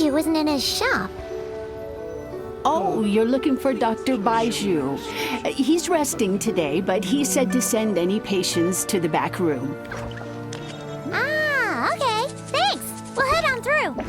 Baiju isn't in his shop. Oh, you're looking for Dr. Baiju. He's resting today, but he said to send any patients to the back room. Ah, okay. Thanks. We'll head on through.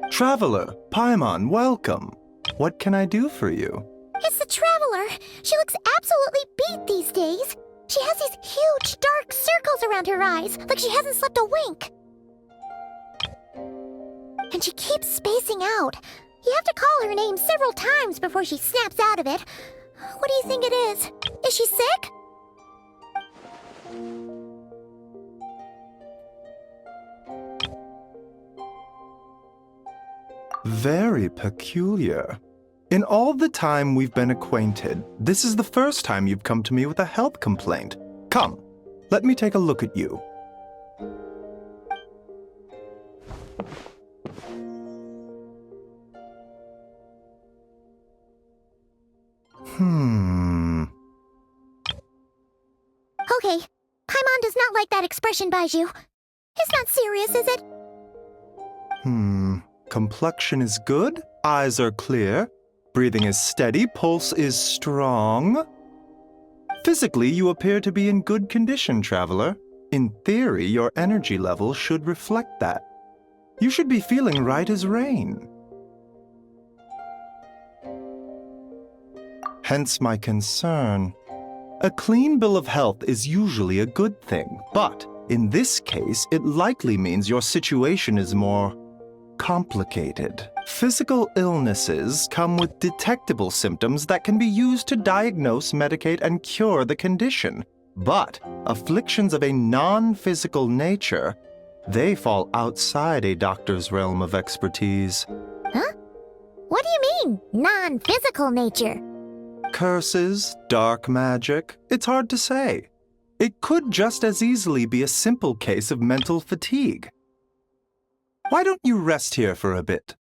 Traveler, Paimon, welcome. What can I do for you? It's the Traveler. She looks absolutely beat these days. She has these huge dark circles around her eyes, like she hasn't slept a wink. And she keeps spacing out. You have to call her name several times before she snaps out of it. What do you think it is? Is she sick? Very peculiar. In all the time we've been acquainted, this is the first time you've come to me with a health complaint. Come, let me take a look at you. Okay, Paimon does not like that expression, Baiju. It's not serious, is it? Complexion is good, eyes are clear, breathing is steady, pulse is strong. Physically, you appear to be in good condition, Traveler. In theory, your energy level should reflect that. You should be feeling right as rain. Hence my concern. A clean bill of health is usually a good thing, but in this case, it likely means your situation is more complicated. Physical illnesses come with detectable symptoms that can be used to diagnose, medicate, and cure the condition. But afflictions of a non-physical nature, they fall outside a doctor's realm of expertise. Huh? What do you mean, non-physical nature? Curses, dark magic, it's hard to say. It could just as easily be a simple case of mental fatigue. Why don't you rest here for a bit?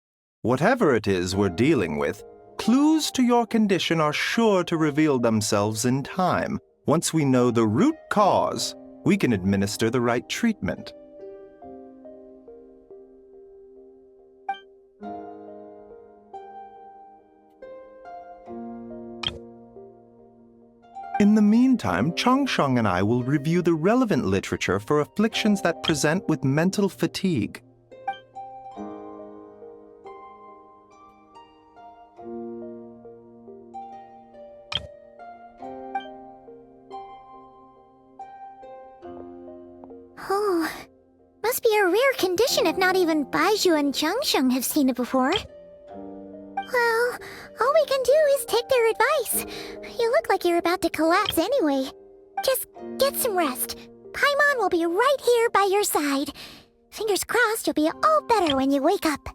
Whatever it is we're dealing with, clues to your condition are sure to reveal themselves in time. Once we know the root cause, we can administer the right treatment. In the meantime, Changsheng and I will review the relevant literature for afflictions that present with mental fatigue. Oh, must be a rare condition if not even Baiju and Changsheng have seen it before. Well, all we can do is take their advice. You look like you're about to collapse anyway. Just get some rest. Paimon will be right here by your side. Fingers crossed you'll be all better when you wake up.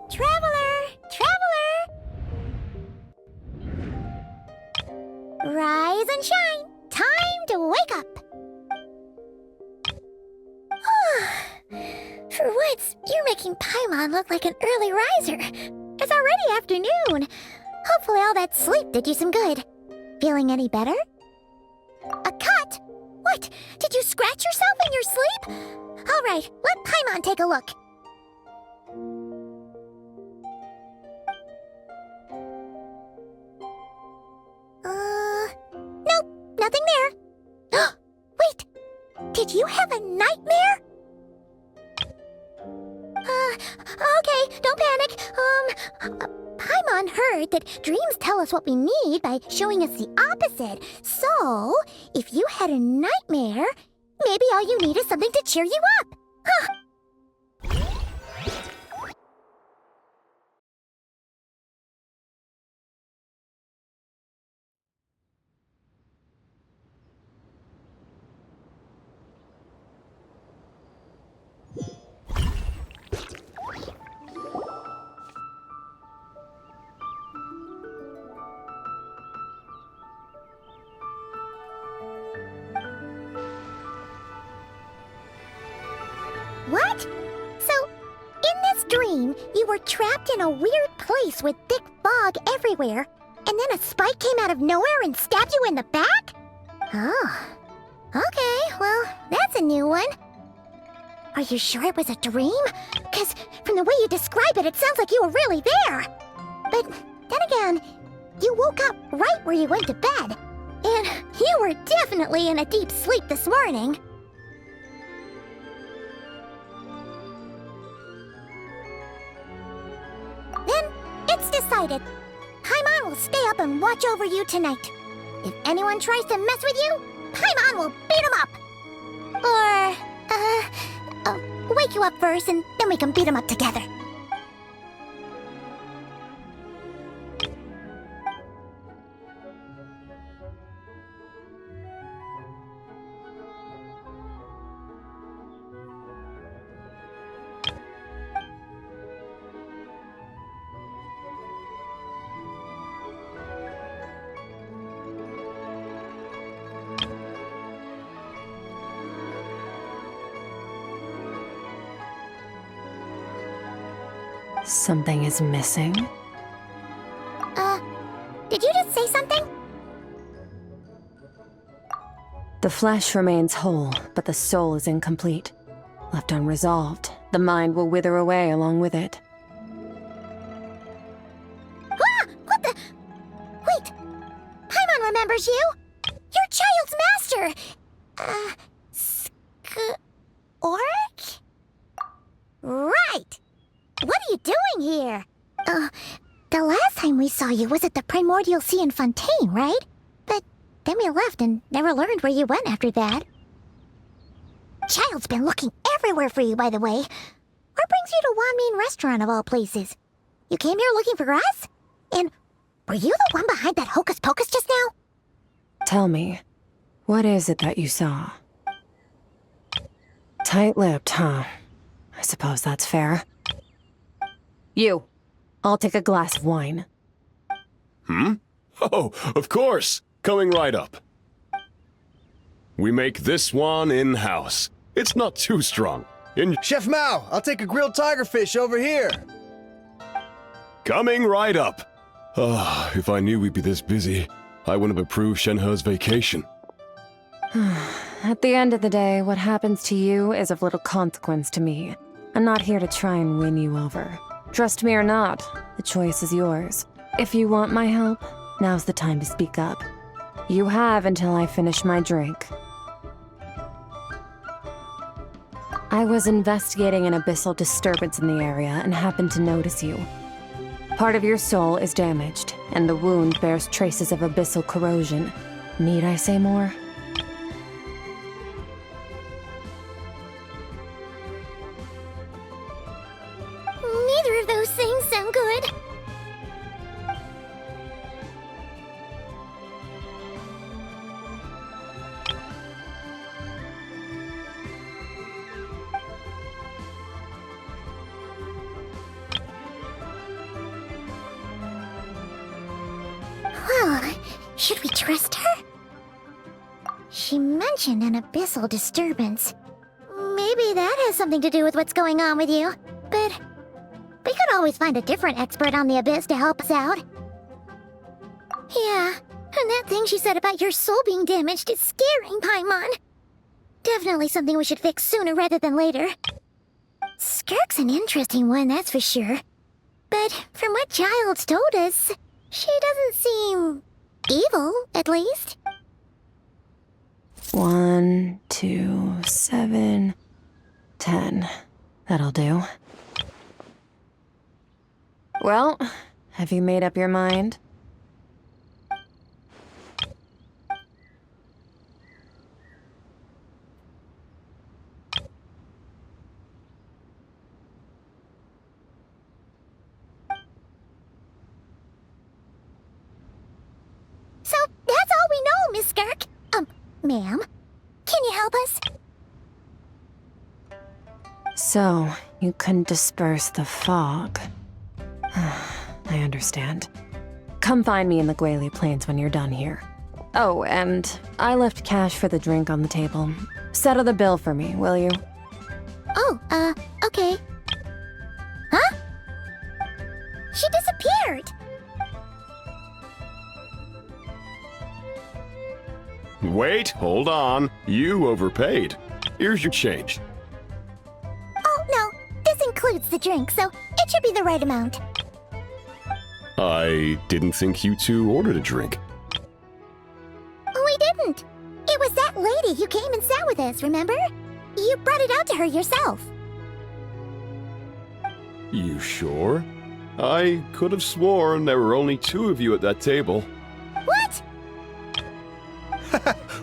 Traveler! Traveler! Rise and shine! Time to wake up! For once, you're making Paimon look like an early riser. It's already afternoon. Hopefully all that sleep did you some good. Feeling any better? A cut? What? Did you scratch yourself in your sleep? All right, let Paimon take a look. Nope, nothing there. Wait, did you have a nightmare? Okay, don't panic. Paimon heard that dreams tell us what we need by showing us the opposite. So, if you had a nightmare, maybe all you need is something to cheer you up. Huh. What? So, in this dream, you were trapped in a weird place with thick fog everywhere, and then a spike came out of nowhere and stabbed you in the back? Oh. Okay, well, that's a new one. Are you sure it was a dream? Because from the way you describe it, it sounds like you were really there. But then again, you woke up right where you went to bed. And you were definitely in a deep sleep this morning. Then, it's decided. Paimon will stay up and watch over you tonight. If anyone tries to mess with you, Paimon will beat him up. Or, wake you up first and then we can beat him up together. Something is missing? Did you just say something? The flesh remains whole, but the soul is incomplete. Left unresolved, the mind will wither away along with it. Ah! What the? Wait! Paimon remembers you! Your child's master! Skirk? Right! What are you doing here? The last time we saw you was at the Primordial Sea in Fontaine, right? But then we left and never learned where you went after that. Child's been looking everywhere for you, by the way. What brings you to Wanmin Restaurant of all places? You came here looking for us? And were you the one behind that hocus pocus just now? Tell me, what is it that you saw? Tight-lipped, huh? I suppose that's fair. You. I'll take a glass of wine. Oh, of course. Coming right up. We make this one in-house. It's not too strong. Chef Mao, I'll take a grilled tigerfish over here. Coming right up. If I knew we'd be this busy, I wouldn't have approved Shenhe's vacation. At the end of the day, what happens to you is of little consequence to me. I'm not here to try and win you over. Trust me or not, the choice is yours. If you want my help, now's the time to speak up. You have until I finish my drink. I was investigating an abyssal disturbance in the area and happened to notice you. Part of your soul is damaged, and the wound bears traces of abyssal corrosion. Need I say more? Neither of those things sound good. Should we trust her? She mentioned an abyssal disturbance. Maybe that has something to do with what's going on with you. But we could always find a different expert on the abyss to help us out. Yeah, and that thing she said about your soul being damaged is scaring, Paimon. Definitely something we should fix sooner rather than later. Skirk's an interesting one, that's for sure. But from what Childs told us, she doesn't seem evil, at least. 1, 2, 7, 10. That'll do. Well, have you made up your mind? So, that's all we know, Miss Skirk. Ma'am, can you help us? So, you couldn't disperse the fog. I understand. Come find me in the Guili Plains when you're done here. Oh, and I left cash for the drink on the table. Settle the bill for me, will you? Oh, okay. Huh? She disappeared! Wait, hold on. You overpaid. Here's your change. Oh, no, this includes the drink, so it should be the right amount. I didn't think you two ordered a drink. We didn't. It was that lady who came and sat with us, remember? You brought it out to her yourself. You sure? I could have sworn there were only 2 of you at that table. What?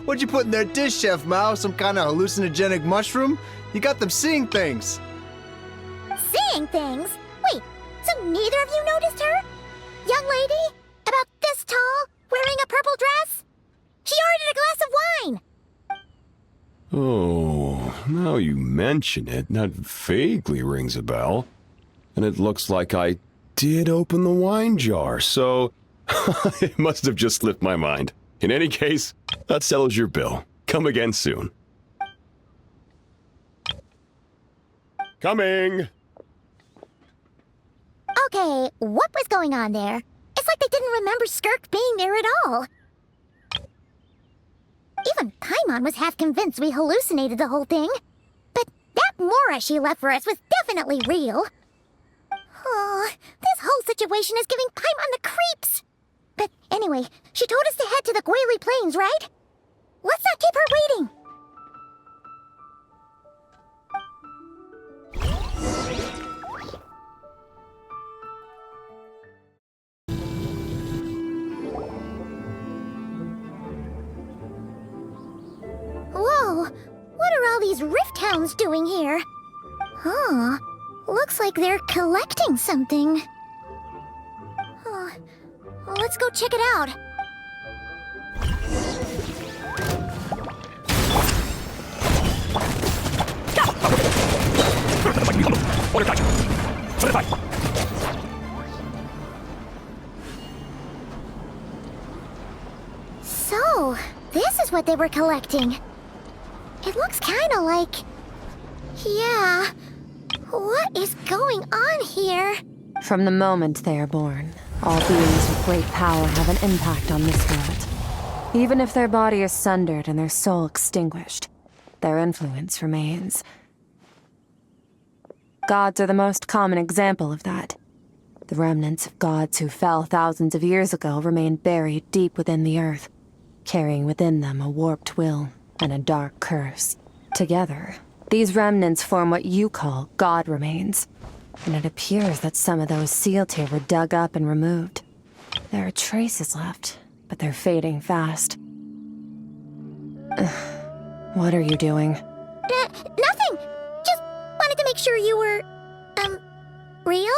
What'd you put in their dish, Chef Mao? Some kind of hallucinogenic mushroom? You got them seeing things. Seeing things? Wait, so neither of you noticed her? Young lady? About this tall? Wearing a purple dress? She ordered a glass of wine! Oh, now you mention it, that vaguely rings a bell. And it looks like I did open the wine jar, so it must have just slipped my mind. In any case, that settles your bill. Come again soon. Coming! Okay, what was going on there? It's like they didn't remember Skirk being there at all. Even Paimon was half convinced we hallucinated the whole thing. But that Mora she left for us was definitely real. Oh, this whole situation is giving Paimon the creeps. But anyway, she told us to head to the Guili Plains, right? Let's not keep her waiting. Whoa, what are all these rift hounds doing here? Huh, looks like they're collecting something. Oh, let's go check it out. So, this is what they were collecting. It looks kinda like... Yeah, what is going on here? From the moment they are born, all beings with great power have an impact on this world. Even if their body is sundered and their soul extinguished, their influence remains. Gods are the most common example of that. The remnants of gods who fell thousands of years ago remain buried deep within the earth, carrying within them a warped will and a dark curse. Together, these remnants form what you call god remains, and it appears that some of those sealed here were dug up and removed. There are traces left, but they're fading fast. What are you doing? Nothing! Just wanted to make sure you were, real?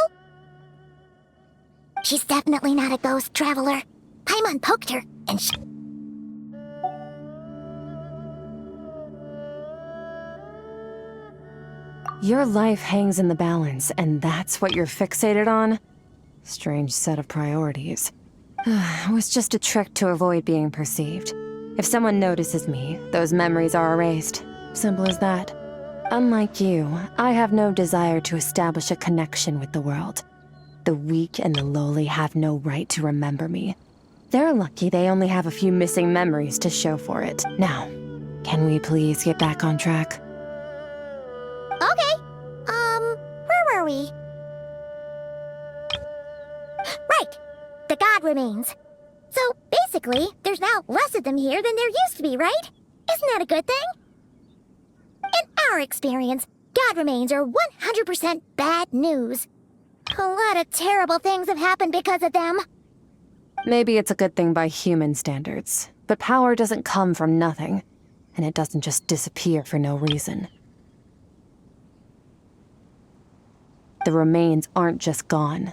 She's definitely not a ghost traveler. Paimon poked her, and she... Your life hangs in the balance, and that's what you're fixated on? Strange set of priorities. It was just a trick to avoid being perceived. If someone notices me, those memories are erased. Simple as that. Unlike you, I have no desire to establish a connection with the world. The weak and the lowly have no right to remember me. They're lucky they only have a few missing memories to show for it. Now, can we please get back on track? Okay. Where were we? Right. The god remains. So, basically, there's now less of them here than there used to be, right? Isn't that a good thing? In our experience, god remains are 100% bad news. A lot of terrible things have happened because of them. Maybe it's a good thing by human standards, but power doesn't come from nothing, and it doesn't just disappear for no reason. The remains aren't just gone.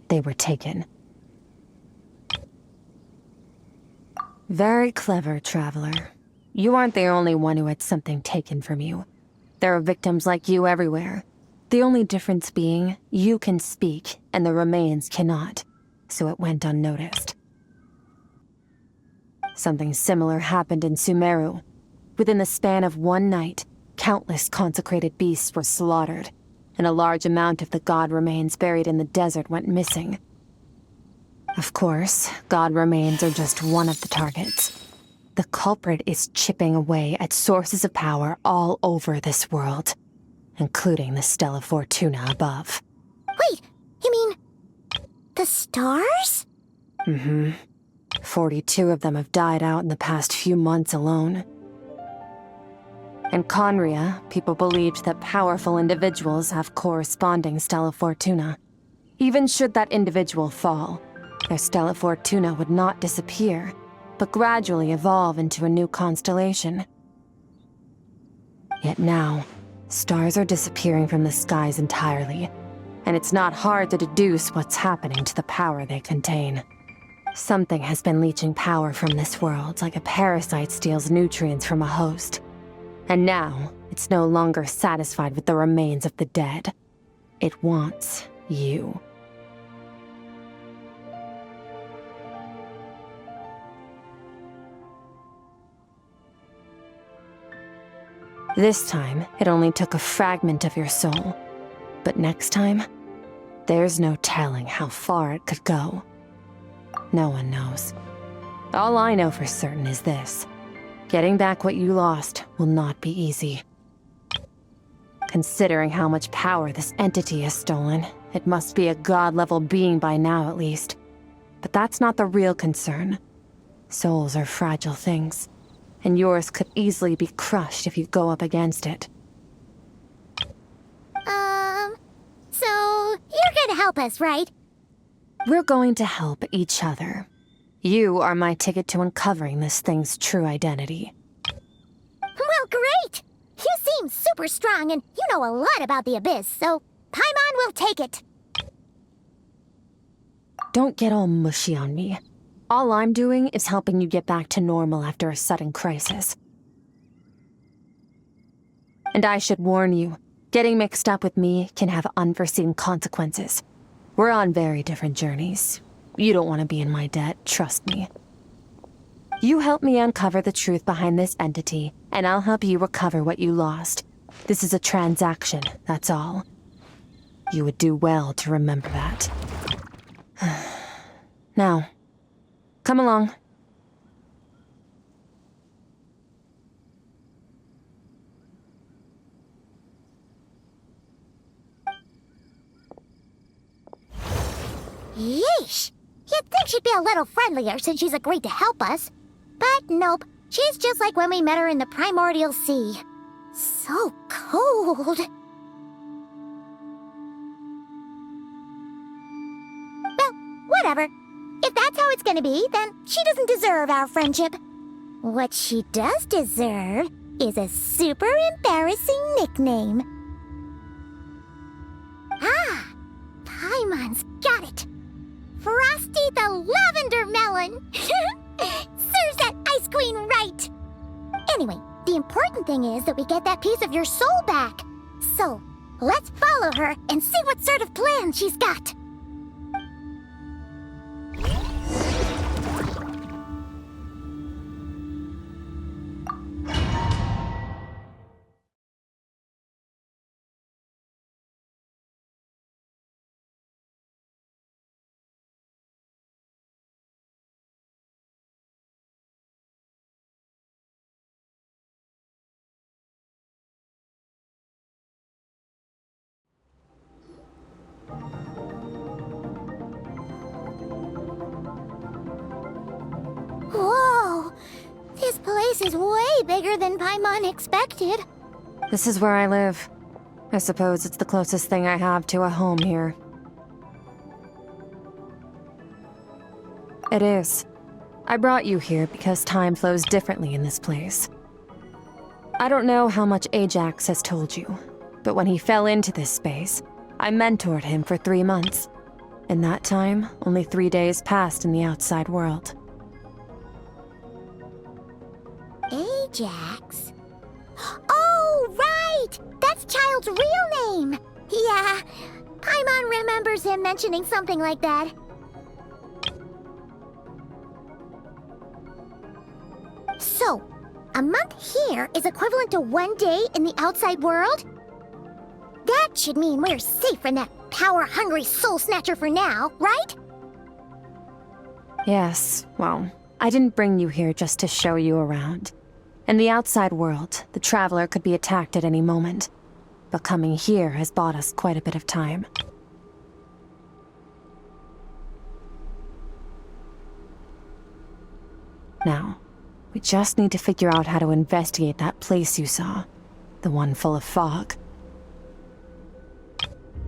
They were taken. Very clever, Traveler. You aren't the only one who had something taken from you. There are victims like you everywhere. The only difference being, you can speak, and the remains cannot, so it went unnoticed. Something similar happened in Sumeru. Within the span of one night, countless consecrated beasts were slaughtered, and a large amount of the god remains buried in the desert went missing. Of course, god remains are just one of the targets. The culprit is chipping away at sources of power all over this world, including the Stella Fortuna above. Wait, you mean... the stars? Mm-hmm. 42 of them have died out in the past few months alone. In Conria, people believed that powerful individuals have corresponding Stella Fortuna. Even should that individual fall, their Stella Fortuna would not disappear, but gradually evolve into a new constellation. Yet now, stars are disappearing from the skies entirely, and it's not hard to deduce what's happening to the power they contain. Something has been leeching power from this world like a parasite steals nutrients from a host. And now, it's no longer satisfied with the remains of the dead. It wants you. This time, it only took a fragment of your soul. But next time, there's no telling how far it could go. No one knows. All I know for certain is this. Getting back what you lost will not be easy. Considering how much power this entity has stolen, it must be a god-level being by now at least. But that's not the real concern. Souls are fragile things, and yours could easily be crushed if you go up against it. So you're gonna help us, right? We're going to help each other. You are my ticket to uncovering this thing's true identity. Well, great! You seem super strong and you know a lot about the Abyss, so Paimon will take it. Don't get all mushy on me. All I'm doing is helping you get back to normal after a sudden crisis. And I should warn you, getting mixed up with me can have unforeseen consequences. We're on very different journeys. You don't want to be in my debt, trust me. You help me uncover the truth behind this entity, and I'll help you recover what you lost. This is a transaction, that's all. You would do well to remember that. Now, come along. Yeesh! You'd think she'd be a little friendlier since she's agreed to help us. But nope, she's just like when we met her in the primordial sea. So cold. Well, whatever. If that's how it's gonna be, then she doesn't deserve our friendship. What she does deserve is a super embarrassing nickname. Ah! Paimon's got it! Frosty the Lavender Melon! Serves that Ice Queen right! Anyway, the important thing is that we get that piece of your soul back. So, let's follow her and see what sort of plan she's got. This place is way bigger than Paimon expected. This is where I live. I suppose it's the closest thing I have to a home here. It is. I brought you here because time flows differently in this place. I don't know how much Ajax has told you, but when he fell into this space, I mentored him for 3 months. In that time, only 3 days passed in the outside world. Ajax? Oh, right! That's Child's real name! Yeah, Paimon remembers him mentioning something like that. So, a month here is equivalent to 1 day in the outside world? That should mean we're safe from that power-hungry soul snatcher for now, right? Yes, well, I didn't bring you here just to show you around. In the outside world, the Traveler could be attacked at any moment, but coming here has bought us quite a bit of time. Now, we just need to figure out how to investigate that place you saw, the one full of fog.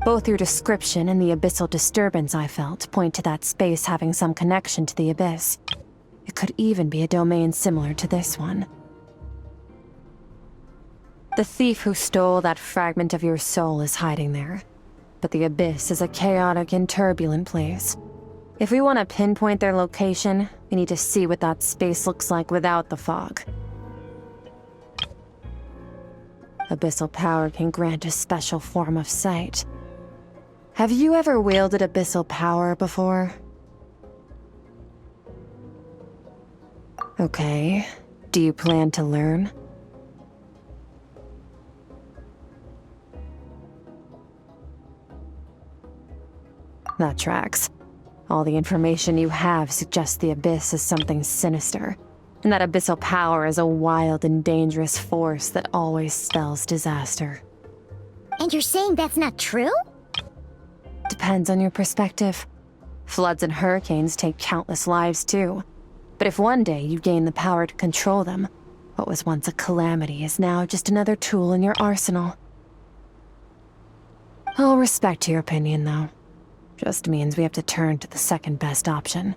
Both your description and the abyssal disturbance I felt point to that space having some connection to the abyss. It could even be a domain similar to this one. The thief who stole that fragment of your soul is hiding there, but the abyss is a chaotic and turbulent place. If we want to pinpoint their location, we need to see what that space looks like without the fog. Abyssal power can grant a special form of sight. Have you ever wielded abyssal power before? Okay. Do you plan to learn? That tracks. All the information you have suggests the abyss is something sinister, and that abyssal power is a wild and dangerous force that always spells disaster. And you're saying that's not true? Depends on your perspective. Floods and hurricanes take countless lives too. But if one day you gain the power to control them, what was once a calamity is now just another tool in your arsenal. I'll respect your opinion, though. Just means we have to turn to the second best option.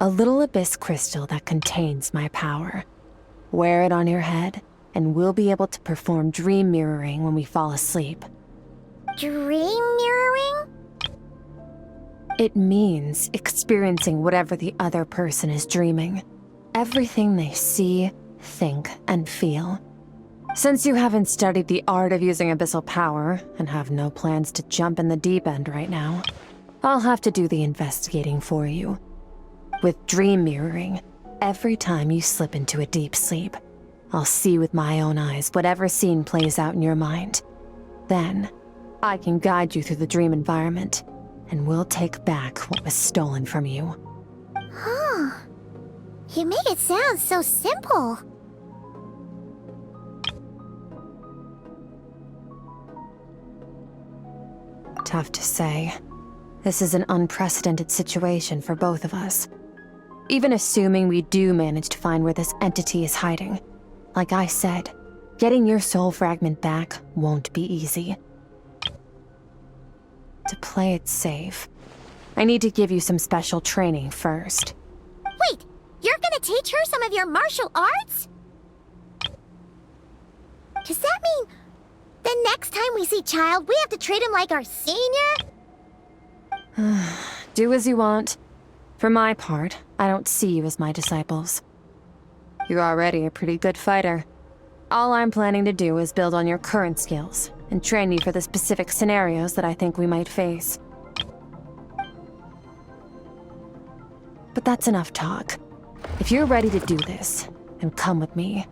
A little abyss crystal that contains my power. Wear it on your head, and we'll be able to perform dream mirroring when we fall asleep. Dream mirroring? It means experiencing whatever the other person is dreaming. Everything they see, think, and feel. Since you haven't studied the art of using abyssal power, and have no plans to jump in the deep end right now, I'll have to do the investigating for you. With dream mirroring, every time you slip into a deep sleep, I'll see with my own eyes whatever scene plays out in your mind. Then, I can guide you through the dream environment, and we'll take back what was stolen from you. Huh. You make it sound so simple. Tough to say. This is an unprecedented situation for both of us. Even assuming we do manage to find where this entity is hiding, like I said, getting your soul fragment back won't be easy. To play it safe, I need to give you some special training first. Wait, you're gonna teach her some of your martial arts? Does that mean the next time we see Child, we have to treat him like our senior? Do as you want. For my part, I don't see you as my disciples. You're already a pretty good fighter. All I'm planning to do is build on your current skills and train you for the specific scenarios that I think we might face. But that's enough talk. If you're ready to do this, then come with me.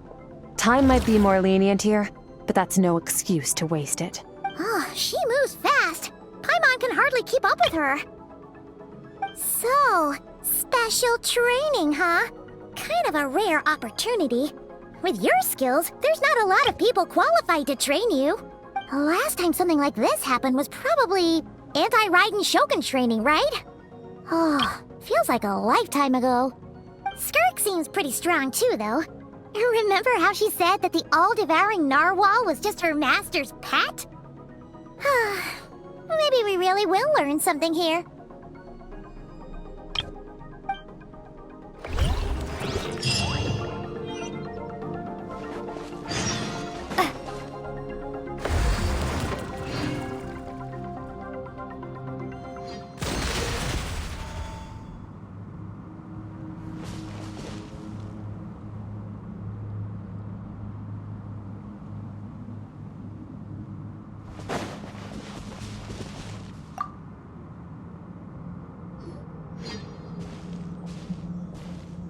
Time might be more lenient here, but that's no excuse to waste it. Oh, she moves fast. Paimon can hardly keep up with her. So, special training, huh? Kind of a rare opportunity. With your skills, there's not a lot of people qualified to train you. The last time something like this happened was probably anti-Raiden Shogun training, right? Oh, feels like a lifetime ago. Skirk seems pretty strong too, though. Remember how she said that the all-devouring narwhal was just her master's pet? Maybe we really will learn something here.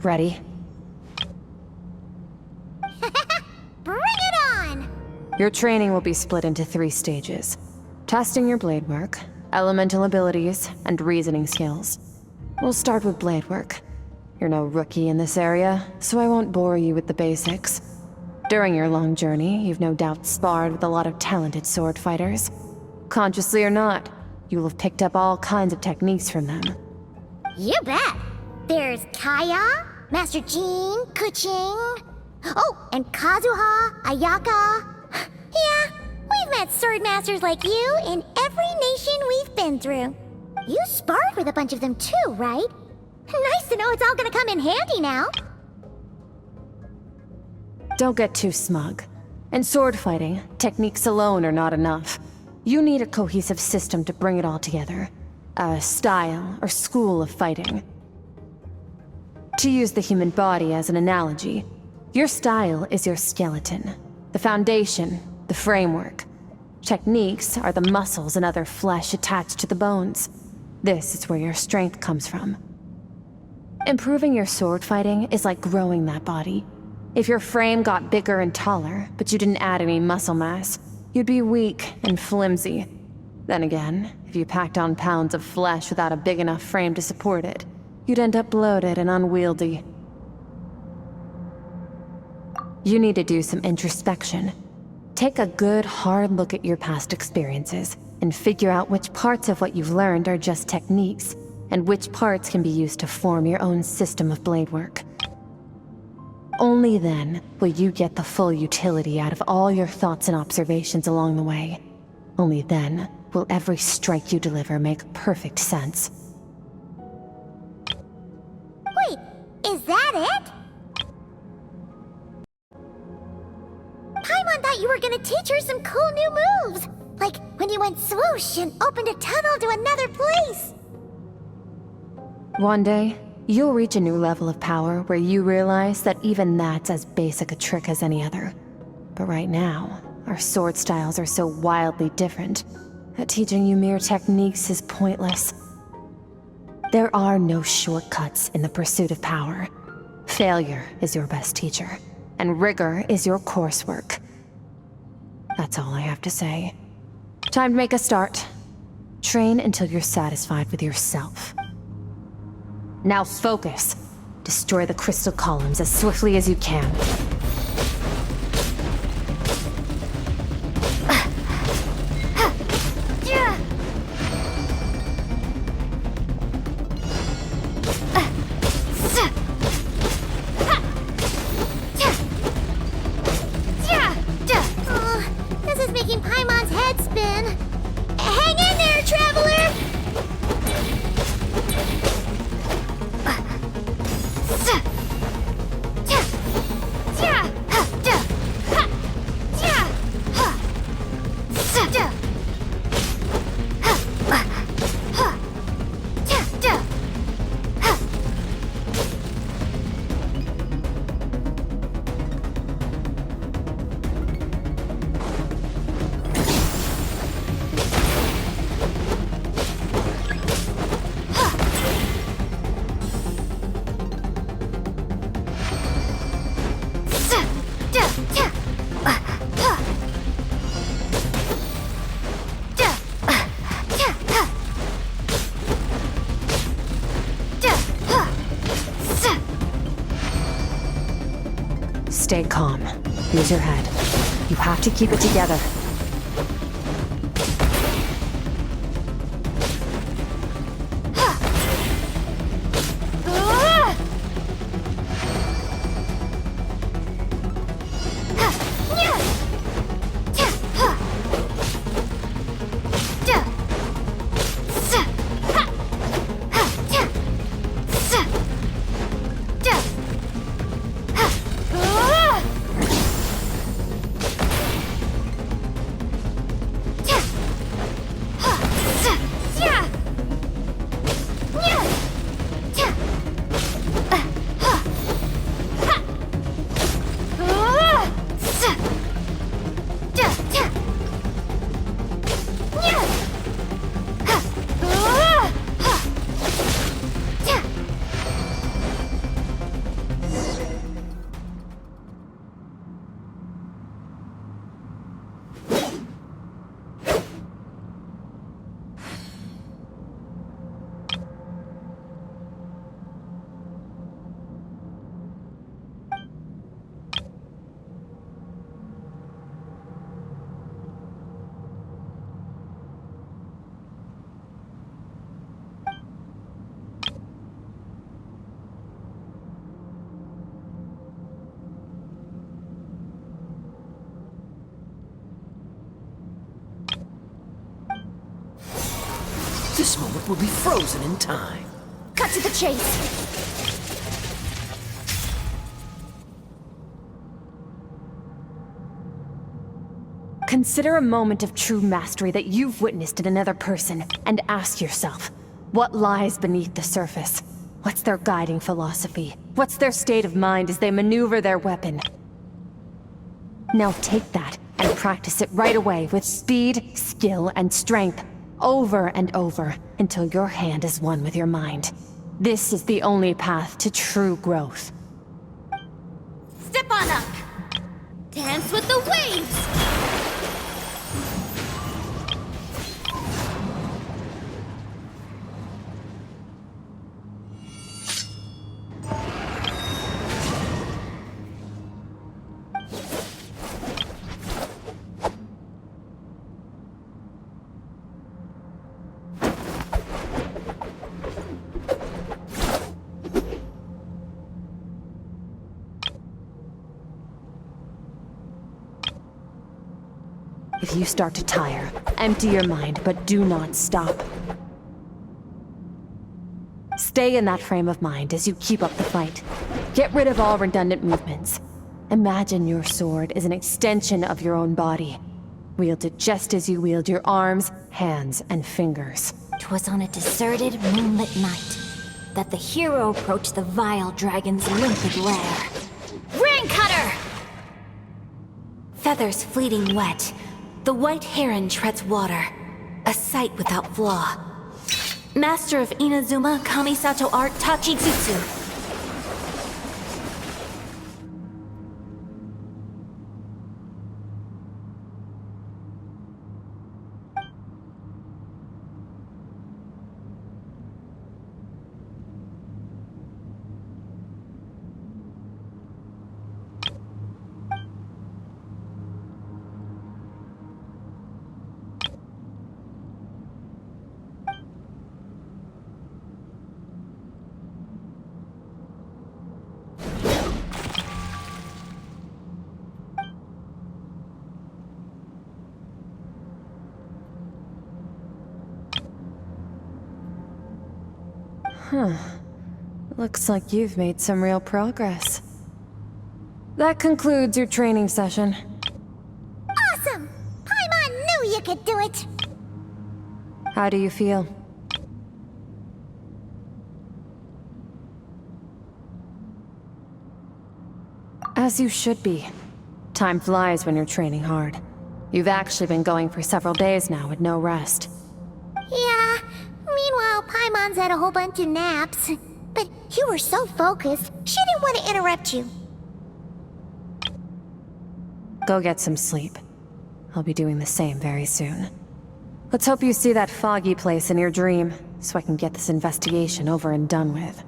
Ready? Bring it on! Your training will be split into 3 stages. Testing your blade work, elemental abilities, and reasoning skills. We'll start with blade work. You're no rookie in this area, so I won't bore you with the basics. During your long journey, you've no doubt sparred with a lot of talented sword fighters. Consciously or not, you'll have picked up all kinds of techniques from them. You bet! There's Kaya, Master Jean, Kuching... Oh, and Kazuha, Ayaka... Yeah, we've met sword masters like you in every nation we've been through. You sparred with a bunch of them too, right? Nice to know it's all gonna come in handy now. Don't get too smug. In sword fighting, techniques alone are not enough. You need a cohesive system to bring it all together. A style or school of fighting. To use the human body as an analogy, your style is your skeleton, the foundation, the framework. Techniques are the muscles and other flesh attached to the bones. This is where your strength comes from. Improving your sword fighting is like growing that body. If your frame got bigger and taller, but you didn't add any muscle mass, you'd be weak and flimsy. Then again, if you packed on pounds of flesh without a big enough frame to support it, you'd end up bloated and unwieldy. You need to do some introspection. Take a good, hard look at your past experiences and figure out which parts of what you've learned are just techniques, and which parts can be used to form your own system of blade work. Only then will you get the full utility out of all your thoughts and observations along the way. Only then will every strike you deliver make perfect sense. Wait, is that it? Paimon thought you were gonna teach her some cool new moves! Like when you went swoosh and opened a tunnel to another place! One day, you'll reach a new level of power where you realize that even that's as basic a trick as any other. But right now, our sword styles are so wildly different that teaching you mere techniques is pointless. There are no shortcuts in the pursuit of power. Failure is your best teacher, and rigor is your coursework. That's all I have to say. Time to make a start. Train until you're satisfied with yourself. Now focus. Destroy the crystal columns as swiftly as you can. This is making Paimon's head spin. Hang in there, traveler! Stay calm. Use your head. You have to keep it together. This moment will be frozen in time. Cut to the chase. Consider a moment of true mastery that you've witnessed in another person, and ask yourself, what lies beneath the surface? What's their guiding philosophy? What's their state of mind as they maneuver their weapon? Now take that and practice it right away with speed, skill, and strength, over and over, until your hand is one with your mind. This is the only path to true growth. Step on up. Dance with the waves. If you start to tire, empty your mind, but do not stop. Stay in that frame of mind as you keep up the fight. Get rid of all redundant movements. Imagine your sword is an extension of your own body. Wield it just as you wield your arms, hands, and fingers. 'Twas on a deserted, moonlit night that the hero approached the vile dragon's limpid lair. Ring cutter! Feathers fleeting wet, the white heron treads water, a sight without flaw. Master of Inazuma Kamisato art Tachijutsu. Looks like you've made some real progress. That concludes your training session. Awesome! Paimon knew you could do it! How do you feel? As you should be. Time flies when you're training hard. You've actually been going for several days now with no rest. Yeah, meanwhile Paimon's had a whole bunch of naps. But you were so focused, she didn't want to interrupt you. Go get some sleep. I'll be doing the same very soon. Let's hope you see that foggy place in your dream, so I can get this investigation over and done with.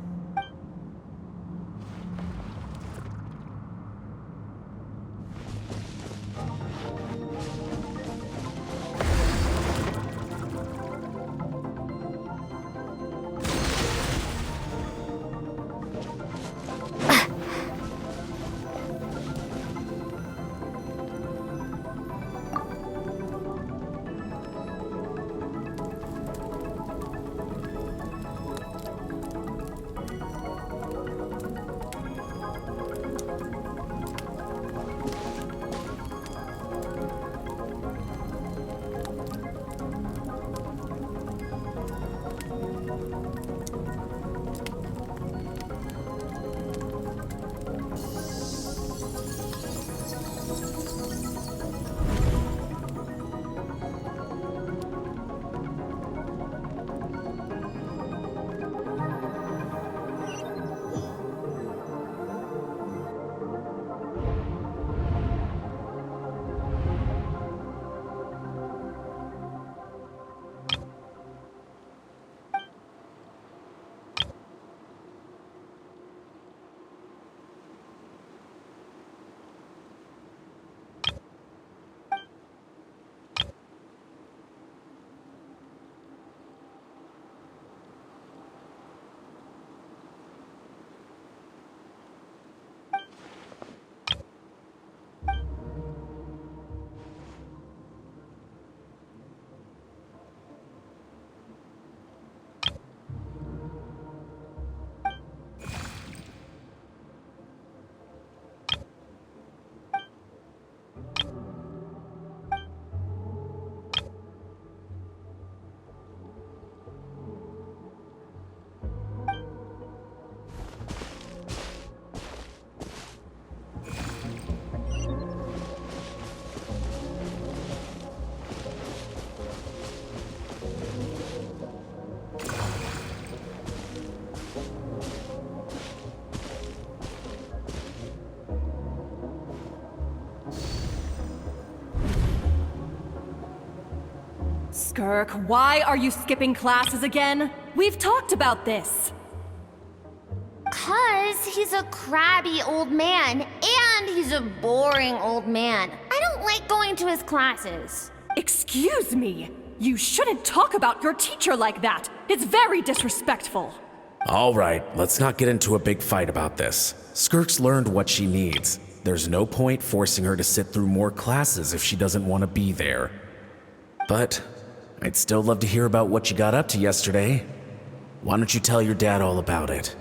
Skirk, why are you skipping classes again? We've talked about this. 'Cause he's a crabby old man, and he's a boring old man. I don't like going to his classes. Excuse me. You shouldn't talk about your teacher like that. It's very disrespectful. All right, let's not get into a big fight about this. Skirk's learned what she needs. There's no point forcing her to sit through more classes if she doesn't want to be there. But I'd still love to hear about what you got up to yesterday. Why don't you tell your dad all about it?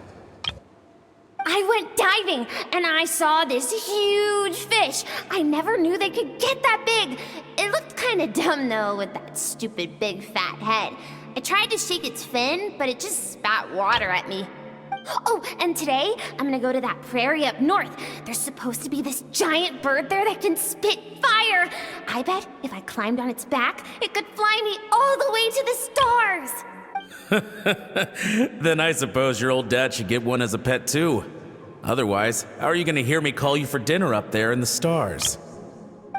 I went diving, and I saw this huge fish. I never knew they could get that big. It looked kinda dumb, though, with that stupid big fat head. I tried to shake its fin, but it just spat water at me. Oh, and today, I'm gonna go to that prairie up north. There's supposed to be this giant bird there that can spit fire. I bet if I climbed on its back, it could fly me all the way to the stars. Then I suppose your old dad should get one as a pet too. Otherwise, how are you gonna hear me call you for dinner up there in the stars?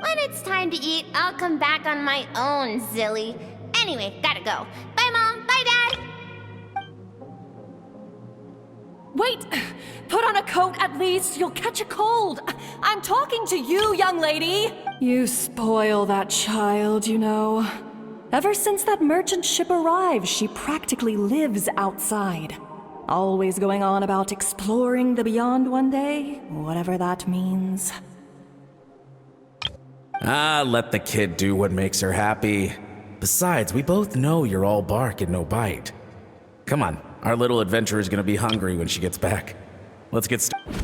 When it's time to eat, I'll come back on my own, Zilly. Anyway, gotta go. Bye, Mom. Bye, Dad. Wait! Put on a coat at least. You'll catch a cold. I'm talking to you, young lady. You spoil that child, you know. Ever since that merchant ship arrived, she practically lives outside. Always going on about exploring the beyond one day, whatever that means. Ah, let the kid do what makes her happy. Besides, we both know you're all bark and no bite. Come on, our little adventurer's gonna be hungry when she gets back. Let's get started.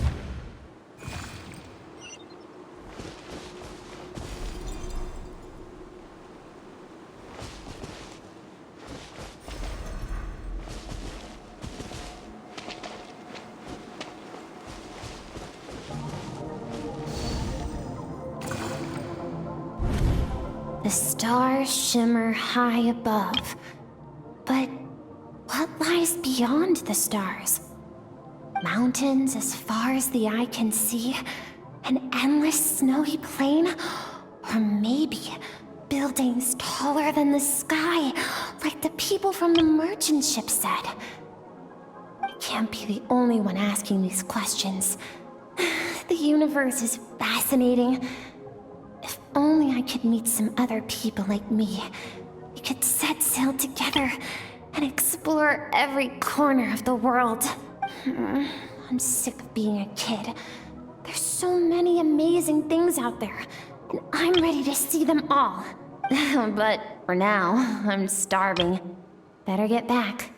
The stars shimmer high above. But what lies beyond the stars? Mountains as far as the eye can see? An endless snowy plain? Or maybe buildings taller than the sky, like the people from the merchant ship said? I can't be the only one asking these questions. The universe is fascinating. If only I could meet some other people like me. We could set sail together and explore every corner of the world. I'm sick of being a kid. There's so many amazing things out there, and I'm ready to see them all. But for now, I'm starving. Better get back.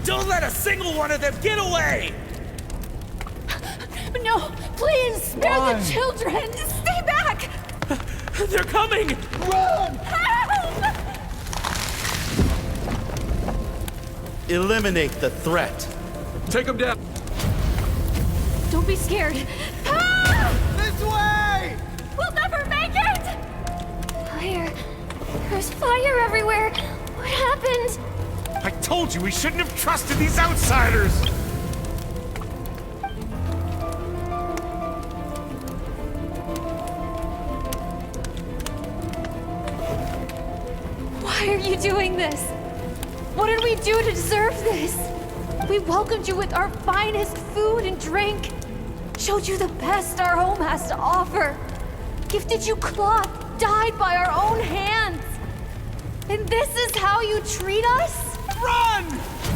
Don't let a single one of them get away! No, please, spare the children! Stay back! They're coming! Run! Help! Eliminate the threat. Take them down. Don't be scared. Help! This way! We'll never make it! Fire. There's fire everywhere. What happened? I told you we shouldn't have trusted these outsiders! Why are you doing this? What did we do to deserve this? We welcomed you with our finest food and drink, showed you the best our home has to offer, gifted you cloth dyed by our own hands. And this is how you treat us? Run!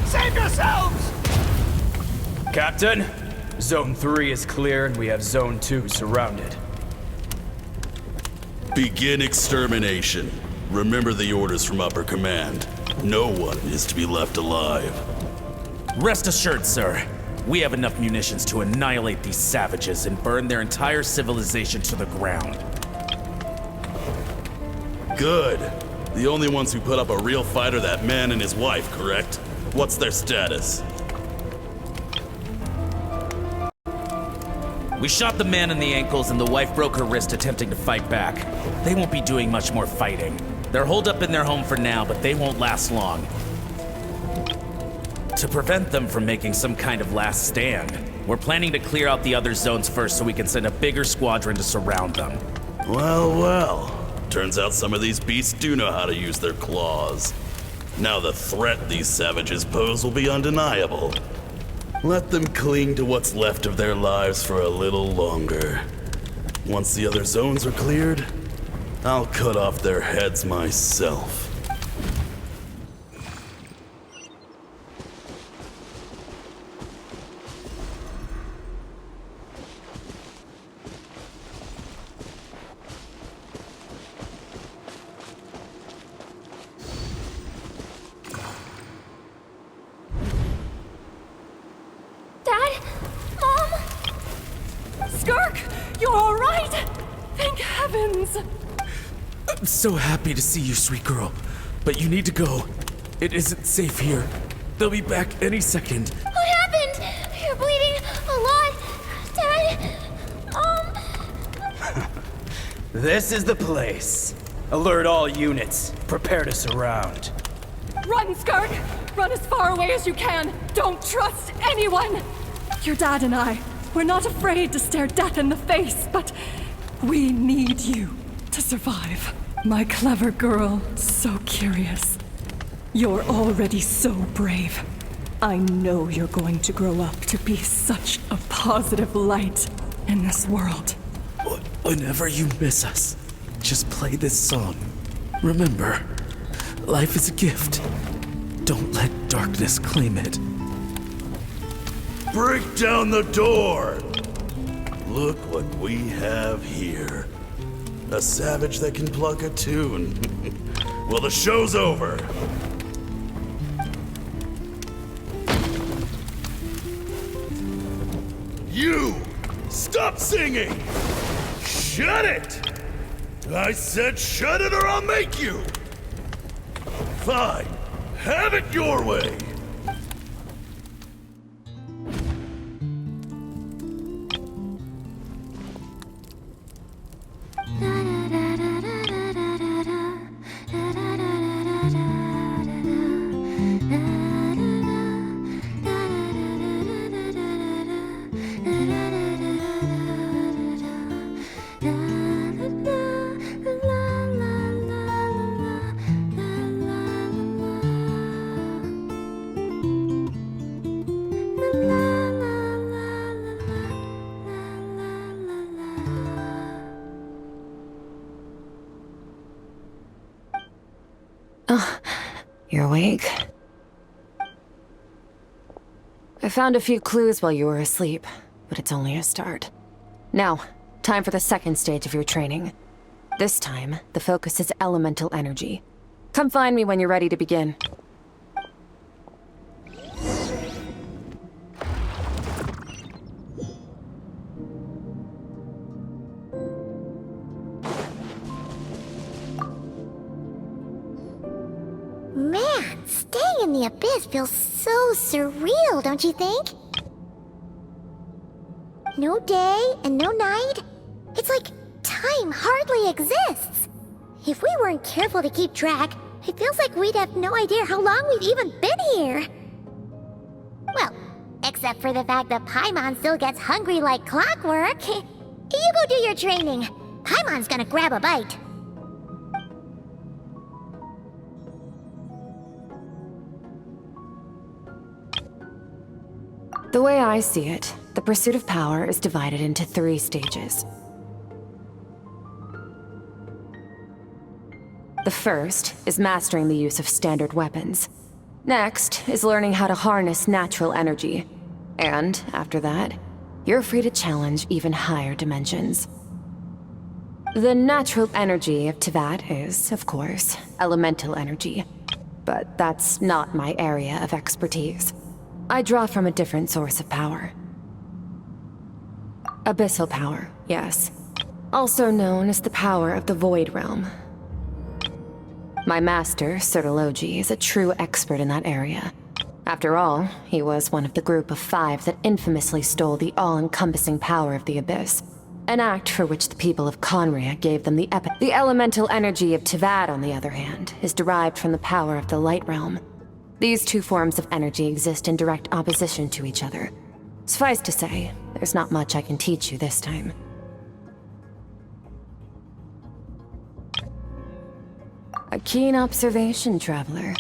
Save yourselves! Captain, Zone 3 is clear and we have Zone 2 surrounded. Begin extermination. Remember the orders from upper command. No one is to be left alive. Rest assured, sir. We have enough munitions to annihilate these savages and burn their entire civilization to the ground. Good. The only ones who put up a real fight are that man and his wife, correct? What's their status? We shot the man in the ankles and the wife broke her wrist attempting to fight back. They won't be doing much more fighting. They're holed up in their home for now, but they won't last long. To prevent them from making some kind of last stand, we're planning to clear out the other zones first so we can send a bigger squadron to surround them. Well, well. Turns out some of these beasts do know how to use their claws. Now the threat these savages pose will be undeniable. Let them cling to what's left of their lives for a little longer. Once the other zones are cleared, I'll cut off their heads myself. Dad? Mom? Skirk, you're all right? Thank heavens. I'm so happy to see you, sweet girl. But you need to go. It isn't safe here. They'll be back any second. What happened? You're bleeding a lot. Dad? This is the place. Alert all units. Prepare to surround. Run, Skirk! Run as far away as you can. Don't trust anyone. Your dad and I, we're not afraid to stare death in the face, but we need you to survive. My clever girl, so curious. You're already so brave. I know you're going to grow up to be such a positive light in this world. Whenever you miss us, just play this song. Remember, life is a gift. Don't let darkness claim it. Break down the door! Look what we have here. A savage that can pluck a tune. Well, the show's over. You! Stop singing! Shut it! I said shut it or I'll make you! Fine. Have it your way! You're awake? I found a few clues while you were asleep, but it's only a start. Now, time for the second stage of your training. This time, the focus is elemental energy. Come find me when you're ready to begin. Man, staying in the abyss feels so surreal, don't you think? No day and no night. It's like time hardly exists. If we weren't careful to keep track, it feels like we'd have no idea how long we've even been here. Well, except for the fact that Paimon still gets hungry like clockwork. You go do your training. Paimon's gonna grab a bite. The way I see it, the pursuit of power is divided into 3 stages. The first is mastering the use of standard weapons. Next is learning how to harness natural energy. And after that, you're free to challenge even higher dimensions. The natural energy of Teyvat is, of course, elemental energy. But that's not my area of expertise. I draw from a different source of power. Abyssal power, yes. Also known as the power of the Void Realm. My master, Sertologi, is a true expert in that area. After all, he was one of the group of 5 that infamously stole the all-encompassing power of the Abyss. An act for which the people of Conria gave them the epic. The elemental energy of Tivad, on the other hand, is derived from the power of the Light Realm. These 2 forms of energy exist in direct opposition to each other. Suffice to say, there's not much I can teach you this time. A keen observation, traveler.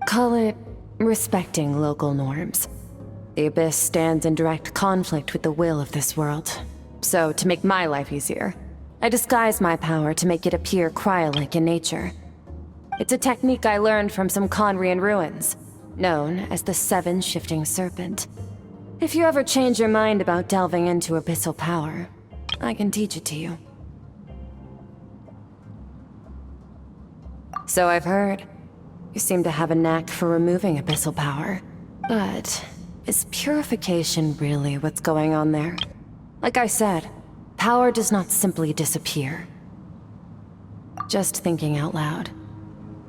Call it respecting local norms. The Abyss stands in direct conflict with the will of this world. So, to make my life easier, I disguise my power to make it appear cryo-like in nature. It's a technique I learned from some Conrian ruins, known as the 7 Shifting Serpent. If you ever change your mind about delving into abyssal power, I can teach it to you. So I've heard. You seem to have a knack for removing abyssal power. But is purification really what's going on there? Like I said, power does not simply disappear. Just thinking out loud.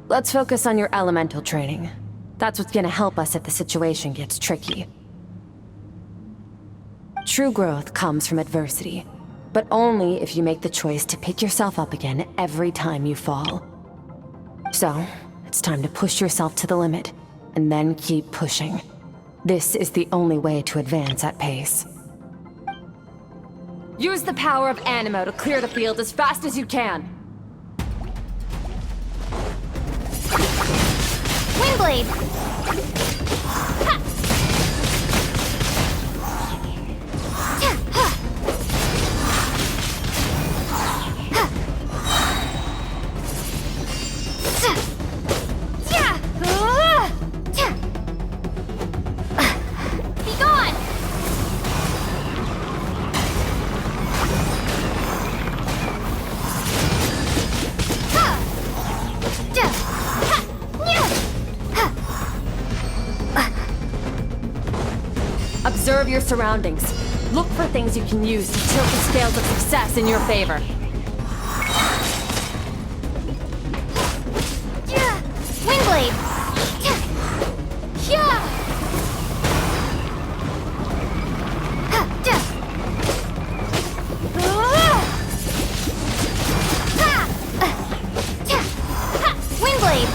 Let's focus on your elemental training. That's what's gonna help us if the situation gets tricky. True growth comes from adversity, but only if you make the choice to pick yourself up again every time you fall. So, it's time to push yourself to the limit, and then keep pushing. This is the only way to advance at pace. Use the power of Animo to clear the field as fast as you can. Windblade! Ha! Observe your surroundings. Look for things you can use to tilt the scales of success in your favor. Windblade! Windblade!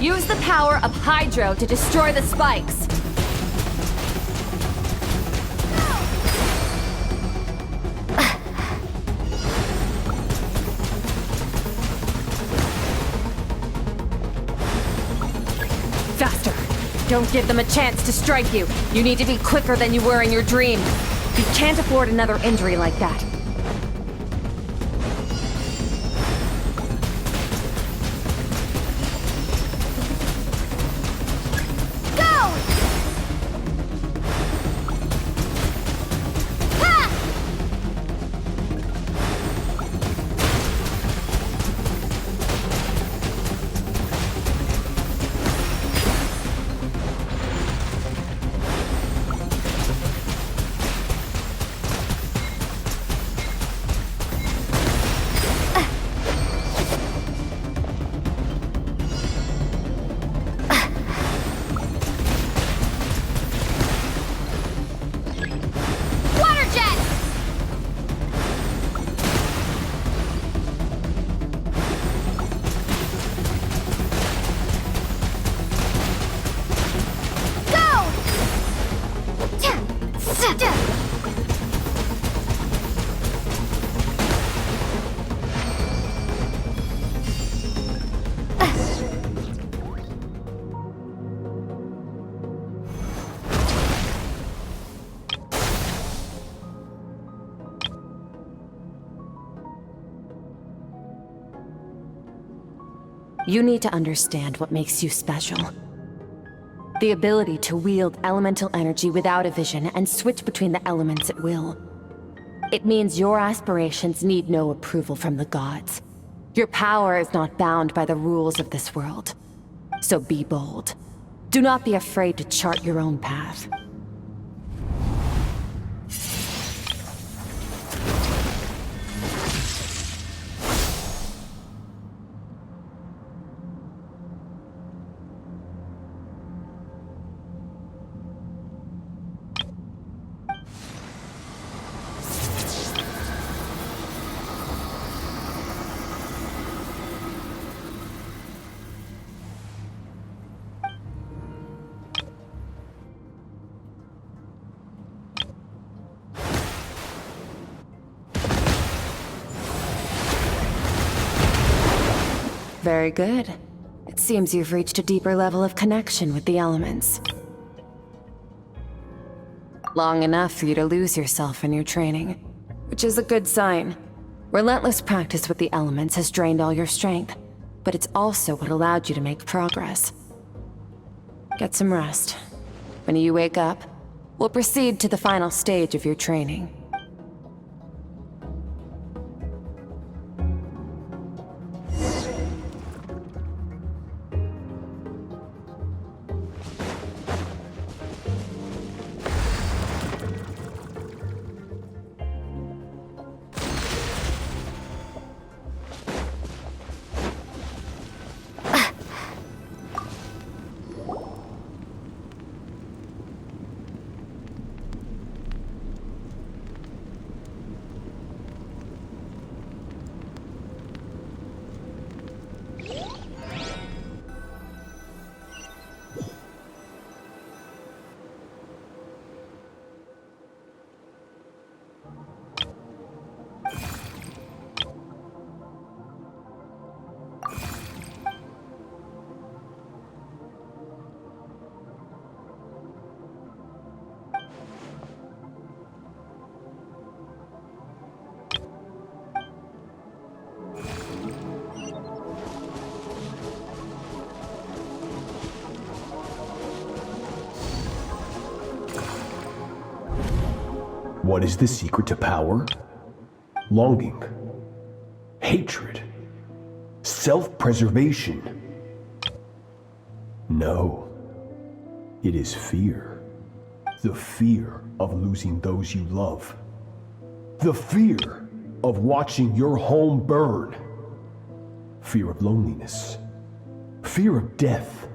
Use the power of Hydro to destroy the spikes. Faster! Don't give them a chance to strike you. You need to be quicker than you were in your dream. You can't afford another injury like that. You need to understand what makes you special. The ability to wield elemental energy without a vision and switch between the elements at will. It means your aspirations need no approval from the gods. Your power is not bound by the rules of this world. So be bold. Do not be afraid to chart your own path. Very good. It seems you've reached a deeper level of connection with the elements. Long enough for you to lose yourself in your training, which is a good sign. Relentless practice with the elements has drained all your strength, but it's also what allowed you to make progress. Get some rest. When you wake up, we'll proceed to the final stage of your training. What is the secret to power? Longing, hatred, self-preservation. No, it is fear. The fear of losing those you love. The fear of watching your home burn. Fear of loneliness. Fear of death.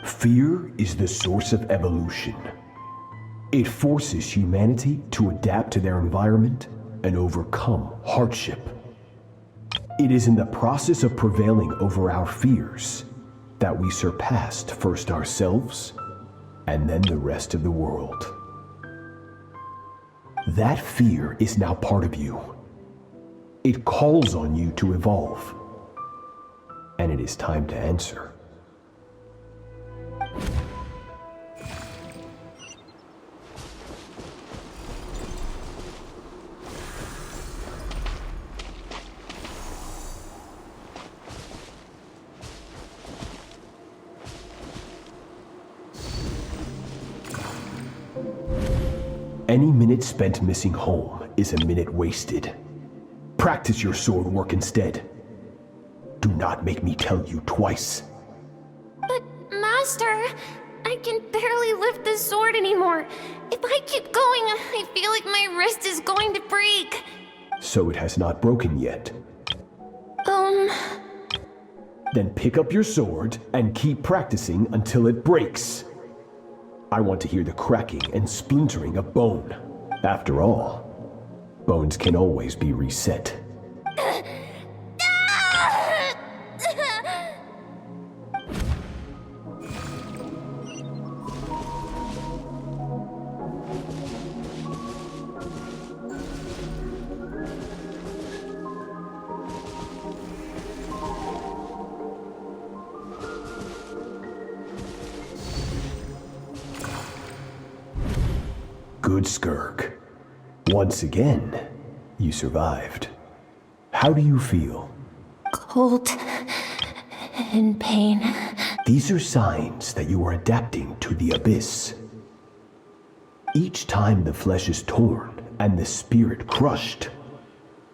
Fear is the source of evolution. It forces humanity to adapt to their environment and overcome hardship. It is in the process of prevailing over our fears that we surpassed first ourselves and then the rest of the world. That fear is now part of you. It calls on you to evolve. And it is time to answer. Any minute spent missing home is a minute wasted. Practice your sword work instead. Do not make me tell you twice. But, Master, I can barely lift the sword anymore. If I keep going, I feel like my wrist is going to break. So it has not broken yet. Then pick up your sword and keep practicing until it breaks. I want to hear the cracking and splintering of bone. After all, bones can always be reset. Good, Skirk. Once again, you survived. How do you feel? Cold and pain. These are signs that you are adapting to the abyss. Each time the flesh is torn and the spirit crushed,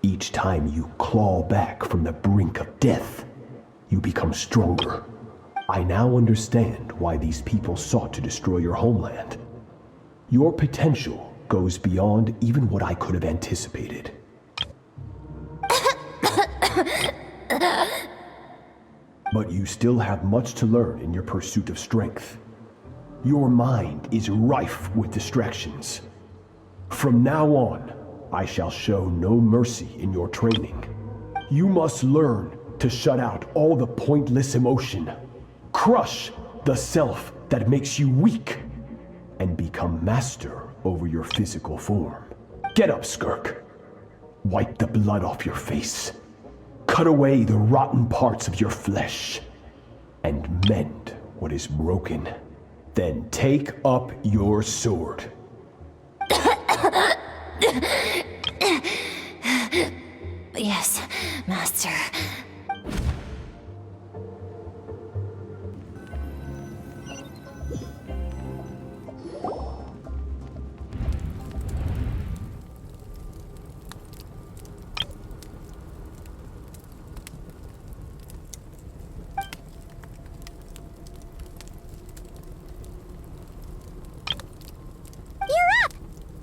each time you claw back from the brink of death, you become stronger. I now understand why these people sought to destroy your homeland. Your potential goes beyond even what I could have anticipated. But you still have much to learn in your pursuit of strength. Your mind is rife with distractions. From now on, I shall show no mercy in your training. You must learn to shut out all the pointless emotion, crush the self that makes you weak, and become master over your physical form. Get up, Skirk. Wipe the blood off your face. Cut away the rotten parts of your flesh, and mend what is broken. Then take up your sword. Yes, Master.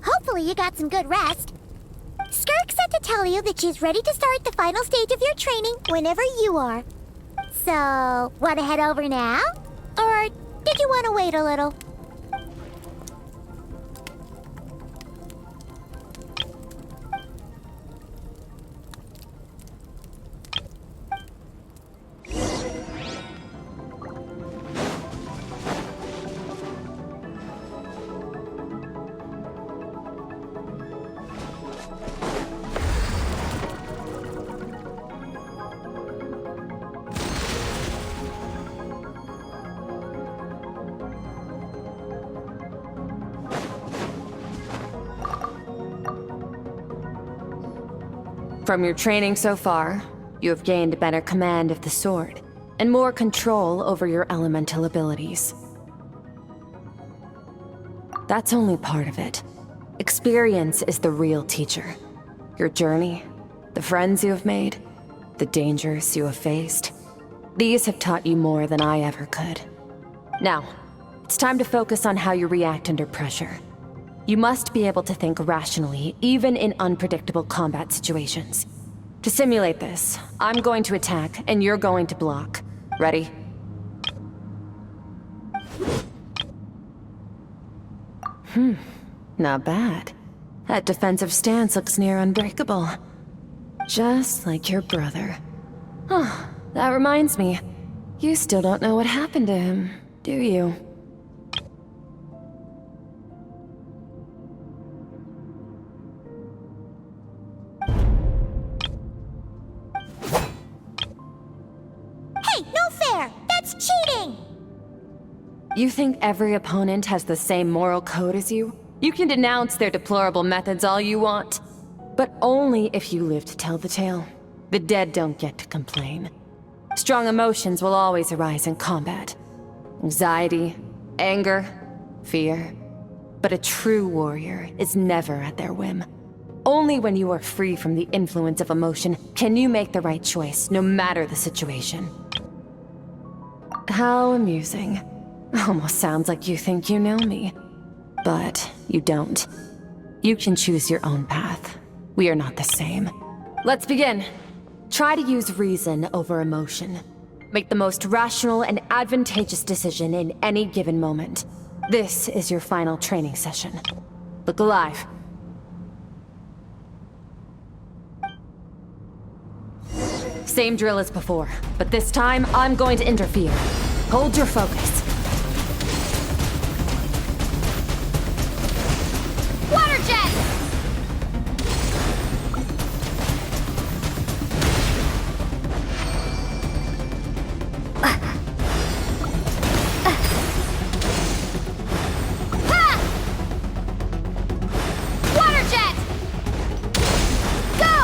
Hopefully you got some good rest. Skirk said to tell you that she's ready to start the final stage of your training whenever you are. So, want to head over now? Or did you want to wait a little? From your training so far, you have gained better command of the sword, and more control over your elemental abilities. That's only part of it. Experience is the real teacher. Your journey, the friends you have made, the dangers you have faced. These have taught you more than I ever could. Now, it's time to focus on how you react under pressure. You must be able to think rationally, even in unpredictable combat situations. To simulate this, I'm going to attack, and you're going to block. Ready? Not bad. That defensive stance looks near unbreakable. Just like your brother. Oh, that reminds me. You still don't know what happened to him, do you? You think every opponent has the same moral code as you? You can denounce their deplorable methods all you want, but only if you live to tell the tale. The dead don't get to complain. Strong emotions will always arise in combat. Anxiety, anger, fear. But a true warrior is never at their whim. Only when you are free from the influence of emotion can you make the right choice, no matter the situation. How amusing. Almost sounds like you think you know me. But you don't. You can choose your own path. We are not the same. Let's begin. Try to use reason over emotion. Make the most rational and advantageous decision in any given moment. This is your final training session. Look alive. Same drill as before, but this time I'm going to interfere. Hold your focus. Water jet! Water jet! Go!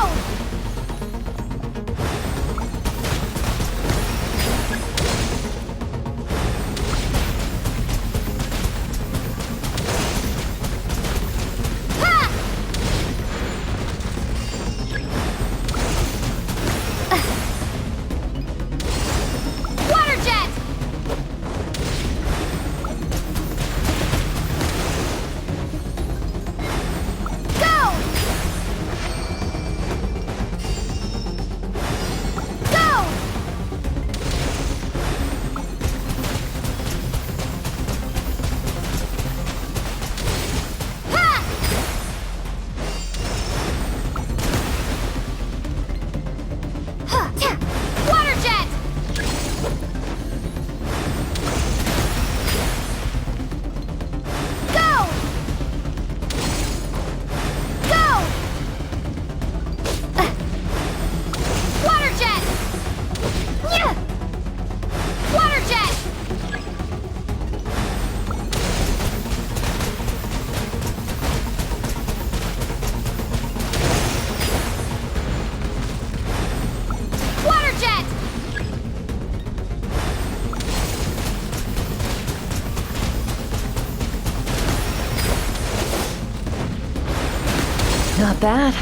bad.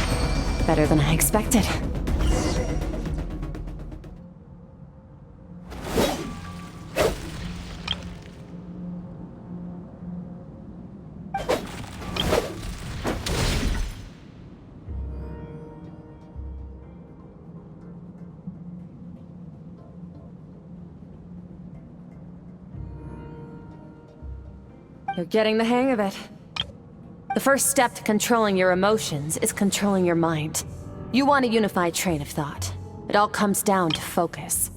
Better than I expected. You're getting the hang of it. The first step to controlling your emotions is controlling your mind. You want a unified train of thought. It all comes down to focus.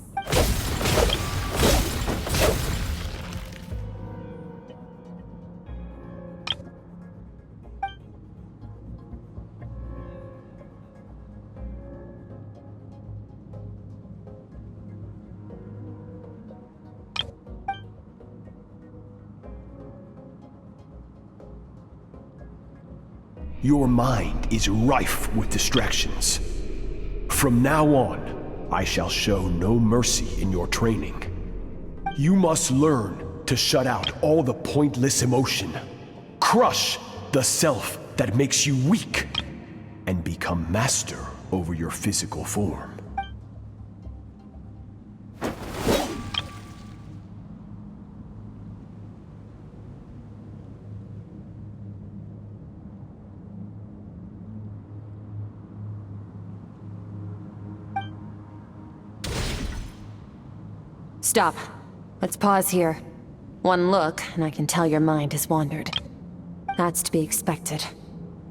Your mind is rife with distractions. From now on, I shall show no mercy in your training. You must learn to shut out all the pointless emotion, crush the self that makes you weak, and become master over your physical form. Stop. Let's pause here. One look, and I can tell your mind has wandered. That's to be expected.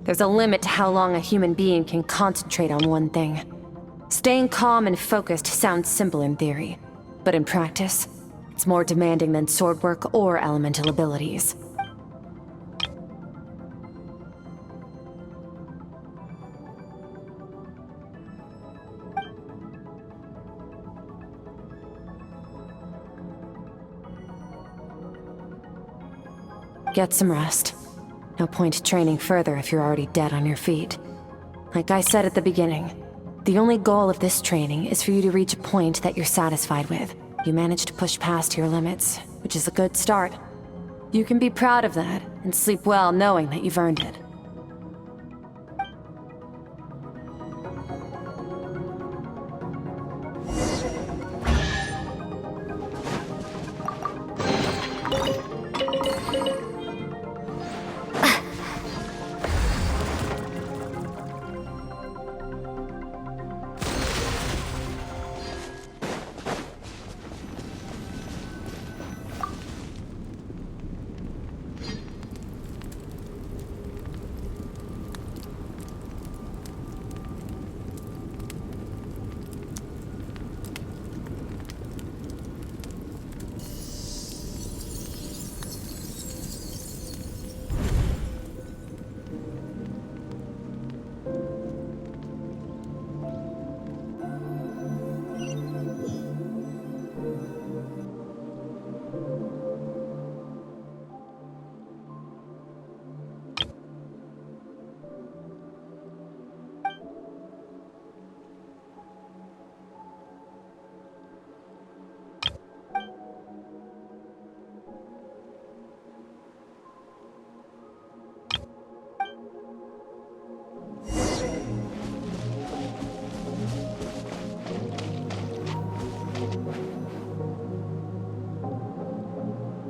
There's a limit to how long a human being can concentrate on one thing. Staying calm and focused sounds simple in theory, but in practice, it's more demanding than sword work or elemental abilities. Get some rest. No point training further if you're already dead on your feet. Like I said at the beginning, the only goal of this training is for you to reach a point that you're satisfied with. You managed to push past your limits, which is a good start. You can be proud of that, and sleep well knowing that you've earned it.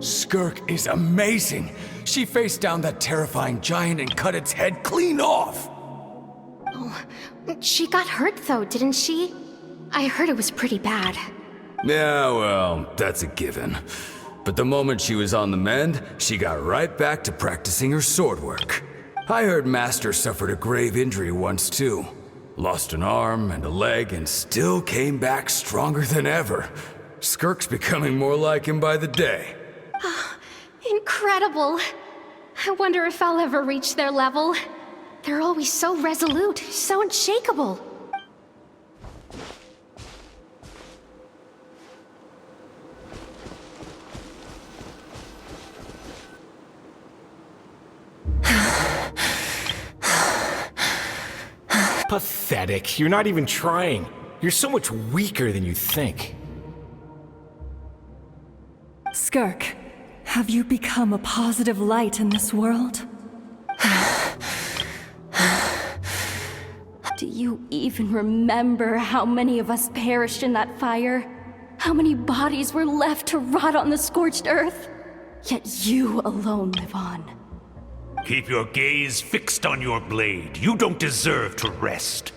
Skirk is amazing. She faced down that terrifying giant and cut its head clean off. Oh, she got hurt though, didn't she? I heard it was pretty bad. Yeah, well, that's a given. But the moment she was on the mend, she got right back to practicing her sword work. I heard Master suffered a grave injury once too. Lost an arm and a leg and still came back stronger than ever. Skirk's becoming more like him by the day. Incredible. I wonder if I'll ever reach their level. They're always so resolute, so unshakable. Pathetic. You're not even trying. You're so much weaker than you think. Skirk, have you become a positive light in this world? Do you even remember how many of us perished in that fire? How many bodies were left to rot on the scorched earth? Yet you alone live on. Keep your gaze fixed on your blade. You don't deserve to rest.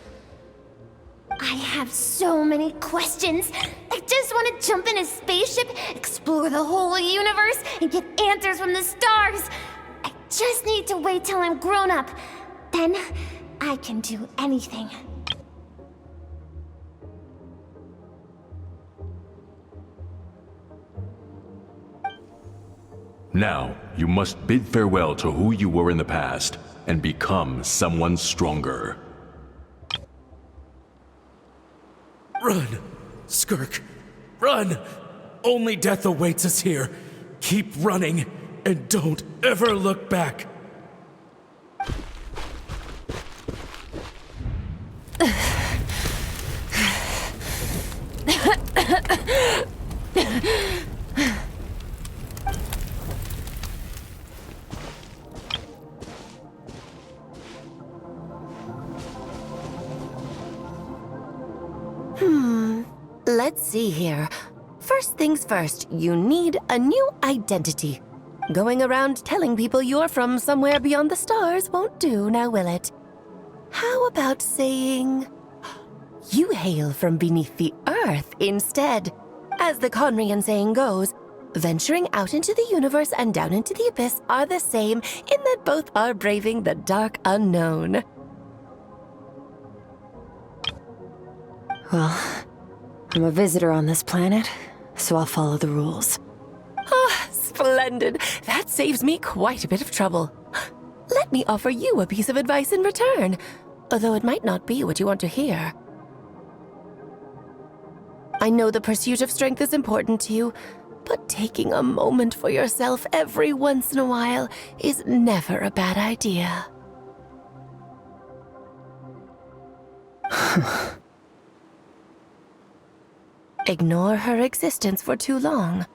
I have so many questions. I just want to jump in a spaceship, explore the whole universe, and get answers from the stars. I just need to wait till I'm grown up. Then, I can do anything. Now, you must bid farewell to who you were in the past and become someone stronger. Run! Skirk! Run! Only death awaits us here. Keep running, and don't ever look back. Let's see here. First things first, you need a new identity. Going around telling people you're from somewhere beyond the stars won't do, now will it? How about saying you hail from beneath the earth instead? As the Conrian saying goes, venturing out into the universe and down into the abyss are the same in that both are braving the dark unknown. Well, I'm a visitor on this planet, so I'll follow the rules. Ah, splendid. That saves me quite a bit of trouble. Let me offer you a piece of advice in return, although it might not be what you want to hear. I know the pursuit of strength is important to you, but taking a moment for yourself every once in a while is never a bad idea. Ignore her existence for too long,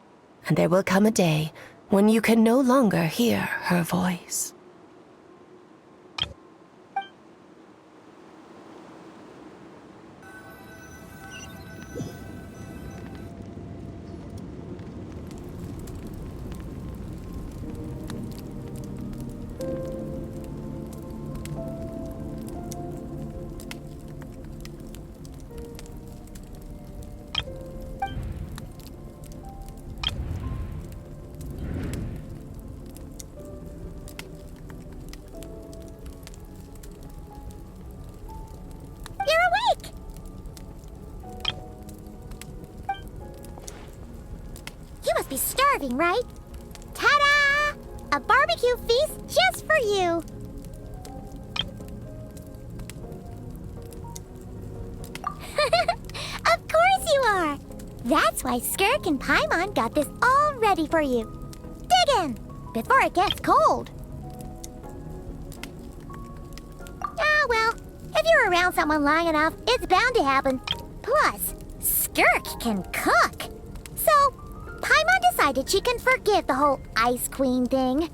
and there will come a day when you can no longer hear her voice. Be starving, right? Ta-da! A barbecue feast just for you! Of course you are! That's why Skirk and Paimon got this all ready for you. Dig in, before it gets cold. Ah, well, if you're around someone long enough, it's bound to happen. Plus, Skirk can cook. So, Paimon decided she can forgive the whole Ice Queen thing.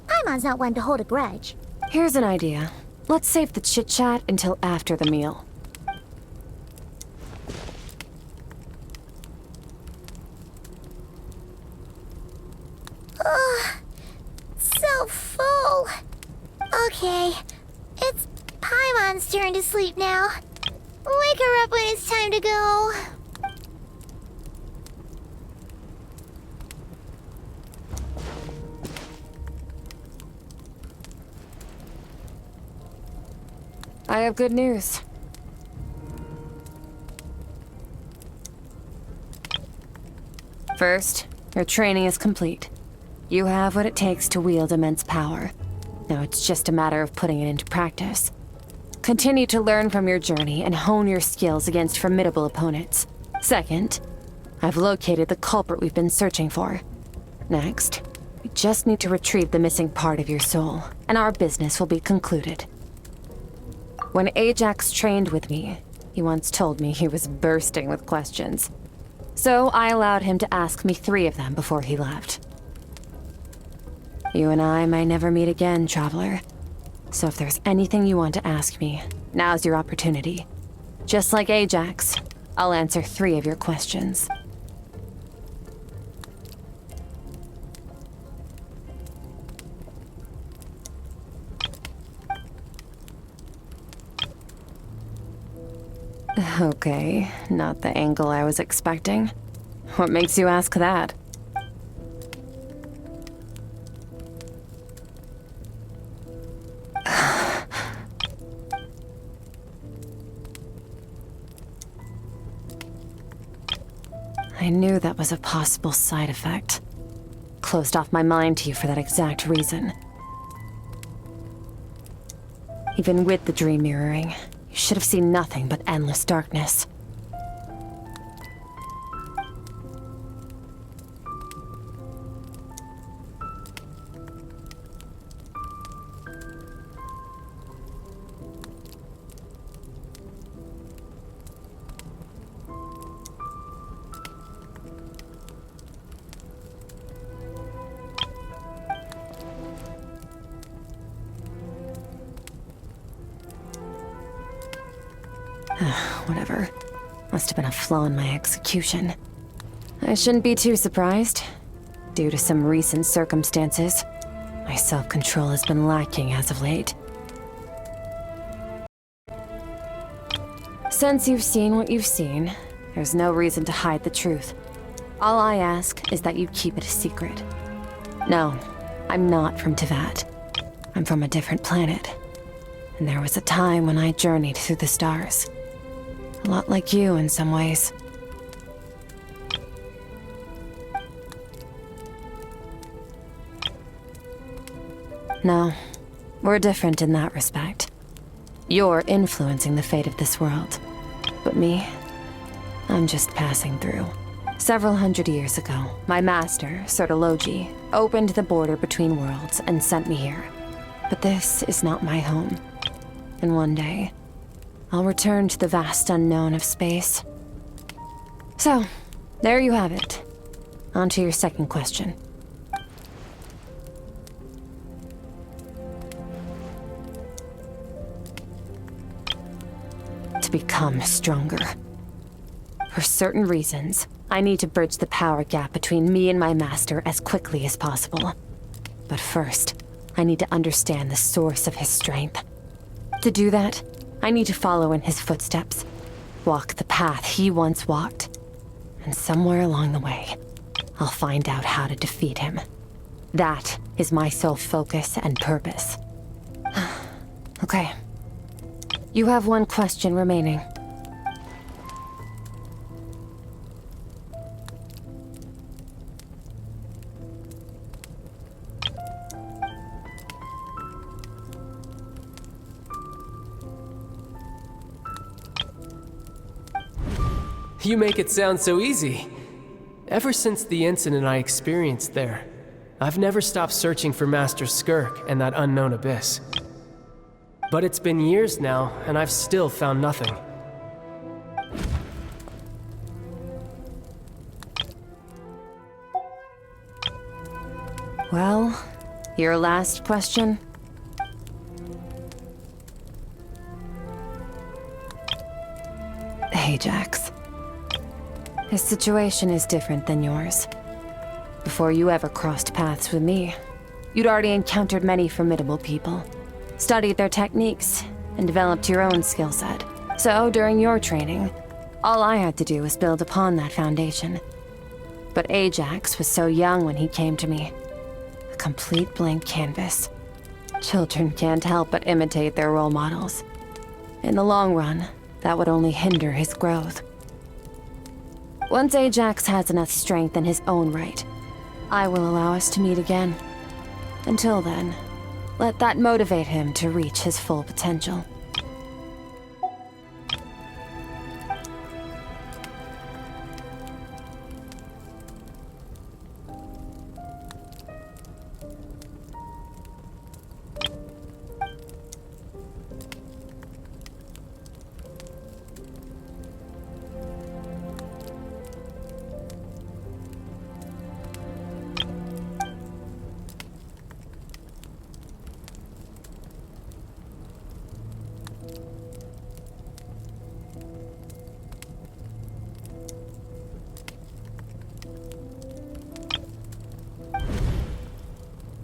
Paimon's not one to hold a grudge. Here's an idea. Let's save the chit-chat until after the meal. Ugh, so full. Okay, it's Paimon's turn to sleep now. Wake her up when it's time to go. I have good news. First, your training is complete. You have what it takes to wield immense power. Now it's just a matter of putting it into practice. Continue to learn from your journey and hone your skills against formidable opponents. Second, I've located the culprit we've been searching for. Next, we just need to retrieve the missing part of your soul, and our business will be concluded. When Ajax trained with me, he once told me he was bursting with questions. So I allowed him to ask me 3 of them before he left. You and I may never meet again, Traveler. So if there's anything you want to ask me, Now's your opportunity. Just like Ajax, I'll answer 3 of your questions. Okay, not the angle I was expecting. What makes you ask that? I knew that was a possible side effect. Closed off my mind to you for that exact reason. Even with the dream mirroring, you should have seen nothing but endless darkness. Whatever. Must have been a flaw in my execution. I shouldn't be too surprised. Due to some recent circumstances, my self-control has been lacking as of late. Since you've seen what you've seen, there's no reason to hide the truth. All I ask is that you keep it a secret. No, I'm not from Teyvat. I'm from a different planet. And there was a time when I journeyed through the stars. A lot like you in some ways. No, we're different in that respect. You're influencing the fate of this world. But me, I'm just passing through. Several hundred years ago, my master, Sertologi, opened the border between worlds and sent me here. But this is not my home. And one day, I'll return to the vast unknown of space. So, there you have it. On to your second question. To become stronger. For certain reasons, I need to bridge the power gap between me and my master as quickly as possible. But first, I need to understand the source of his strength. To do that, I need to follow in his footsteps, walk the path he once walked, and somewhere along the way, I'll find out how to defeat him. That is my sole focus and purpose. Okay. You have one question remaining. You make it sound so easy. Ever since the incident I experienced there, I've never stopped searching for Master Skirk and that unknown abyss. But it's been years now, and I've still found nothing. Well, your last question? Ajax. His situation is different than yours. Before you ever crossed paths with me, you'd already encountered many formidable people, studied their techniques, and developed your own skill set. So, during your training, all I had to do was build upon that foundation. But Ajax was so young when he came to me. A complete blank canvas. Children can't help but imitate their role models. In the long run, that would only hinder his growth. Once Ajax has enough strength in his own right, I will allow us to meet again. Until then, let that motivate him to reach his full potential.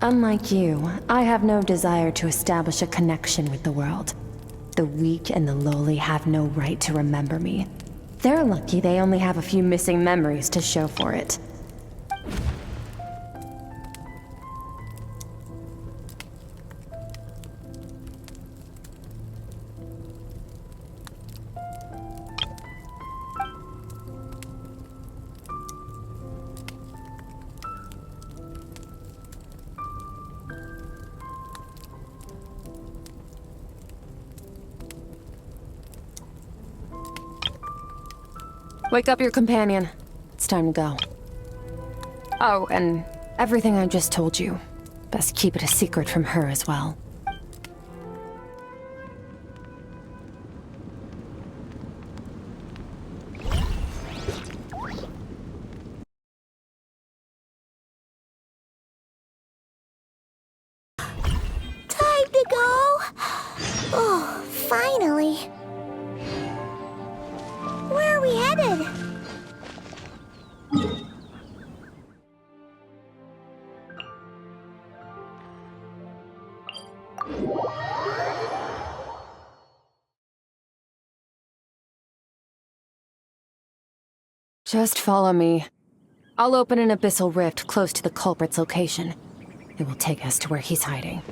Unlike you, I have no desire to establish a connection with the world. The weak and the lowly have no right to remember me. They're lucky they only have a few missing memories to show for it. Wake up your companion. It's time to go. Oh, and everything I just told you. Best keep it a secret from her as well. Time to go! Oh, finally! Where are we headed? Just follow me. I'll open an abyssal rift close to the culprit's location. It will take us to where he's hiding.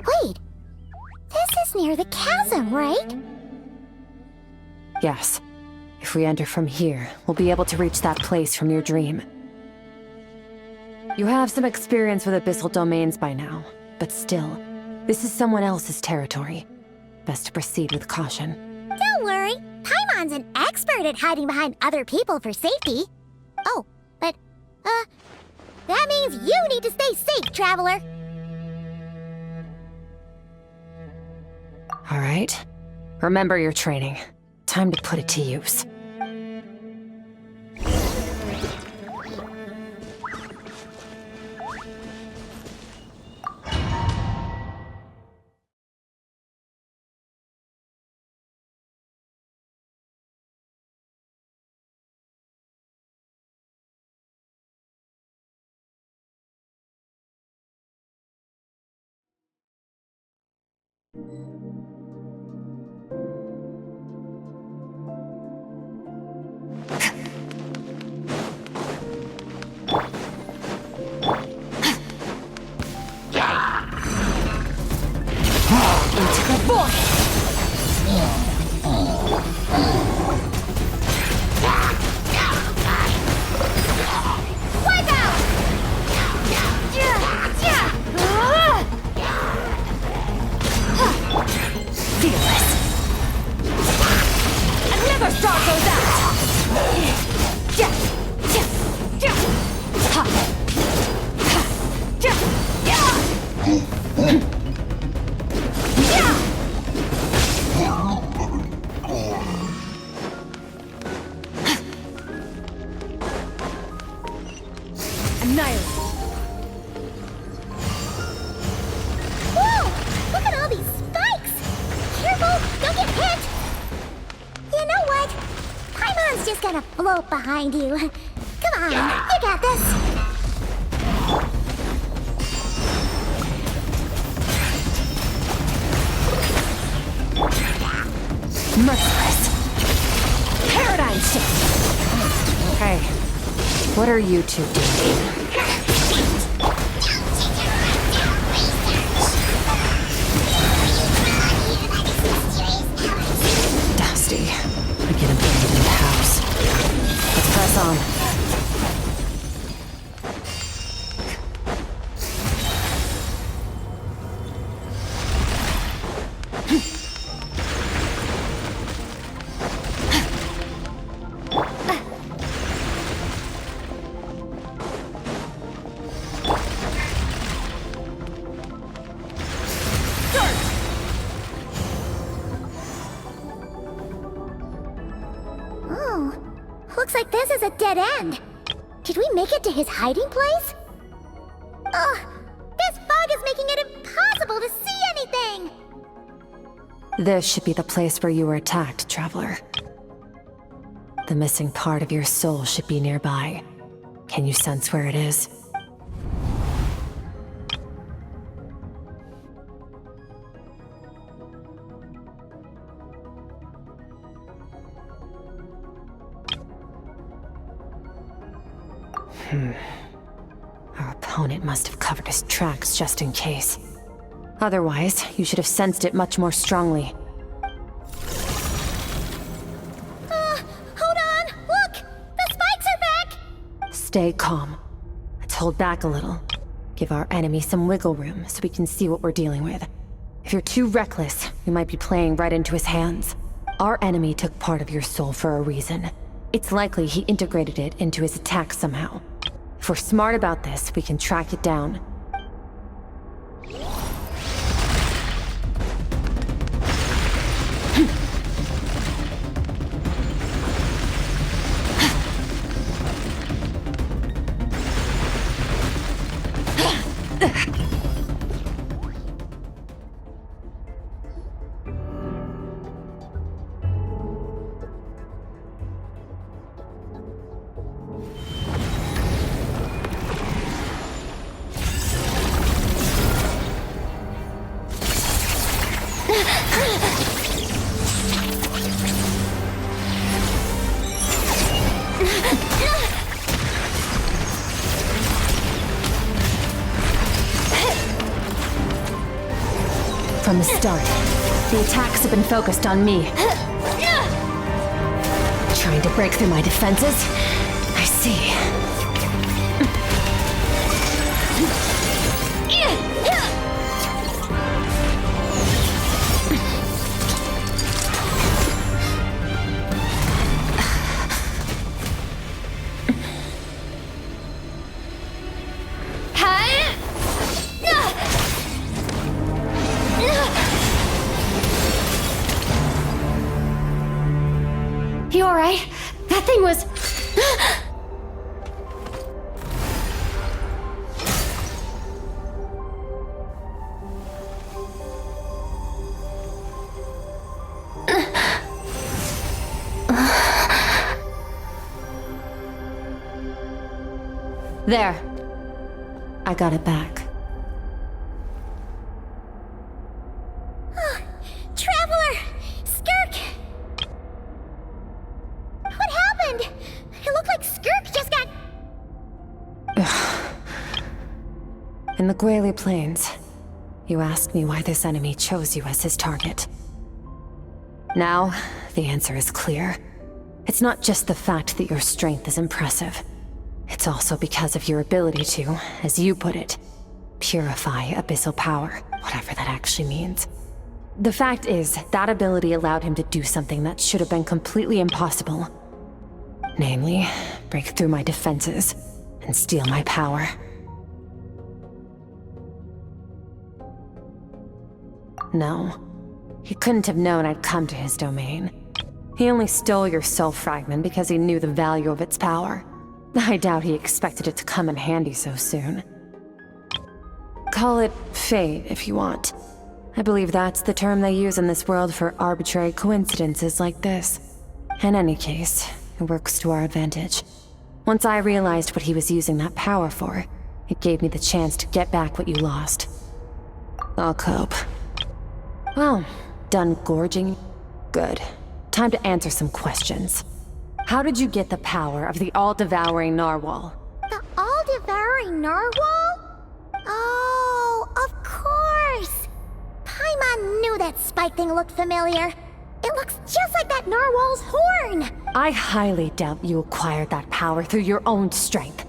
Wait! This is near the chasm, right? Yes. If we enter from here, we'll be able to reach that place from your dream. You have some experience with abyssal domains by now, but still, this is someone else's territory. Best to proceed with caution. Don't worry, Paimon's an expert at hiding behind other people for safety. Oh, but, that means you need to stay safe, traveler. All right. Remember your training. Time to put it to use. Whoa! Look at all these spikes! Careful! Don't get hit! You know what? Paimon's just gonna float behind you. Come on, you got this! Merciless. Paradigm shift! Hey, what are you two doing? Dusty. I get abandoned in the house. Let's press on. Oh, looks like this is a dead end. Did we make it to his hiding place? Ugh! This fog is making it impossible to see anything! This should be the place where you were attacked, Traveler. The missing part of your soul should be nearby. Can you sense where it is? Our opponent must have covered his tracks just in case. Otherwise, you should have sensed it much more strongly. Hold on! Look! The spikes are back! Stay calm. Let's hold back a little. Give our enemy some wiggle room so we can see what we're dealing with. If you're too reckless, we might be playing right into his hands. Our enemy took part of your soul for a reason. It's likely he integrated it into his attack somehow. If we're smart about this, we can track it down. From the start, the attacks have been focused on me. Trying to break through my defenses? I see. You alright? That thing was... There. I got it back. Traveler! Skirk! What happened? It looked like Skirk just got... In the Guili Plains, you asked me why this enemy chose you as his target. Now, the answer is clear. It's not just the fact that your strength is impressive. It's also because of your ability to, as you put it, purify abyssal power, whatever that actually means. The fact is, that ability allowed him to do something that should have been completely impossible. Namely, break through my defenses and steal my power. No, he couldn't have known I'd come to his domain. He only stole your soul fragment because he knew the value of its power. I doubt he expected it to come in handy so soon. Call it fate, if you want. I believe that's the term they use in this world for arbitrary coincidences like this. In any case, it works to our advantage. Once I realized what he was using that power for, it gave me the chance to get back what you lost. I'll cope. Well, done gorging? Good. Time to answer some questions. How did you get the power of the all-devouring narwhal? The all-devouring narwhal? Oh, of course! Paimon knew that spike thing looked familiar. It looks just like that narwhal's horn! I highly doubt you acquired that power through your own strength.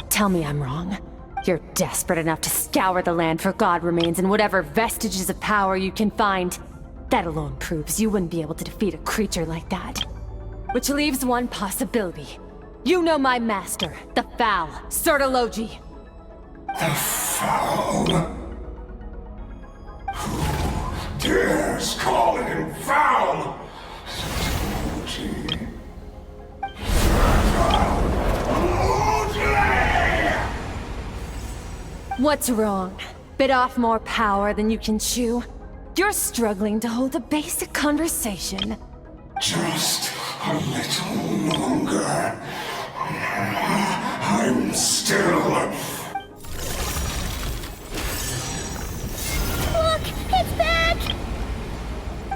Tell me I'm wrong. You're desperate enough to scour the land for god remains and whatever vestiges of power you can find. That alone proves you wouldn't be able to defeat a creature like that. Which leaves one possibility. You know my master, the Foul, Sertologi. The Foul? Who dares call him foul? Sertologi. What's wrong? Bit off more power than you can chew? You're struggling to hold a basic conversation. Just a little longer. I'm still... Look! It's back!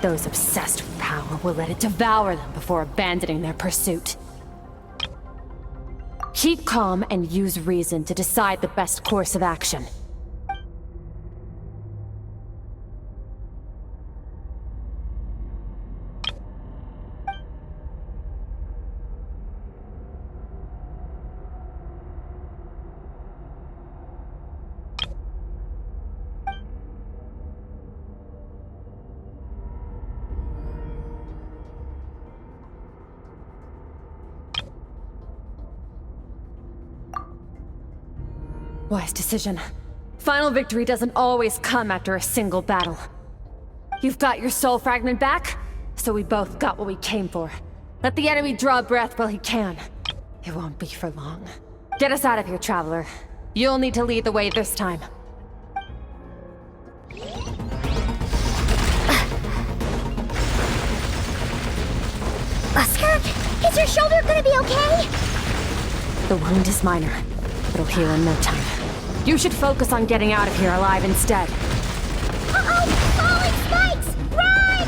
Those obsessed with power will let it devour them before abandoning their pursuit. Keep calm and use reason to decide the best course of action. Wise decision. Final victory doesn't always come after a single battle. You've got your soul fragment back, so we both got what we came for. Let the enemy draw breath while he can. It won't be for long. Get us out of here, Traveler. You'll need to lead the way this time. Skirk, is your shoulder gonna be okay? The wound is minor. It'll heal in no time. You should focus on getting out of here alive instead. Uh-oh! Falling spikes! Run!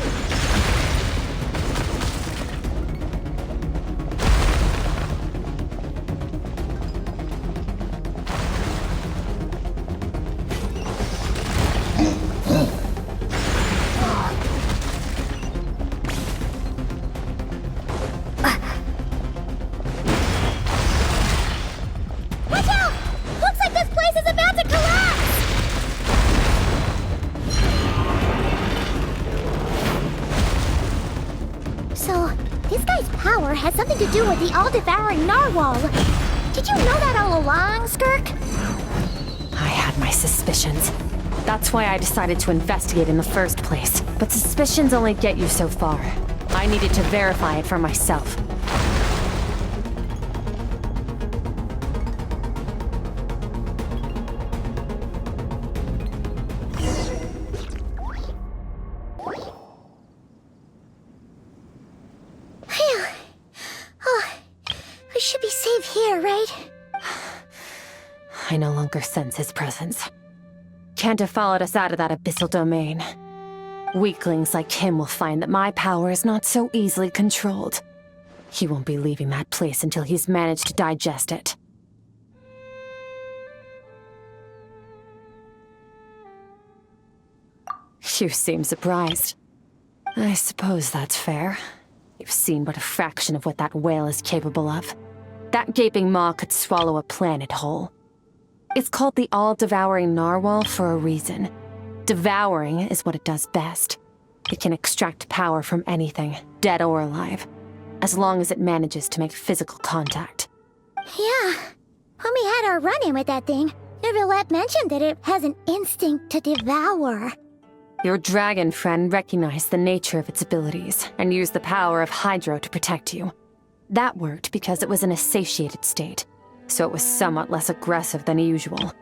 Watch out! Looks like this place is about to collapse! So, this guy's power has something to do with the all-devouring narwhal. Did you know that all along, Skirk? I had my suspicions. That's why I decided to investigate in the first place. But suspicions only get you so far. I needed to verify it for myself. Phew. Oh, we should be safe here, right? I no longer sense his presence. Can't have followed us out of that abyssal domain. Weaklings like him will find that my power is not so easily controlled. He won't be leaving that place until he's managed to digest it. You seem surprised. I suppose that's fair. You've seen but a fraction of what that whale is capable of. That gaping maw could swallow a planet whole. It's called the all-devouring narwhal for a reason. Devouring is what it does best. It can extract power from anything, dead or alive, as long as it manages to make physical contact. Yeah. When we had our run-in with that thing, Neverlet mentioned that it has an instinct to devour. Your dragon friend recognized the nature of its abilities and used the power of Hydro to protect you. That worked because it was in a satiated state, so it was somewhat less aggressive than usual.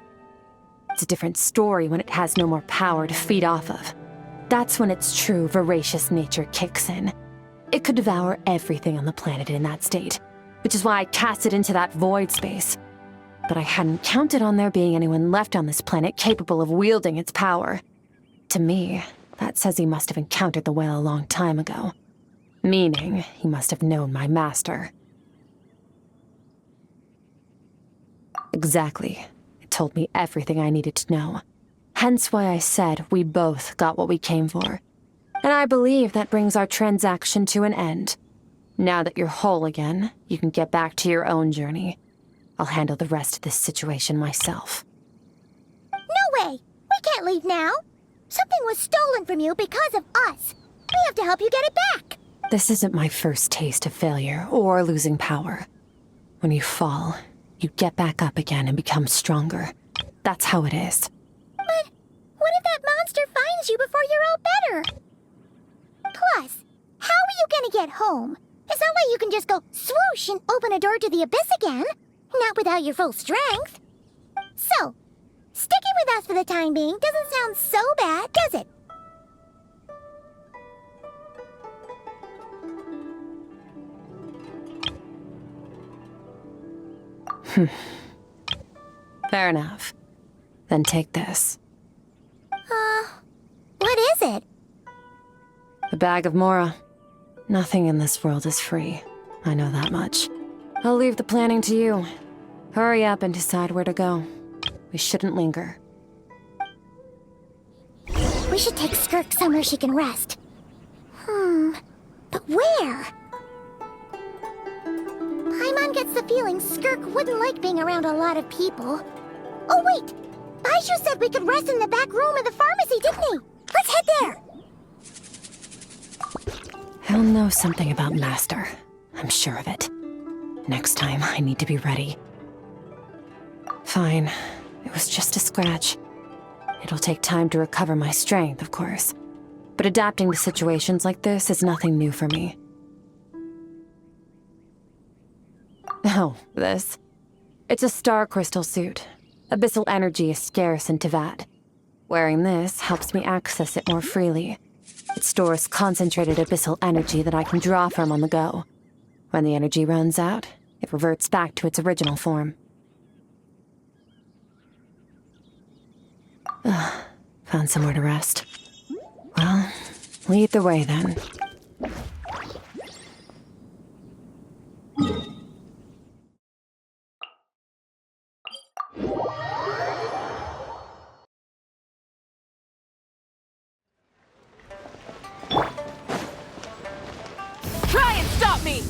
It's a different story when it has no more power to feed off of. That's when its true voracious nature kicks in. It could devour everything on the planet in that state, which is why I cast it into that void space. But I hadn't counted on there being anyone left on this planet capable of wielding its power. To me, that says he must have encountered the whale a long time ago. Meaning, he must have known my master. Exactly. It told me everything I needed to know. Hence why I said we both got what we came for. And I believe that brings our transaction to an end. Now that you're whole again, you can get back to your own journey. I'll handle the rest of this situation myself. No way! We can't leave now! Something was stolen from you because of us. We have to help you get it back. This isn't my first taste of failure or losing power. When you fall, you get back up again and become stronger. That's how it is. But what if that monster finds you before you're all better? Plus, how are you gonna get home? It's not like you can just go swoosh and open a door to the abyss again. Not without your full strength. So, Sticking with us for the time being doesn't sound so bad, does it? Fair enough. Then take this. What is it? A bag of Mora. Nothing in this world is free. I know that much. I'll leave the planning to you. Hurry up and decide where to go. We shouldn't linger. We should take Skirk somewhere she can rest. But where? Paimon gets the feeling Skirk wouldn't like being around a lot of people. Oh wait! Baizhu said we could rest in the back room of the pharmacy, didn't he? Let's head there! He'll know something about Master. I'm sure of it. Next time, I need to be ready. Fine. It was just a scratch. It'll take time to recover my strength, of course. But adapting to situations like this is nothing new for me. Oh, this. It's a star crystal suit. Abyssal energy is scarce in Tevat. Wearing this helps me access it more freely. It stores concentrated abyssal energy that I can draw from on the go. When the energy runs out, it reverts back to its original form. Found somewhere to rest. Well, lead the way then. Try and stop me!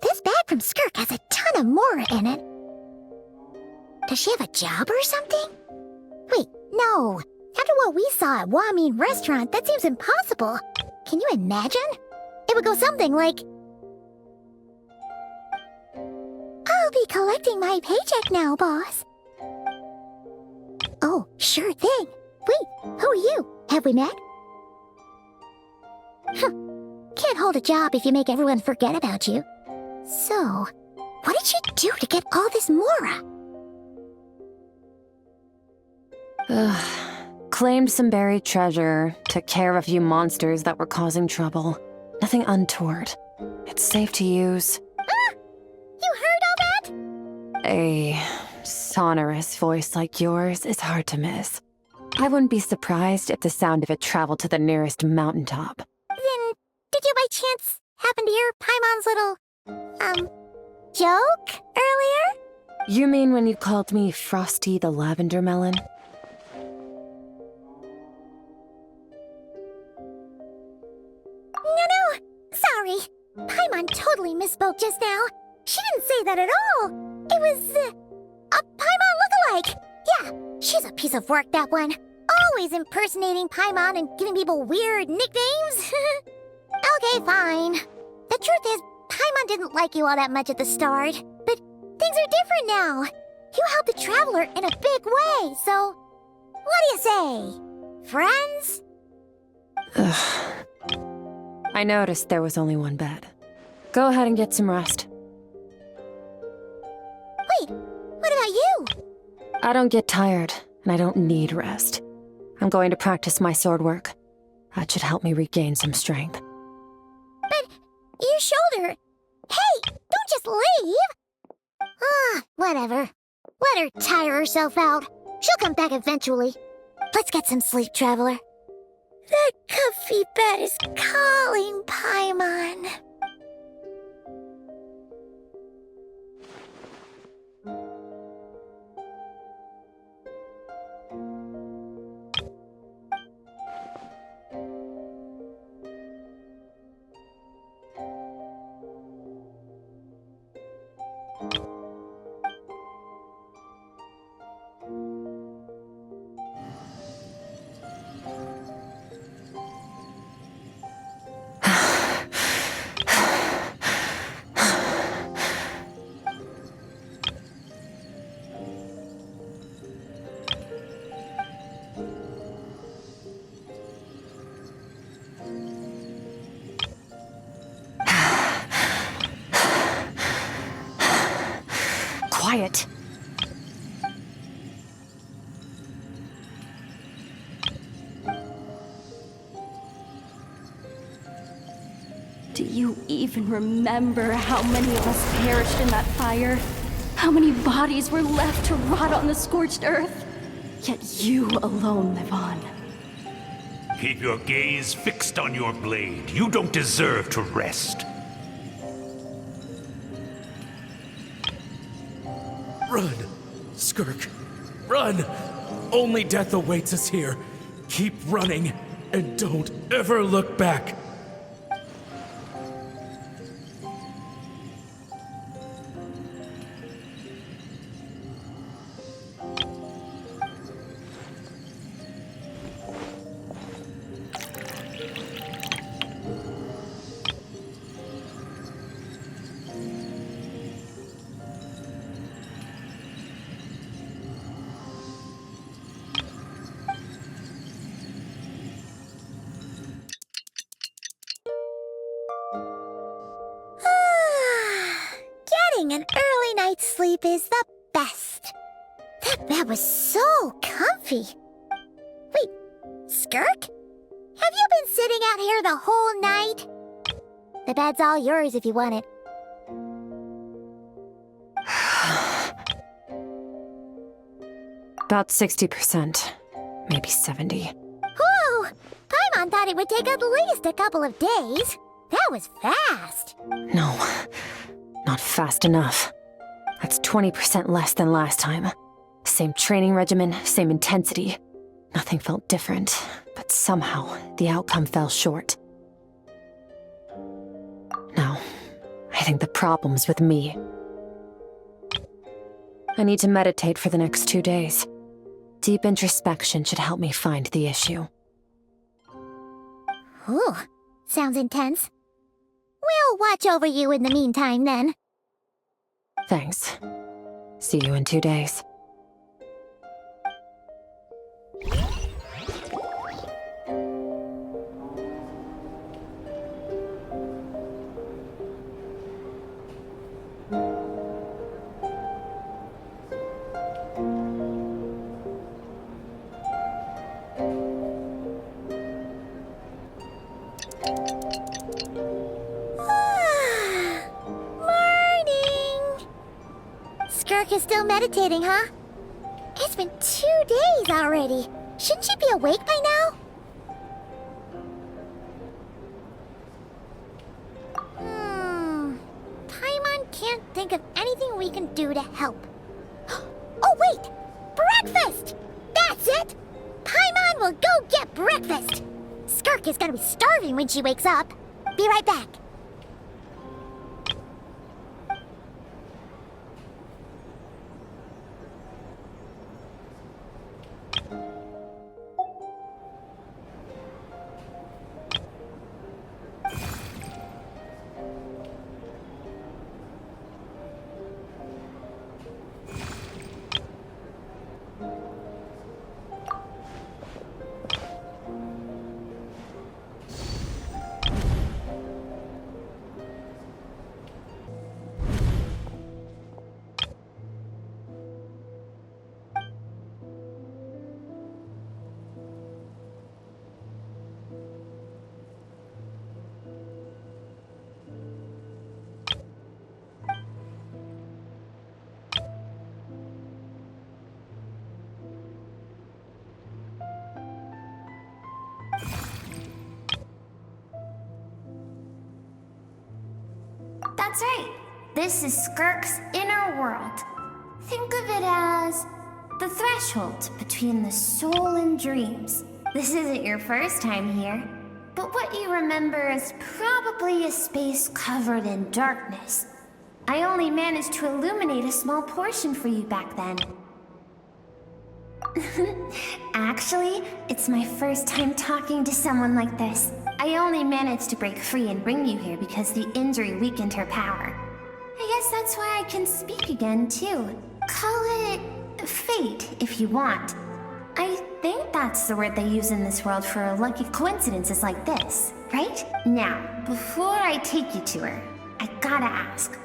This bag from Skirk has a ton of Mora in it. Does she have a job or something? Wait, no. After what we saw at Wamin Restaurant, that seems impossible. Can you imagine? It would go something like... I'll be collecting my paycheck now, boss. Oh, sure thing. Wait, who are you? Have we met? Can't hold a job if you make everyone forget about you. So, what did she do to get all this Mora? Claimed some buried treasure, took care of a few monsters that were causing trouble. Nothing untoward. It's safe to use. You heard all that? A sonorous voice like yours is hard to miss. I wouldn't be surprised if the sound of it traveled to the nearest mountaintop. Then, did you by chance happen to hear Paimon's little, joke earlier? You mean when you called me Frosty the Lavender Melon? No, sorry. Paimon totally misspoke just now. She didn't say that at all. It was, a Paimon lookalike. Yeah, she's a piece of work, that one. Always impersonating Paimon and giving people weird nicknames. Okay, fine. The truth is, Paimon didn't like you all that much at the start, but things are different now. You helped the Traveler in a big way, so what do you say? Friends? I noticed there was only one bed. Go ahead and get some rest. Wait, what about you? I don't get tired, and I don't need rest. I'm going to practice my sword work. That should help me regain some strength. But your shoulder... Hey, don't just leave! Whatever. Let her tire herself out. She'll come back eventually. Let's get some sleep, Traveler. That comfy bed is calling, Paimon. quiet. Do you even remember how many of us perished in that fire? How many bodies were left to rot on the scorched earth? Yet you alone live on. Keep your gaze fixed on your blade. You don't deserve to rest. Run, Skirk. Run! Only death awaits us here. Keep running, and don't ever look back. Getting an early night's sleep is the best. That bed was so comfy. Wait, Skirk? Have you been sitting out here the whole night? The bed's all yours if you want it. About 60%. Maybe 70. Whew! Paimon thought it would take at least a couple of days. That was fast. No, not fast enough. That's 20% less than last time. Same training regimen, same intensity. Nothing felt different, but somehow the outcome fell short. No, I think the problem's with me. I need to meditate for the next 2 days. Deep introspection should help me find the issue. Ooh, sounds intense. We'll watch over you in the meantime, then. Thanks. See you in 2 days. Skirk is still meditating, huh? It's been 2 days already. Shouldn't she be awake by now? Paimon can't think of anything we can do to help. Oh, wait! Breakfast! That's it! Paimon will go get breakfast! Skirk is gonna be starving when she wakes up. Be right back. That's right. This is Skirk's inner world. Think of it as the threshold between the soul and dreams. This isn't your first time here, but what you remember is probably a space covered in darkness. I only managed to illuminate a small portion for you back then. Actually, it's my first time talking to someone like this. I only managed to break free and bring you here because the injury weakened her power. I guess that's why I can speak again, too. Call it fate, if you want. I think that's the word they use in this world for lucky coincidences like this, right? Now, before I take you to her, I gotta ask.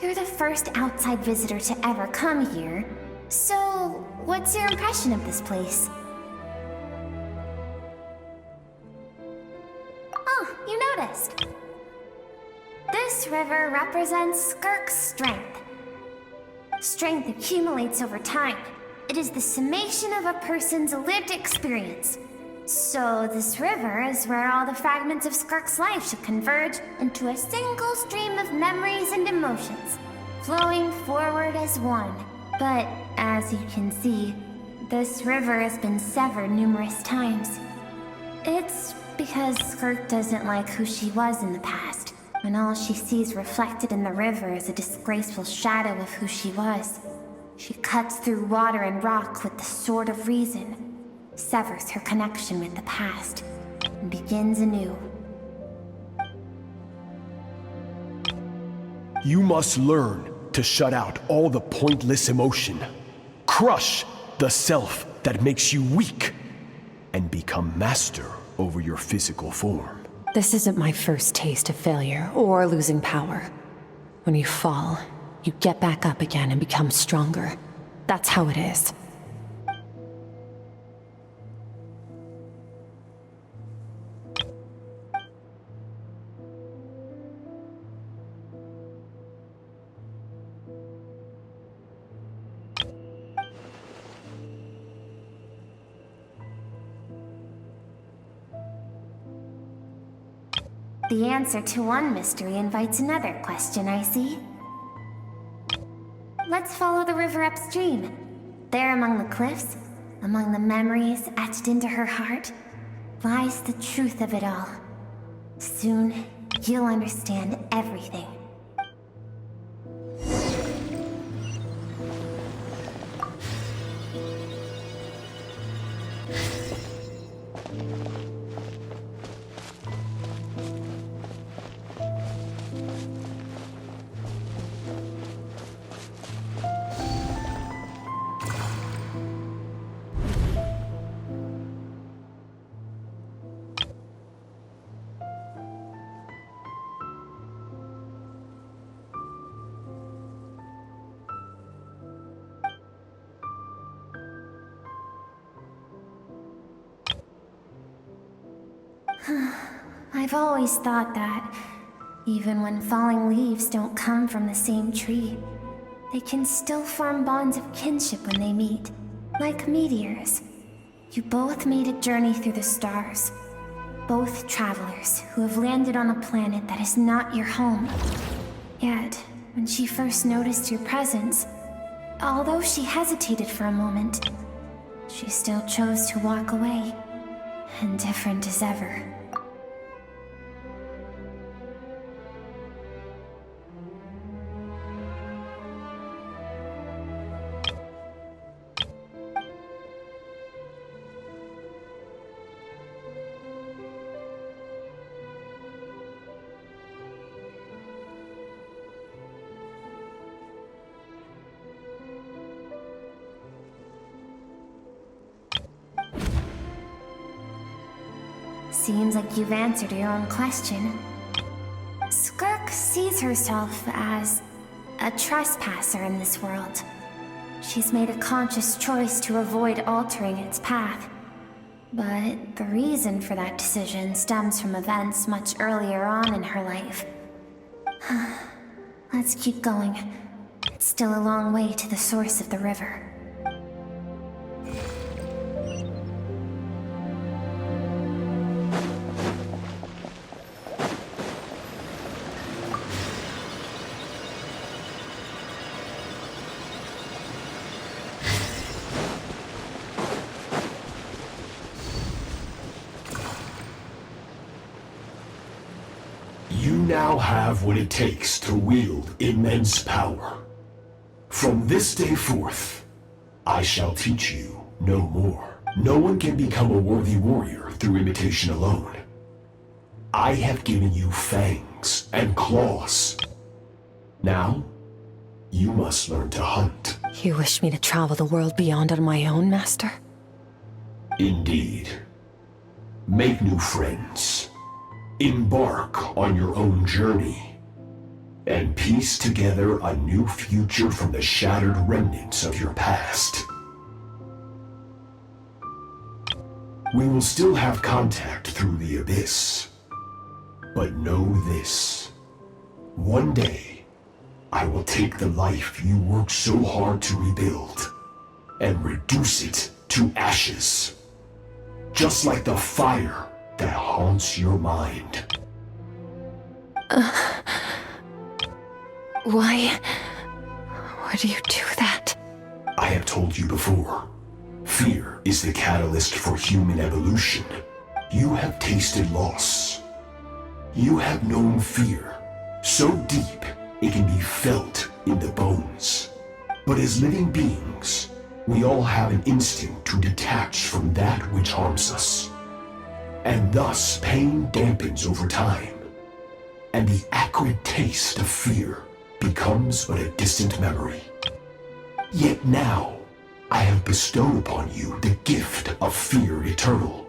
You're the first outside visitor to ever come here. So, what's your impression of this place? Oh, you noticed. This river represents Skirk's strength. Strength accumulates over time. It is the summation of a person's lived experience. So this river is where all the fragments of Skirk's life should converge into a single stream of memories and emotions, flowing forward as one. But as you can see, this river has been severed numerous times. It's because Skirk doesn't like who she was in the past, and all she sees reflected in the river is a disgraceful shadow of who she was. She cuts through water and rock with the sword of reason, severs her connection with the past, and begins anew. You must learn to shut out all the pointless emotion. Crush the self that makes you weak, and become master over your physical form. This isn't my first taste of failure or losing power. When you fall, you get back up again and become stronger. That's how it is. The answer to one mystery invites another question, I see. Let's follow the river upstream. There among the cliffs, among the memories etched into her heart, lies the truth of it all. Soon, you'll understand everything. I've always thought that, even when falling leaves don't come from the same tree, they can still form bonds of kinship when they meet, like meteors. You both made a journey through the stars, both travelers who have landed on a planet that is not your home. Yet, when she first noticed your presence, although she hesitated for a moment, she still chose to walk away, indifferent as ever. Seems like you've answered your own question. Skirk sees herself as a trespasser in this world. She's made a conscious choice to avoid altering its path. But the reason for that decision stems from events much earlier on in her life. Let's keep going. It's still a long way to the source of the river. You now have what it takes to wield immense power. From this day forth, I shall teach you no more. No one can become a worthy warrior through imitation alone. I have given you fangs and claws. Now, you must learn to hunt. You wish me to travel the world beyond on my own, Master? Indeed. Make new friends. Embark on your own journey. and piece together a new future from the shattered remnants of your past. We will still have contact through the abyss, but know this. One day, I will take the life you worked so hard to rebuild and reduce it to ashes, just like the fire that haunts your mind. Why do you do that? I have told you before, fear is the catalyst for human evolution. You have tasted loss. You have known fear, so deep it can be felt in the bones. But as living beings, we all have an instinct to detach from that which harms us. And thus pain dampens over time, and the acrid taste of fear becomes but a distant memory. Yet now, I have bestowed upon you the gift of fear eternal.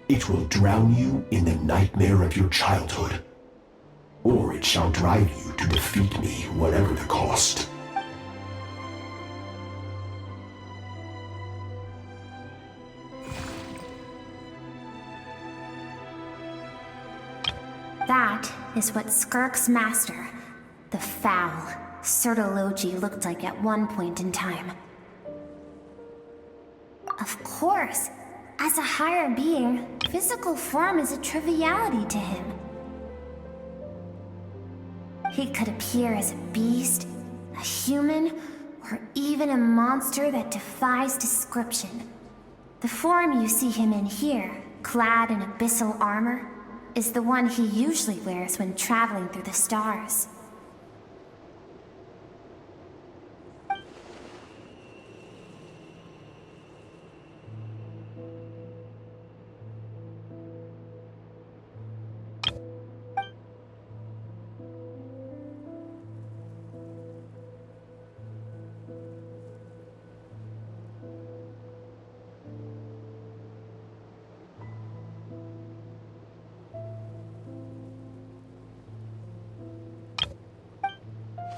It will drown you in the nightmare of your childhood, or it shall drive you to defeat me, whatever the cost. That is what Skirk's master, the foul Sertologi, looked like at one point in time. Of course, as a higher being, physical form is a triviality to him. He could appear as a beast, a human, or even a monster that defies description. The form you see him in here, clad in abyssal armor, is the one he usually wears when traveling through the stars.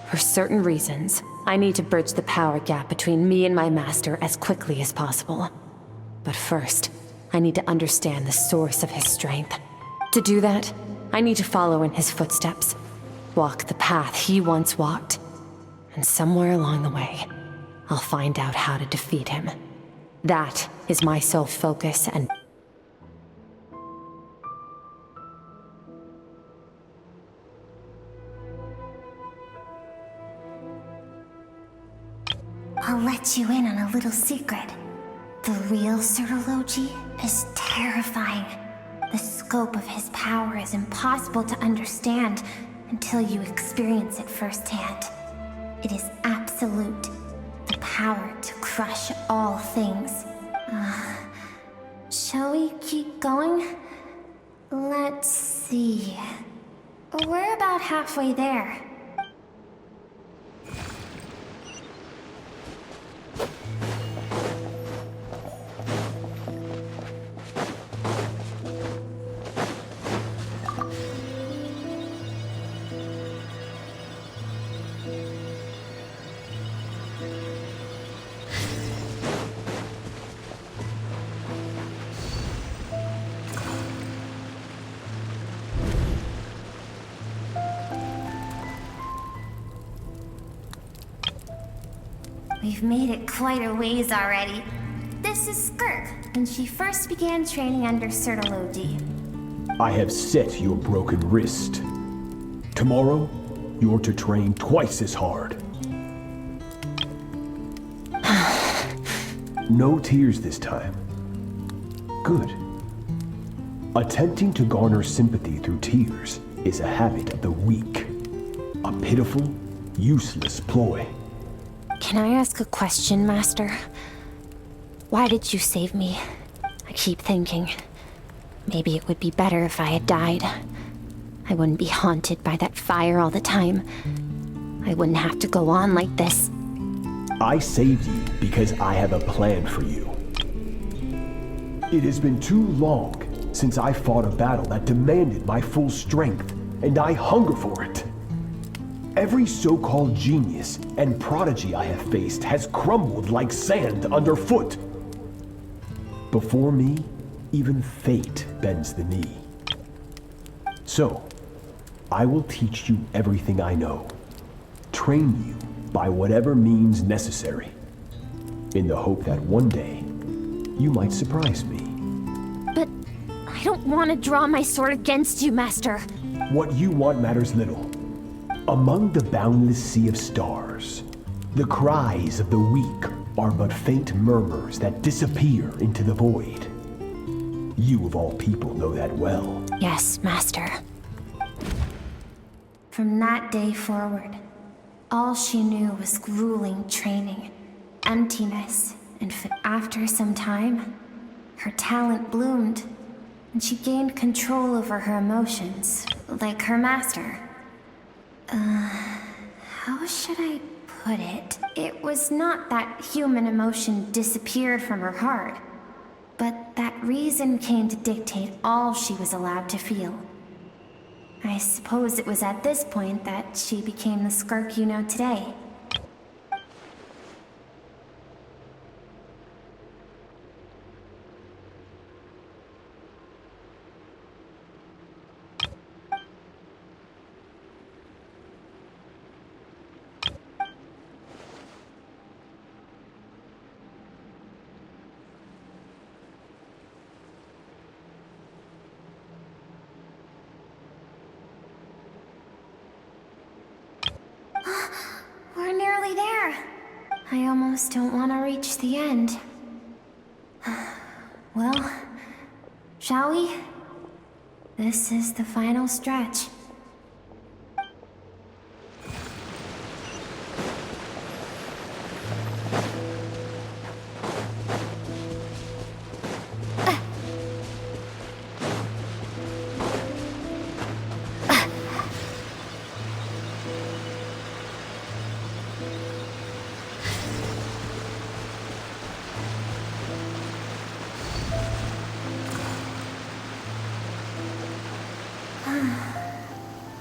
For certain reasons, I need to bridge the power gap between me and my master as quickly as possible. But first, I need to understand the source of his strength. To do that, I need to follow in his footsteps, walk the path he once walked, and somewhere along the way, I'll find out how to defeat him. That is my sole focus, and I'll let you in on a little secret. The real Sertologi is terrifying. The scope of his power is impossible to understand until you experience it firsthand. It is absolute. The power to crush all things. Shall we keep going? Let's see. We're about halfway there. We've made it quite a ways already. This is Skirk, when she first began training under Sertologi. I have set your broken wrist. Tomorrow, you're to train twice as hard. No tears this time. Good. Attempting to garner sympathy through tears is a habit of the weak. A pitiful, useless ploy. Can I ask a question, Master? Why did you save me? I keep thinking, maybe it would be better if I had died. I wouldn't be haunted by that fire all the time. I wouldn't have to go on like this. I saved you because I have a plan for you. It has been too long since I fought a battle that demanded my full strength, and I hunger for it. Every so-called genius and prodigy I have faced has crumbled like sand underfoot. Before me, even fate bends the knee. So, I will teach you everything I know. Train you by whatever means necessary, in the hope that one day, you might surprise me. But I don't want to draw my sword against you, Master. What you want matters little. Among the boundless sea of stars, the cries of the weak are but faint murmurs that disappear into the void. You of all people know that well. Yes, Master. From that day forward, all she knew was grueling training, emptiness, and after some time, her talent bloomed, and she gained control over her emotions, like her master. How should I put it? It was not that human emotion disappeared from her heart, but that reason came to dictate all she was allowed to feel. I suppose it was at this point that she became the Skirk you know today. We're nearly there. I almost don't want to reach the end. Well, shall we? This is the final stretch.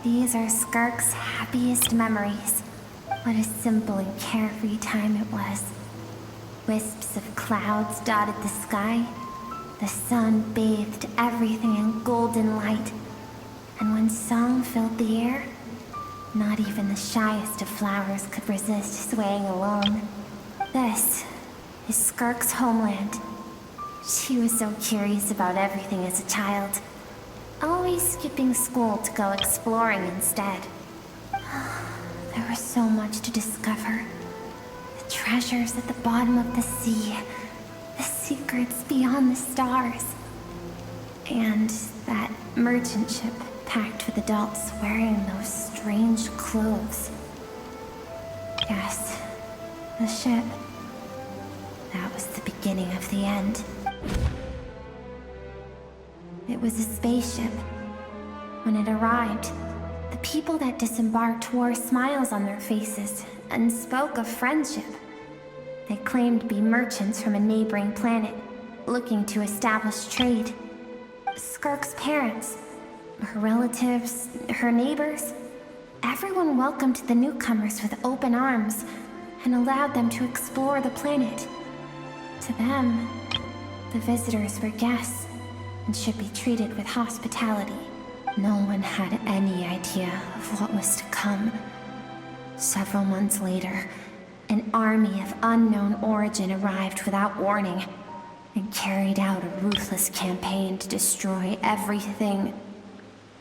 These are Skirk's happiest memories. What a simple and carefree time it was. Wisps of clouds dotted the sky. The sun bathed everything in golden light. And when song filled the air, not even the shyest of flowers could resist swaying along. This is Skirk's homeland. She was so curious about everything as a child. Always skipping school to go exploring instead. There was so much to discover. The treasures at the bottom of the sea. The secrets beyond the stars. And that merchant ship packed with adults wearing those strange clothes. Yes, the ship. That was the beginning of the end. It was a spaceship. When it arrived, the people that disembarked wore smiles on their faces and spoke of friendship. They claimed to be merchants from a neighboring planet, looking to establish trade. Skirk's parents, her relatives, her neighbors, everyone welcomed the newcomers with open arms and allowed them to explore the planet. To them, the visitors were guests and should be treated with hospitality. No one had any idea of what was to come. Several months later, an army of unknown origin arrived without warning and carried out a ruthless campaign to destroy everything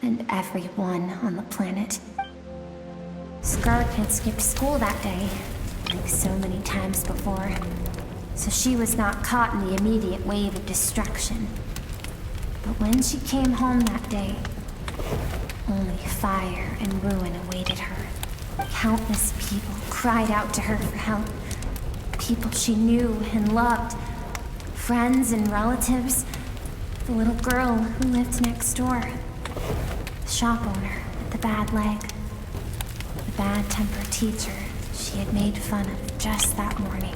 and everyone on the planet. Skirk had skipped school that day, like so many times before, so she was not caught in the immediate wave of destruction. But when she came home that day, only fire and ruin awaited her. Countless people cried out to her for help. People she knew and loved. Friends and relatives. The little girl who lived next door. The shop owner with the bad leg. The bad-tempered teacher she had made fun of just that morning.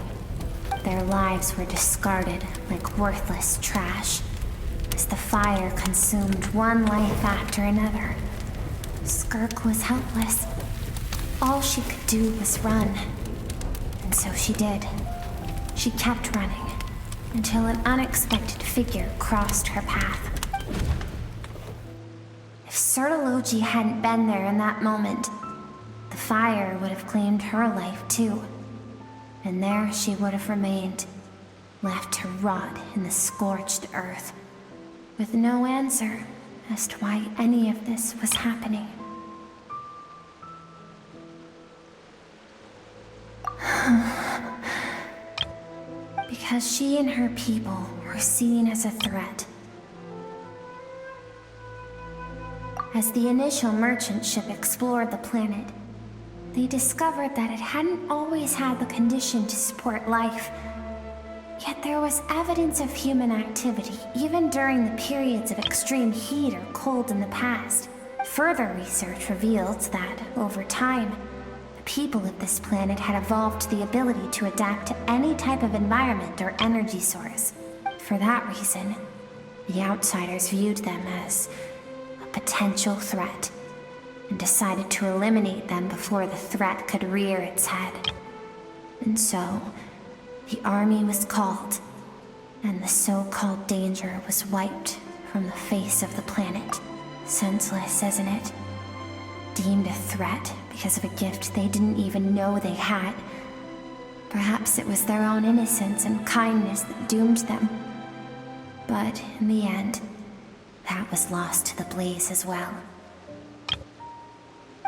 Their lives were discarded like worthless trash. As the fire consumed one life after another, Skirk was helpless. All she could do was run. And so she did. She kept running, until an unexpected figure crossed her path. If Sertology hadn't been there in that moment, the fire would have claimed her life too. And there she would have remained, left to rot in the scorched earth, with no answer as to why any of this was happening. Because she and her people were seen as a threat. As the initial merchant ship explored the planet, they discovered that it hadn't always had the condition to support life. Yet there was evidence of human activity, even during the periods of extreme heat or cold in the past. Further research revealed that, over time, the people of this planet had evolved the ability to adapt to any type of environment or energy source. For that reason, the outsiders viewed them as a potential threat, and decided to eliminate them before the threat could rear its head. And so, the army was called, and the so-called danger was wiped from the face of the planet. Senseless, isn't it? Deemed a threat because of a gift they didn't even know they had. Perhaps it was their own innocence and kindness that doomed them. But in the end, that was lost to the blaze as well.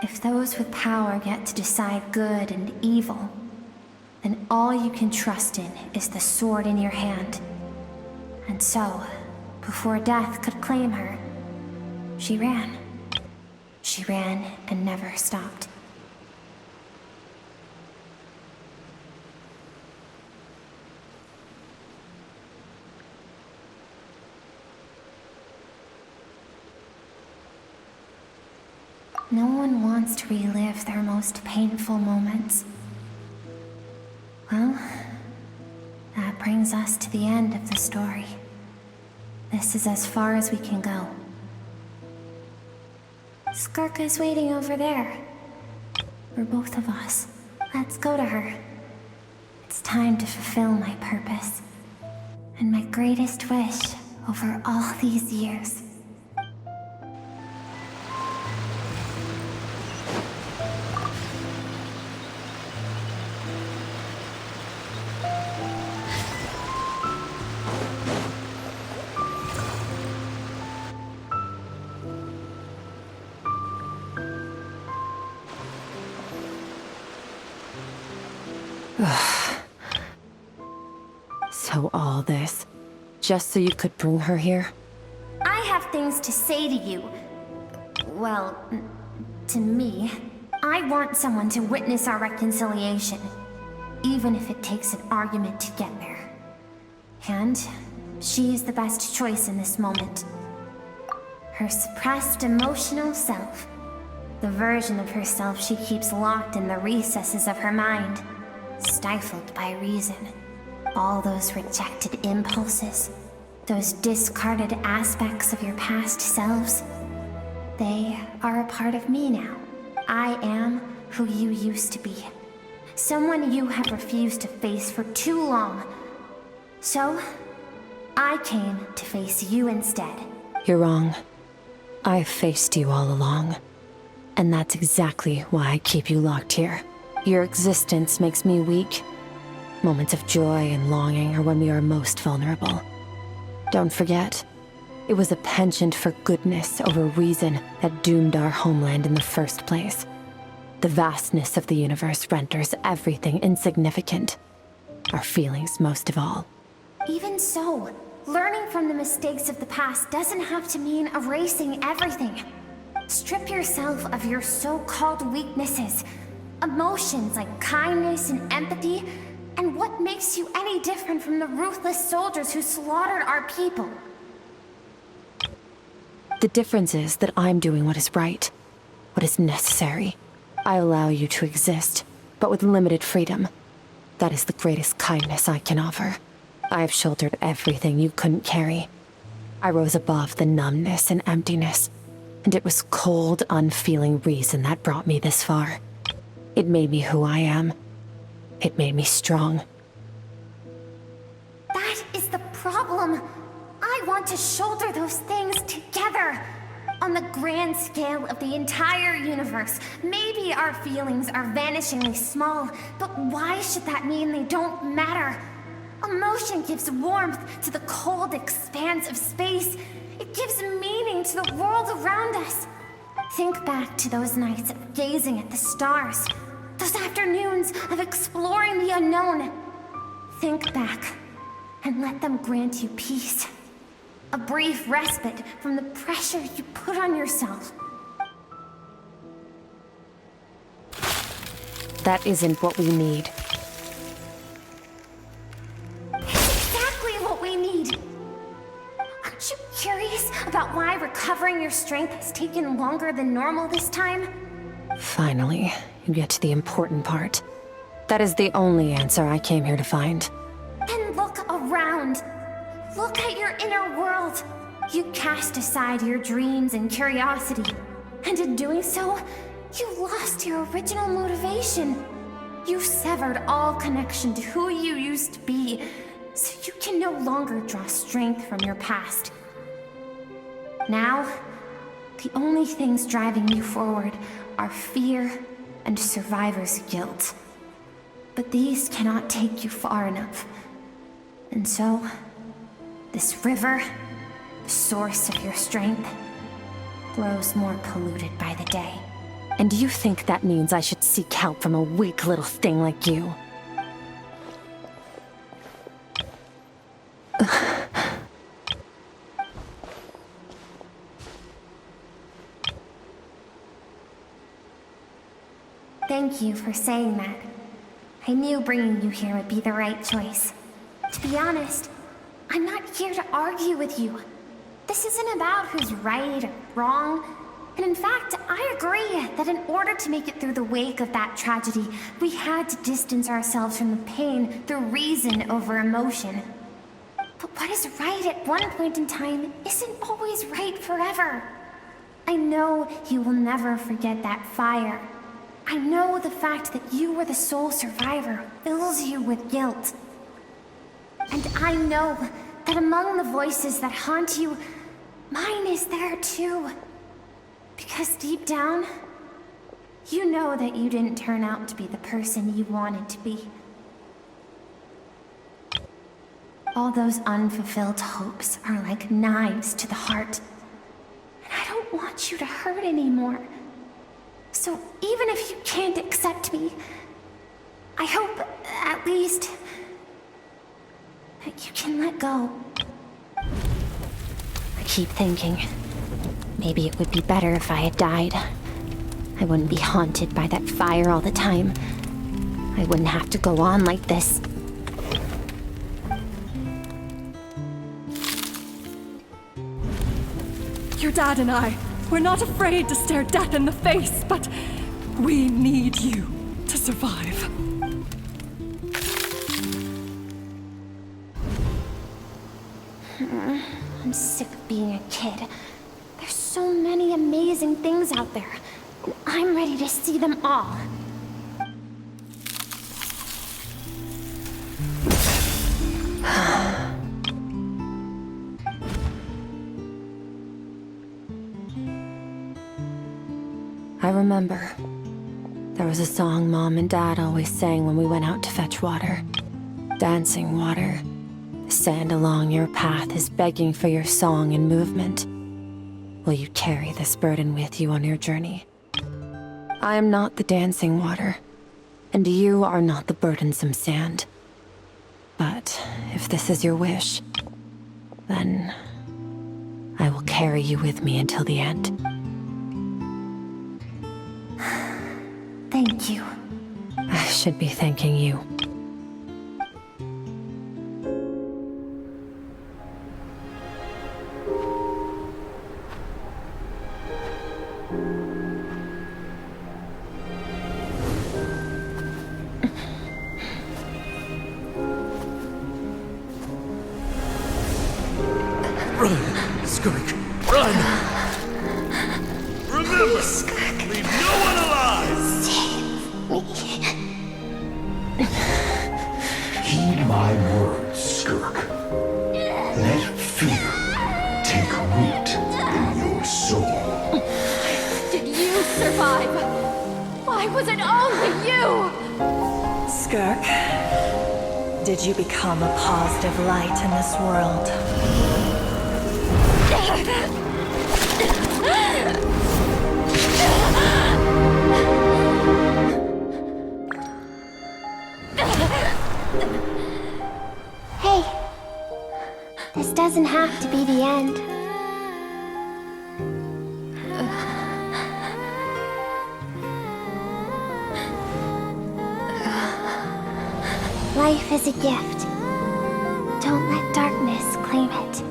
If those with power get to decide good and evil, then all you can trust in is the sword in your hand. And so, before death could claim her, she ran. She ran and never stopped. No one wants to relive their most painful moments. Well, that brings us to the end of the story. This is as far as we can go. Skirk is waiting over there. For both of us. Let's go to her. It's time to fulfill my purpose. And my greatest wish over all these years. So all this, just so you could bring her here? I have things to say to you. Well, to me. I want someone to witness our reconciliation, even if it takes an argument to get there. And she is the best choice in this moment. Her suppressed emotional self, the version of herself she keeps locked in the recesses of her mind, stifled by reason. All those rejected impulses, those discarded aspects of your past selves, they are a part of me now. I am who you used to be. Someone you have refused to face for too long. So, I came to face you instead. You're wrong. I've faced you all along. And that's exactly why I keep you locked here. Your existence makes me weak. Moments of joy and longing are when we are most vulnerable. Don't forget, it was a penchant for goodness over reason that doomed our homeland in the first place. The vastness of the universe renders everything insignificant. Our feelings most of all. Even so, learning from the mistakes of the past doesn't have to mean erasing everything. Strip yourself of your so-called weaknesses, emotions like kindness and empathy, and what makes you any different from the ruthless soldiers who slaughtered our people? The difference is that I'm doing what is right, what is necessary. I allow you to exist, but with limited freedom. That is the greatest kindness I can offer. I have shouldered everything you couldn't carry. I rose above the numbness and emptiness, and it was cold, unfeeling reason that brought me this far. It made me who I am. It made me strong. That is the problem. I want to shoulder those things together. On the grand scale of the entire universe, maybe our feelings are vanishingly small, but why should that mean they don't matter? Emotion gives warmth to the cold expanse of space. It gives meaning to the world around us. Think back to those nights of gazing at the stars, those afternoons of exploring the unknown. Think back and let them grant you peace. A brief respite from the pressure you put on yourself. That isn't what we need. Exactly what we need. Aren't you curious about why recovering your strength has taken longer than normal this time? Finally, you get to the important part. That is the only answer I came here to find. Then look around. Look at your inner world. You cast aside your dreams and curiosity. And in doing so, you lost your original motivation. You severed all connection to who you used to be, so you can no longer draw strength from your past. Now, the only things driving you forward are fear and survivor's guilt. But these cannot take you far enough. And so, this river, the source of your strength, grows more polluted by the day. And do you think that means I should seek help from a weak little thing like you? Thank you for saying that. I knew bringing you here would be the right choice. To be honest, I'm not here to argue with you. This isn't about who's right or wrong. And in fact, I agree that in order to make it through the wake of that tragedy, we had to distance ourselves from the pain through reason over emotion. But what is right at one point in time isn't always right forever. I know you will never forget that fire. I know the fact that you were the sole survivor fills you with guilt. And I know that among the voices that haunt you, mine is there too. Because deep down, you know that you didn't turn out to be the person you wanted to be. All those unfulfilled hopes are like knives to the heart. And I don't want you to hurt anymore. So even if you can't accept me, I hope, at least, that you can let go. I keep thinking, maybe it would be better if I had died. I wouldn't be haunted by that fire all the time. I wouldn't have to go on like this. Your dad and I, we're not afraid to stare death in the face, but we need you to survive. I'm sick of being a kid. There's so many amazing things out there, and I'm ready to see them all. I remember. There was a song Mom and Dad always sang when we went out to fetch water. Dancing water. The sand along your path is begging for your song and movement. Will you carry this burden with you on your journey? I am not the dancing water, and you are not the burdensome sand. But if this is your wish, then I will carry you with me until the end. Thank you. I should be thanking you. Run, Skirk, run! Remember, leave no one alive! Save me. my words, Skirk. Let fear take root in your soul. Did you survive? Why was it only you? Skirk, did you become a positive light in this world? Hey, this doesn't have to be the end. Life is a gift. Don't let darkness claim it.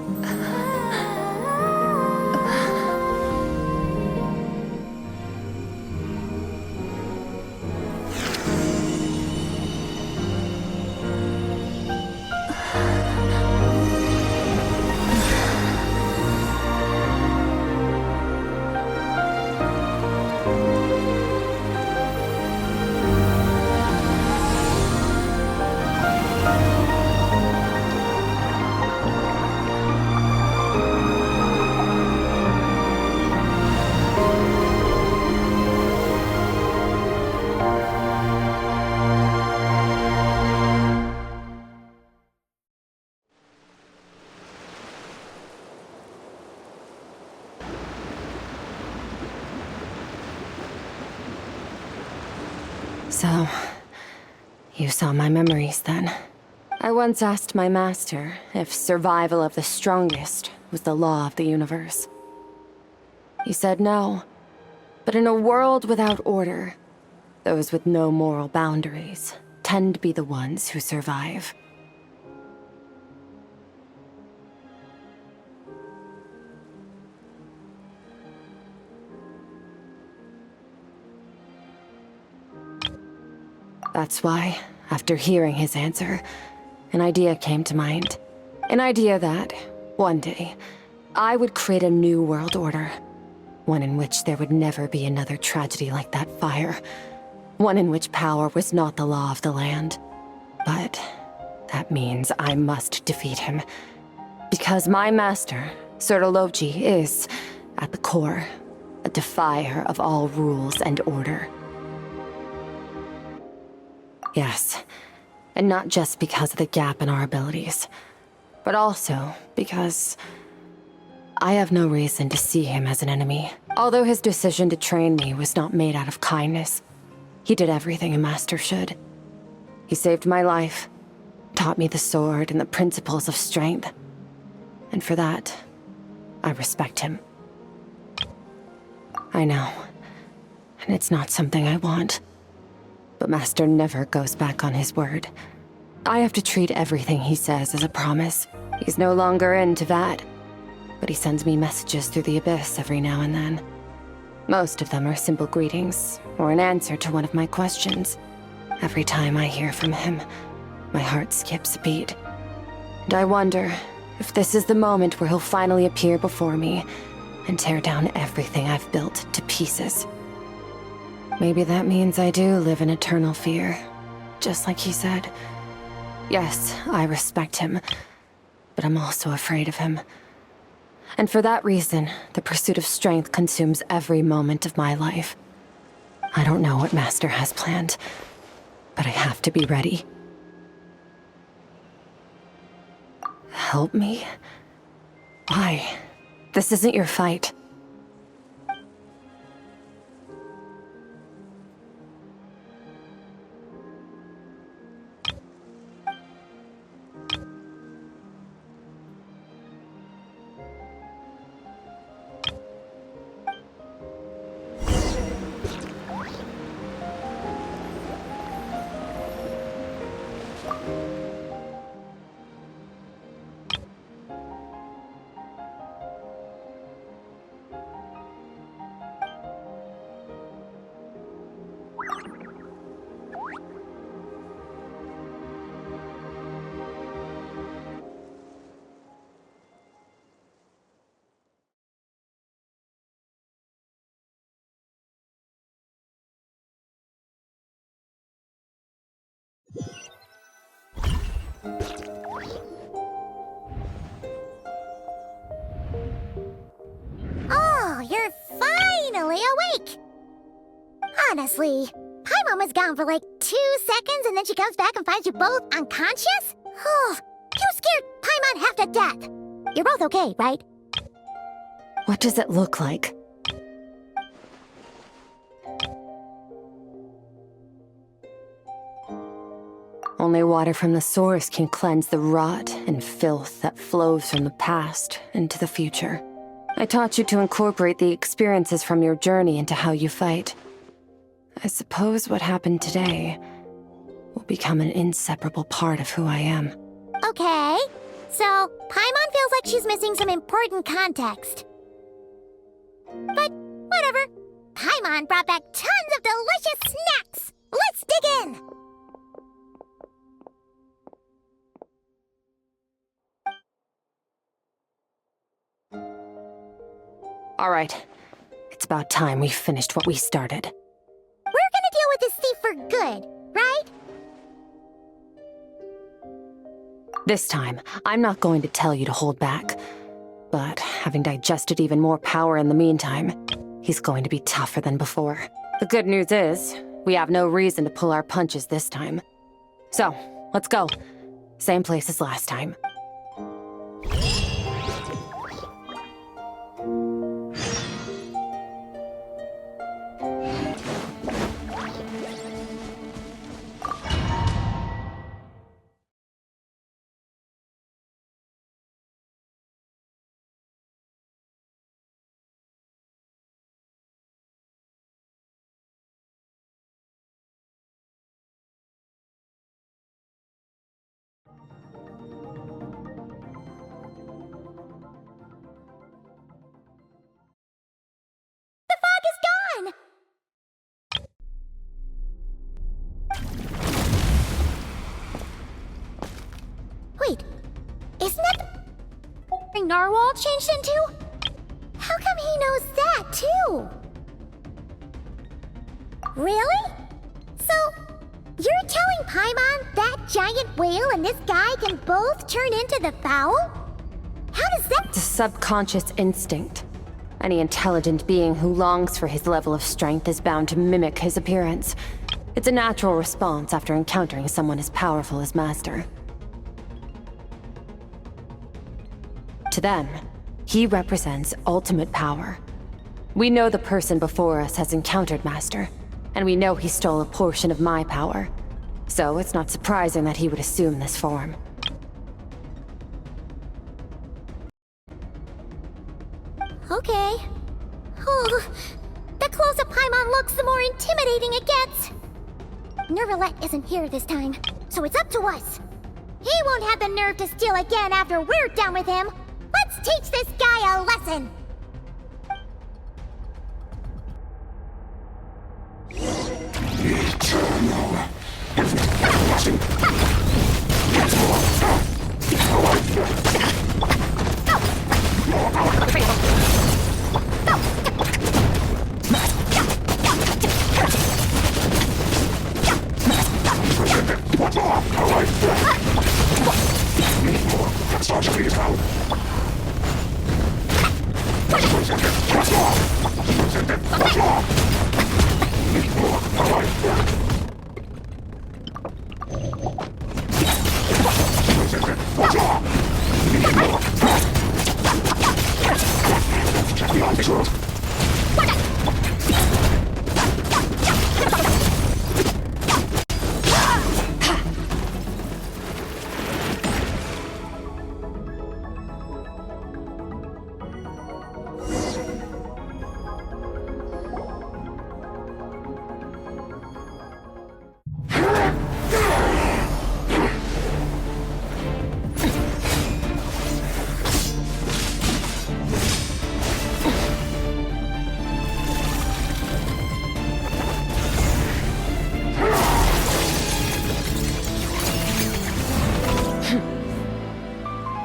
So, you saw my memories then. I once asked my master if survival of the strongest was the law of the universe. He said no, but in a world without order, those with no moral boundaries tend to be the ones who survive. That's why, after hearing his answer, an idea came to mind. An idea that, one day, I would create a new world order. One in which there would never be another tragedy like that fire. One in which power was not the law of the land. But that means I must defeat him. Because my master, Sertologi, is, at the core, a defier of all rules and order. Yes, and not just because of the gap in our abilities, but also because I have no reason to see him as an enemy. Although his decision to train me was not made out of kindness, he did everything a master should. He saved my life, taught me the sword and the principles of strength, and for that, I respect him. I know, and it's not something I want. But Master never goes back on his word. I have to treat everything he says as a promise. He's no longer into that, but he sends me messages through the abyss every now and then. Most of them are simple greetings, or an answer to one of my questions. Every time I hear from him, my heart skips a beat. And I wonder if this is the moment where he'll finally appear before me and tear down everything I've built to pieces. Maybe that means I do live in eternal fear, just like he said. Yes, I respect him, but I'm also afraid of him. And for that reason, the pursuit of strength consumes every moment of my life. I don't know what Master has planned, but I have to be ready. Help me? Why? This isn't your fight. Oh, you're finally awake! Honestly, Paimon was gone for like 2 seconds and then she comes back and finds you both unconscious? Oh, you scared Paimon half to death! You're both okay, right? What does it look like? Only water from the source can cleanse the rot and filth that flows from the past into the future. I taught you to incorporate the experiences from your journey into how you fight. I suppose what happened today will become an inseparable part of who I am. Okay, so Paimon feels like she's missing some important context. But whatever. Paimon brought back tons of delicious snacks! Let's dig in! All right. It's about time we finished what we started. We're gonna deal with this thief for good, right? This time, I'm not going to tell you to hold back. But having digested even more power in the meantime, he's going to be tougher than before. The good news is, we have no reason to pull our punches this time. So, let's go. Same place as last time. Wait, isn't that the Narwhal changed into? How come he knows that, too? Really? So, you're telling Paimon that giant whale and this guy can both turn into the fowl? How does that— It's a subconscious instinct. Any intelligent being who longs for his level of strength is bound to mimic his appearance. It's a natural response after encountering someone as powerful as Master. To them, he represents ultimate power. We know the person before us has encountered Master, and we know he stole a portion of my power. So it's not surprising that he would assume this form. Okay. Oh, the closer Paimon looks, the more intimidating it gets. Nervalette isn't here this time, so it's up to us. He won't have the nerve to steal again after we're done with him. Let's teach this guy a lesson!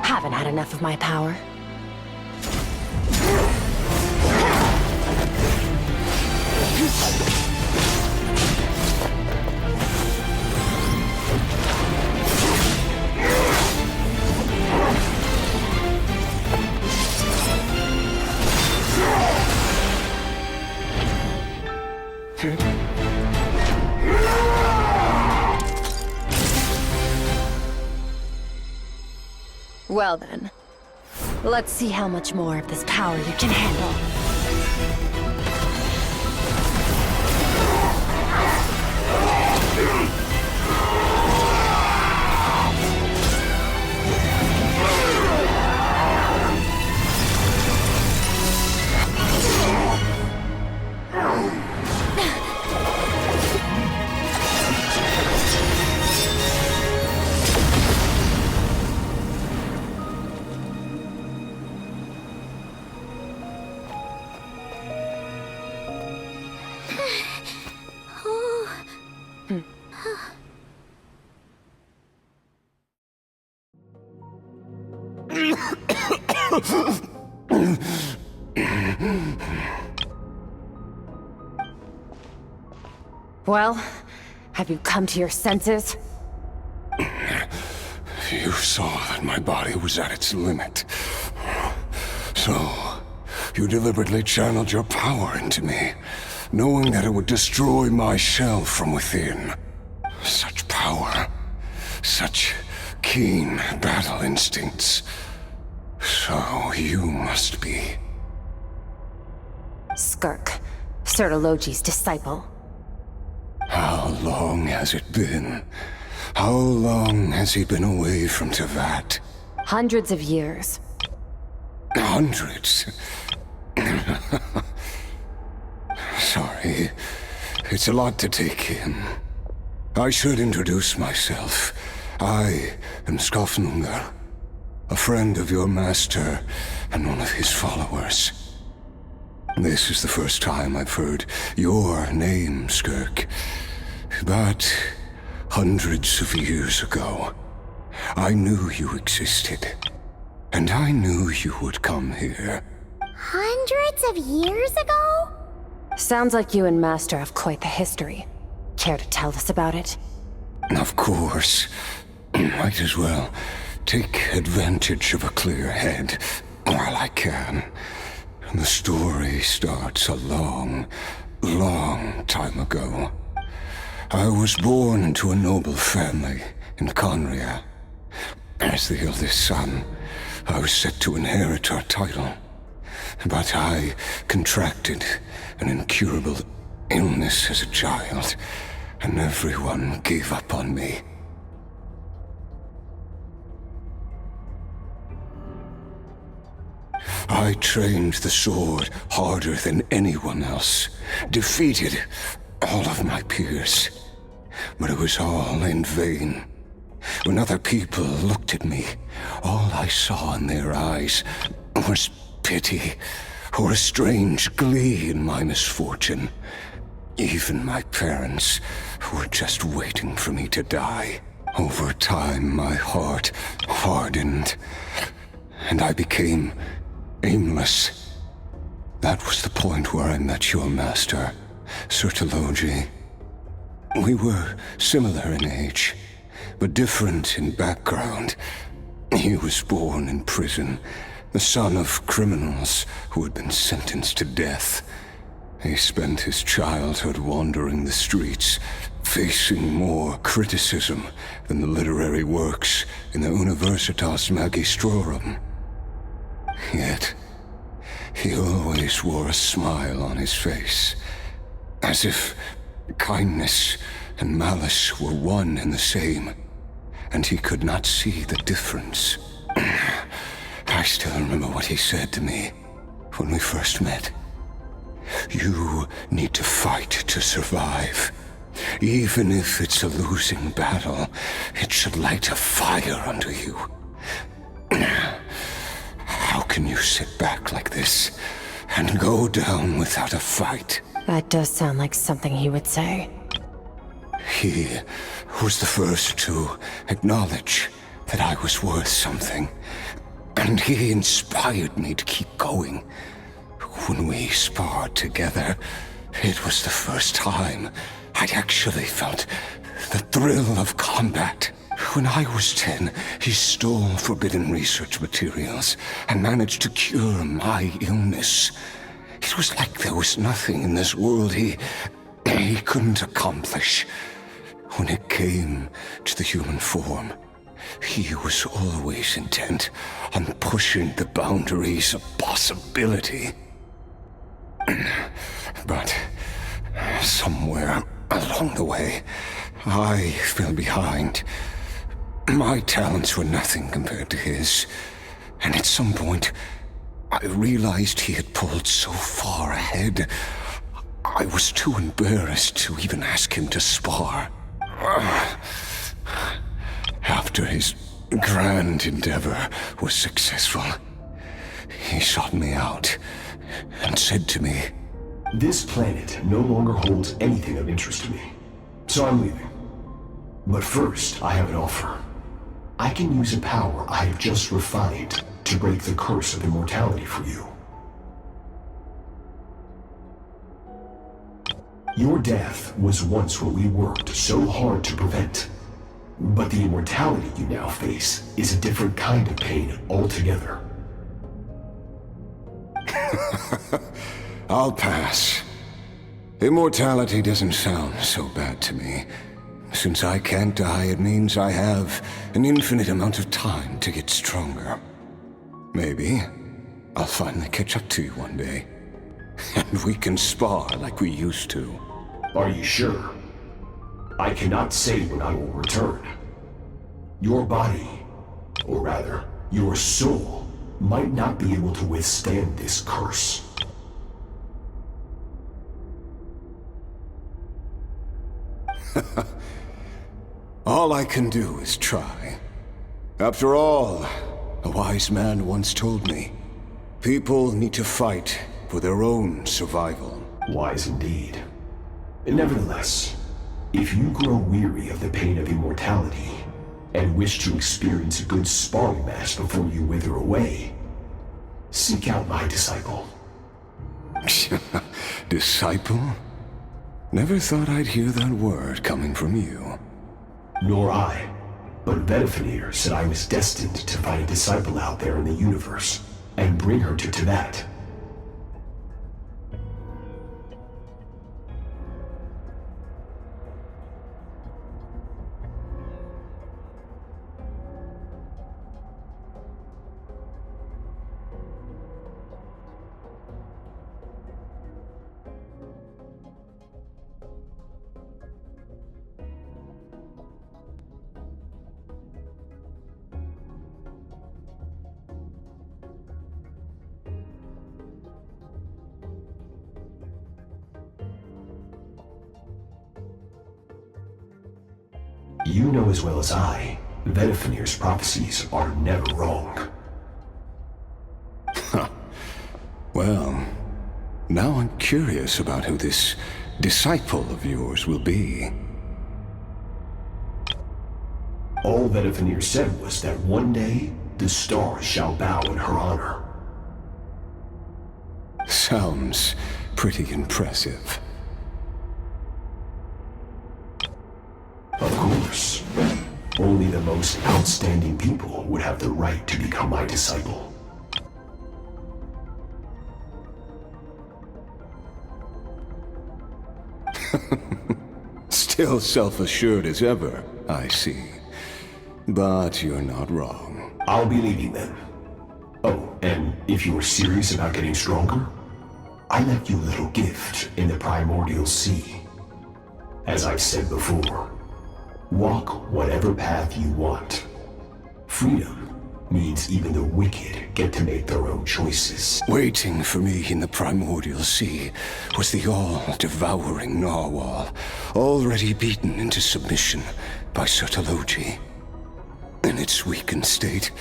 Haven't had enough of my power. Well then, let's see how much more of this power you can handle. Well, have you come to your senses? You saw that my body was at its limit. So, you deliberately channeled your power into me, knowing that it would destroy my shell from within. Such power, such keen battle instincts. So you must be... Skirk, Sertologi's disciple. How long has it been? How long has he been away from Tevat? Hundreds of years. Hundreds? Sorry, it's a lot to take in. I should introduce myself. I am Skofnungar, a friend of your master and one of his followers. This is the first time I've heard your name, Skirk. But hundreds of years ago, I knew you existed. And I knew you would come here. Hundreds of years ago? Sounds like you and Master have quite the history. Care to tell us about it? Of course. Might as well take advantage of a clear head while I can. The story starts a long, long time ago. I was born into a noble family in Conria. As the eldest son, I was set to inherit our title. But I contracted an incurable illness as a child, and everyone gave up on me. I trained the sword harder than anyone else, defeated all of my peers. But it was all in vain. When other people looked at me, all I saw in their eyes was pity or a strange glee in my misfortune. Even my parents were just waiting for me to die. Over time, my heart hardened, and I became aimless. That was the point where I met your master, Sertologi. We were similar in age, but different in background. He was born in prison, the son of criminals who had been sentenced to death. He spent his childhood wandering the streets, facing more criticism than the literary works in the Universitas Magistrorum. Yet, he always wore a smile on his face, as if kindness and malice were one and the same, and he could not see the difference. I still remember what he said to me when we first met. You need to fight to survive. Even if it's a losing battle, it should light a fire under you. How can you sit back like this and go down without a fight? That does sound like something he would say. He was the first to acknowledge that I was worth something, and he inspired me to keep going. When we sparred together, it was the first time I'd actually felt the thrill of combat. When I was 10, he stole forbidden research materials and managed to cure my illness. It was like there was nothing in this world he he couldn't accomplish. When it came to the human form, he was always intent on pushing the boundaries of possibility. But somewhere along the way, I fell behind. My talents were nothing compared to his, and at some point, I realized he had pulled so far ahead, I was too embarrassed to even ask him to spar. After his grand endeavor was successful, he sought me out and said to me, "This planet no longer holds anything of interest to me, so I'm leaving. But first, I have an offer. I can use a power I have just refined to break the curse of immortality for you. Your death was once what we worked so hard to prevent. But the immortality you now face is a different kind of pain altogether." I'll pass. Immortality doesn't sound so bad to me. Since I can't die, it means I have an infinite amount of time to get stronger. Maybe I'll finally catch up to you one day, and we can spar like we used to. Are you sure? I cannot say when I will return. Your body, or rather, your soul, might not be able to withstand this curse. All I can do is try. After all, a wise man once told me, people need to fight for their own survival. Wise indeed. Nevertheless, if you grow weary of the pain of immortality, and wish to experience a good sparring match before you wither away, seek out my disciple. Disciple? Never thought I'd hear that word coming from you. Nor I. But Betwixt said I was destined to find a disciple out there in the universe, and bring her to Tibet. You know as well as I, Betwixt's prophecies are never wrong. Huh. Well, now I'm curious about who this disciple of yours will be. All Betwixt said was that one day, the stars shall bow in her honor. Sounds pretty impressive. Of course. Only the most outstanding people would have the right to become my disciple. Still self-assured as ever, I see. But you're not wrong. I'll be leaving then. Oh, and if you were serious about getting stronger, I left you a little gift in the primordial sea. As I've said before, walk whatever path you want. Freedom means even the wicked get to make their own choices. Waiting for me in the primordial sea was the all-devouring narwhal, already beaten into submission by Sertology. In its weakened state,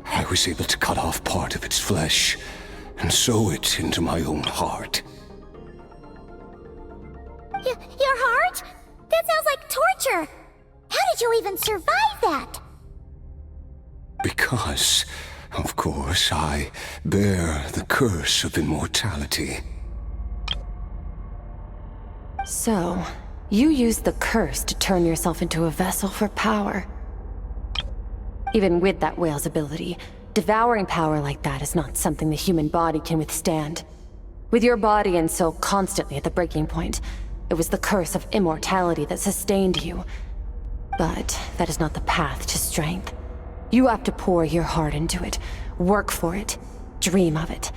I was able to cut off part of its flesh and sew it into my own heart. Your heart? That sounds like torture! How did you even survive that? Because, of course, I bear the curse of immortality. So, you used the curse to turn yourself into a vessel for power. Even with that whale's ability, devouring power like that is not something the human body can withstand. With your body and soul constantly at the breaking point, It was the curse of immortality that sustained you. But that is not the path to strength. You have to pour your heart into it, work for it, dream of it.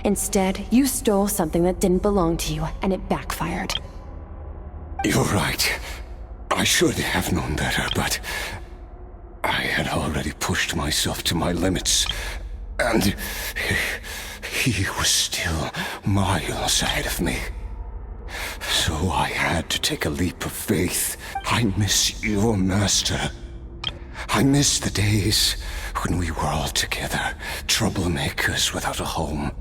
Instead, you stole something that didn't belong to you, and it backfired. You're right. I should have known better, but I had already pushed myself to my limits, and he was still miles ahead of me. So I had to take a leap of faith. I miss your master. I miss the days when we were all together, troublemakers without a home.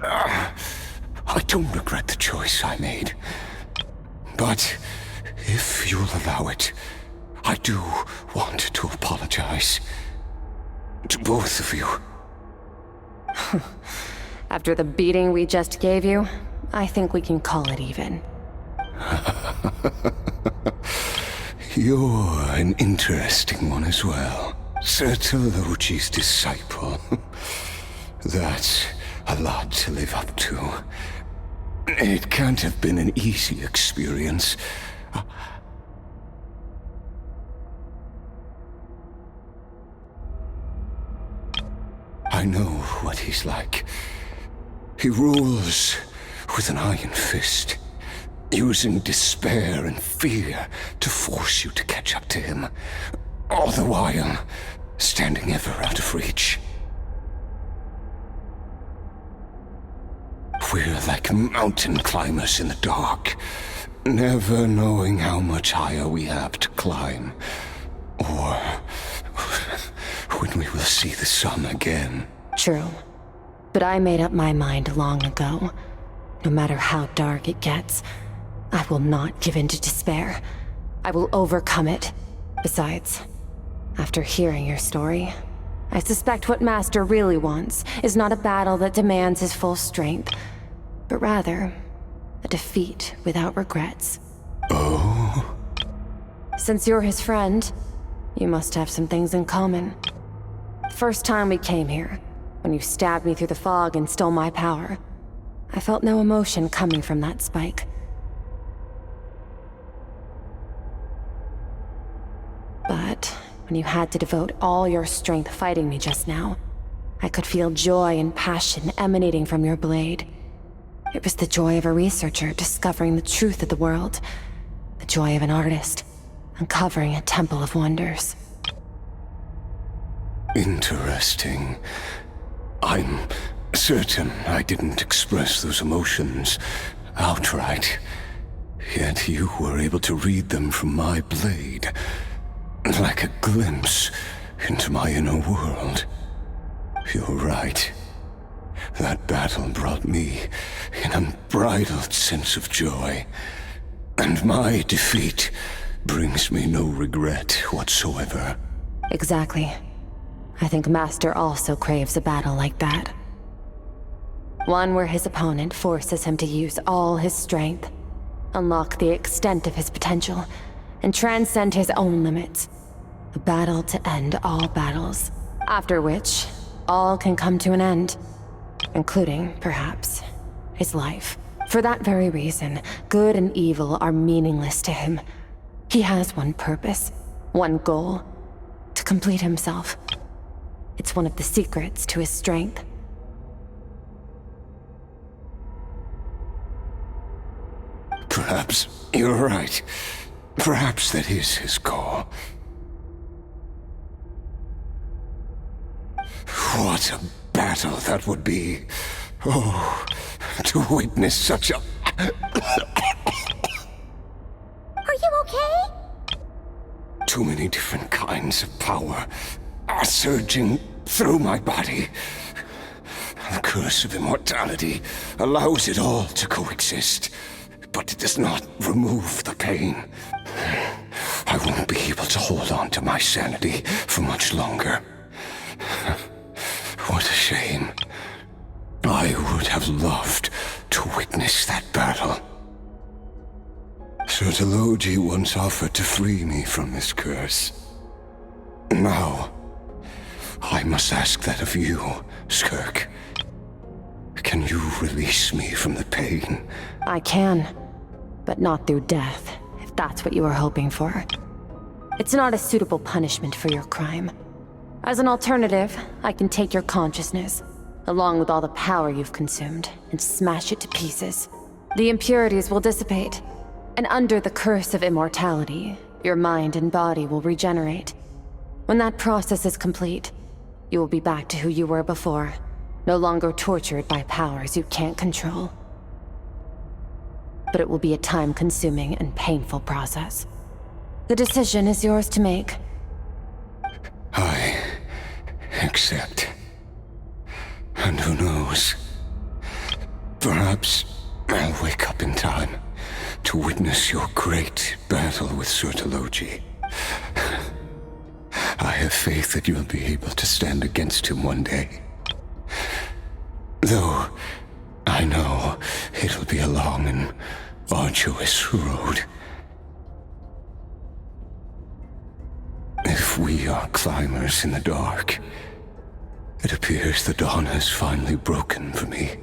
I don't regret the choice I made. But if you'll allow it, I do want to apologize. To both of you. After the beating we just gave you, I think we can call it even. You're an interesting one as well. Sertologi's disciple. That's a lot to live up to. It can't have been an easy experience. I know what he's like. He rules with an iron fist, using despair and fear to force you to catch up to him, all the while standing ever out of reach. We're like mountain climbers in the dark, never knowing how much higher we have to climb, or when we will see the sun again. True. But I made up my mind long ago. No matter how dark it gets, I will not give in to despair. I will overcome it. Besides, after hearing your story, I suspect what Master really wants is not a battle that demands his full strength, but rather a defeat without regrets. Oh? Since you're his friend, you must have some things in common. The first time we came here, when you stabbed me through the fog and stole my power, I felt no emotion coming from that spike. But when you had to devote all your strength fighting me just now, I could feel joy and passion emanating from your blade. It was the joy of a researcher discovering the truth of the world, the joy of an artist uncovering a temple of wonders. Interesting. I'm certain I didn't express those emotions outright, yet you were able to read them from my blade, like a glimpse into my inner world. You're right. That battle brought me an unbridled sense of joy, and my defeat brings me no regret whatsoever. Exactly. I think Master also craves a battle like that. One where his opponent forces him to use all his strength, unlock the extent of his potential, and transcend his own limits. A battle to end all battles, after which all can come to an end, including, perhaps, his life. For that very reason, good and evil are meaningless to him. He has one purpose, one goal: to complete himself. It's one of the secrets to his strength. Perhaps you're right. Perhaps that is his goal. What a battle that would be. Oh, to witness such a... Are you okay? Too many different kinds of power are surging through my body. The curse of immortality allows it all to coexist, but it does not remove the pain. I won't be able to hold on to my sanity for much longer. What a shame. I would have loved to witness that battle. Sertologi once offered to free me from this curse. Now, I must ask that of you, Skirk. Can you release me from the pain? I can. But not through death, if that's what you were hoping for. It's not a suitable punishment for your crime. As an alternative, I can take your consciousness, along with all the power you've consumed, and smash it to pieces. The impurities will dissipate, and under the curse of immortality, your mind and body will regenerate. When that process is complete, you will be back to who you were before, no longer tortured by powers you can't control. But it will be a time-consuming and painful process. The decision is yours to make. I accept. And who knows? Perhaps I'll wake up in time to witness your great battle with Sortologi. I have faith that you'll be able to stand against him one day. Though I know it'll be a long and arduous road. If we are climbers in the dark, it appears the dawn has finally broken for me.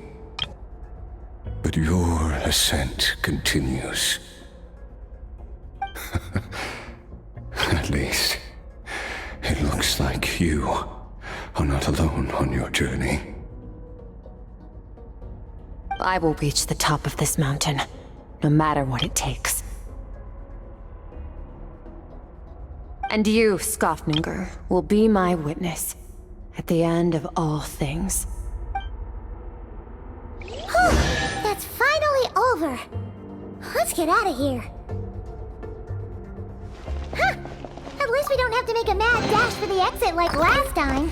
But your ascent continues. At least, it looks like you are not alone on your journey. I will reach the top of this mountain, no matter what it takes. And you, Skofninger, will be my witness at the end of all things. That's finally over. Let's get out of here. Huh. At least we don't have to make a mad dash for the exit like last time.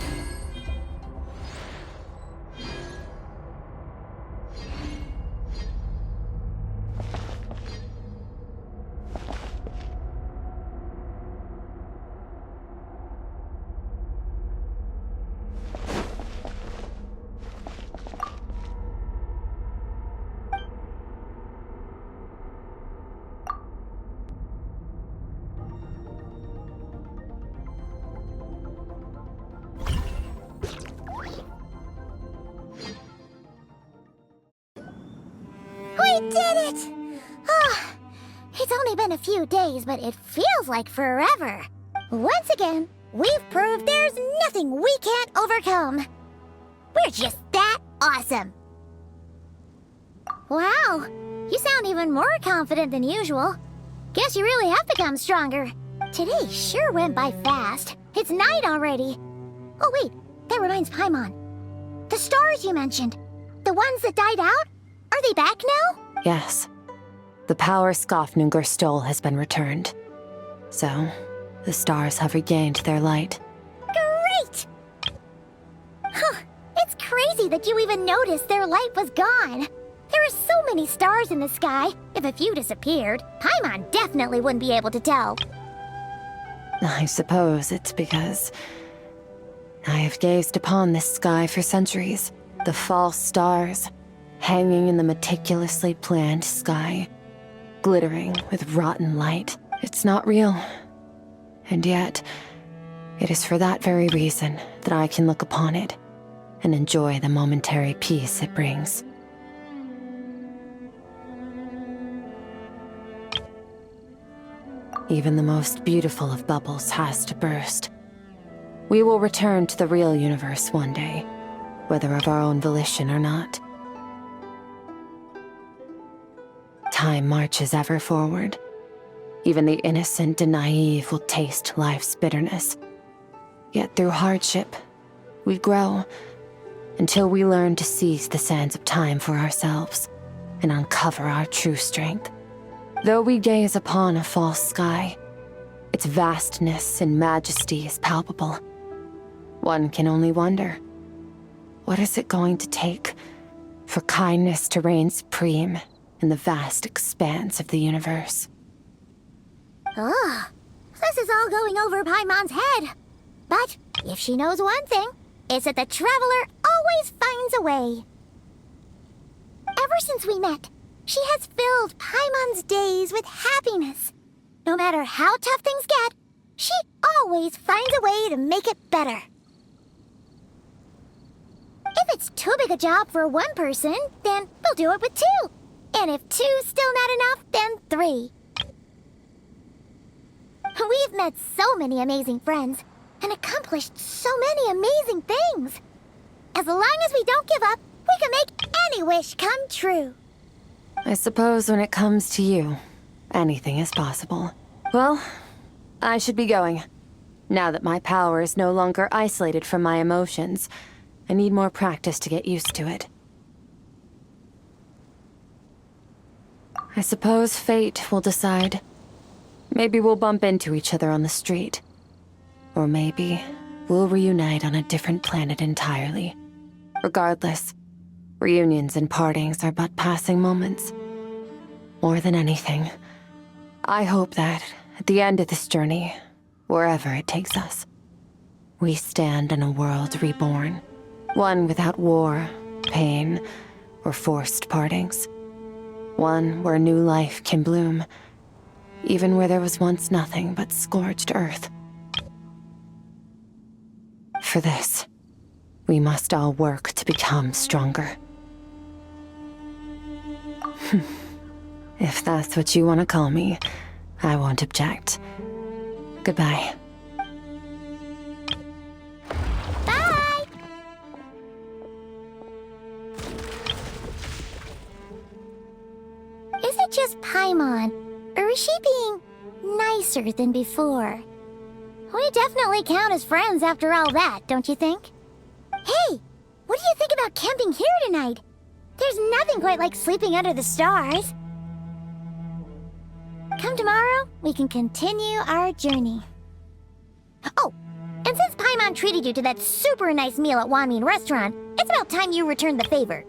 We did it! Oh, it's only been a few days, but it feels like forever. Once again, we've proved there's nothing we can't overcome. We're just that awesome. Wow, you sound even more confident than usual. Guess you really have become stronger. Today sure went by fast. It's night already. Oh wait, that reminds Paimon. The stars you mentioned, the ones that died out? Are they back now? Yes. The power Skofninger stole has been returned. So, the stars have regained their light. Great! Huh, it's crazy that you even noticed their light was gone. There are so many stars in the sky. If a few disappeared, Paimon definitely wouldn't be able to tell. I suppose it's because I have gazed upon this sky for centuries. The false stars, hanging in the meticulously planned sky, glittering with rotten light. It's not real. And yet, it is for that very reason that I can look upon it and enjoy the momentary peace it brings. Even the most beautiful of bubbles has to burst. We will return to the real universe one day, whether of our own volition or not. Time marches ever forward. Even the innocent and naive will taste life's bitterness. Yet through hardship, we grow until we learn to seize the sands of time for ourselves and uncover our true strength. Though we gaze upon a false sky, its vastness and majesty is palpable. One can only wonder, what is it going to take for kindness to reign supreme in the vast expanse of the universe? Oh, this is all going over Paimon's head. But if she knows one thing, it's that the Traveler always finds a way. Ever since we met, she has filled Paimon's days with happiness. No matter how tough things get, she always finds a way to make it better. If it's too big a job for one person, then we'll do it with two. And if two's still not enough, then 3. We've met so many amazing friends and accomplished so many amazing things. As long as we don't give up, we can make any wish come true. I suppose when it comes to you, anything is possible. Well, I should be going. Now that my power is no longer isolated from my emotions, I need more practice to get used to it. I suppose fate will decide. Maybe we'll bump into each other on the street. Or maybe we'll reunite on a different planet entirely. Regardless, reunions and partings are but passing moments. More than anything, I hope that, at the end of this journey, wherever it takes us, we stand in a world reborn. One without war, pain, or forced partings. One where new life can bloom, even where there was once nothing but scorched earth. For this, we must all work to become stronger. If that's what you want to call me, I won't object. Goodbye. Bye! Is it just Paimon, or is she being nicer than before? We definitely count as friends after all that, don't you think? Hey, what do you think about camping here tonight? There's nothing quite like sleeping under the stars. Come tomorrow, we can continue our journey. Oh, and since Paimon treated you to that super nice meal at Wanmin Restaurant, it's about time you return the favor.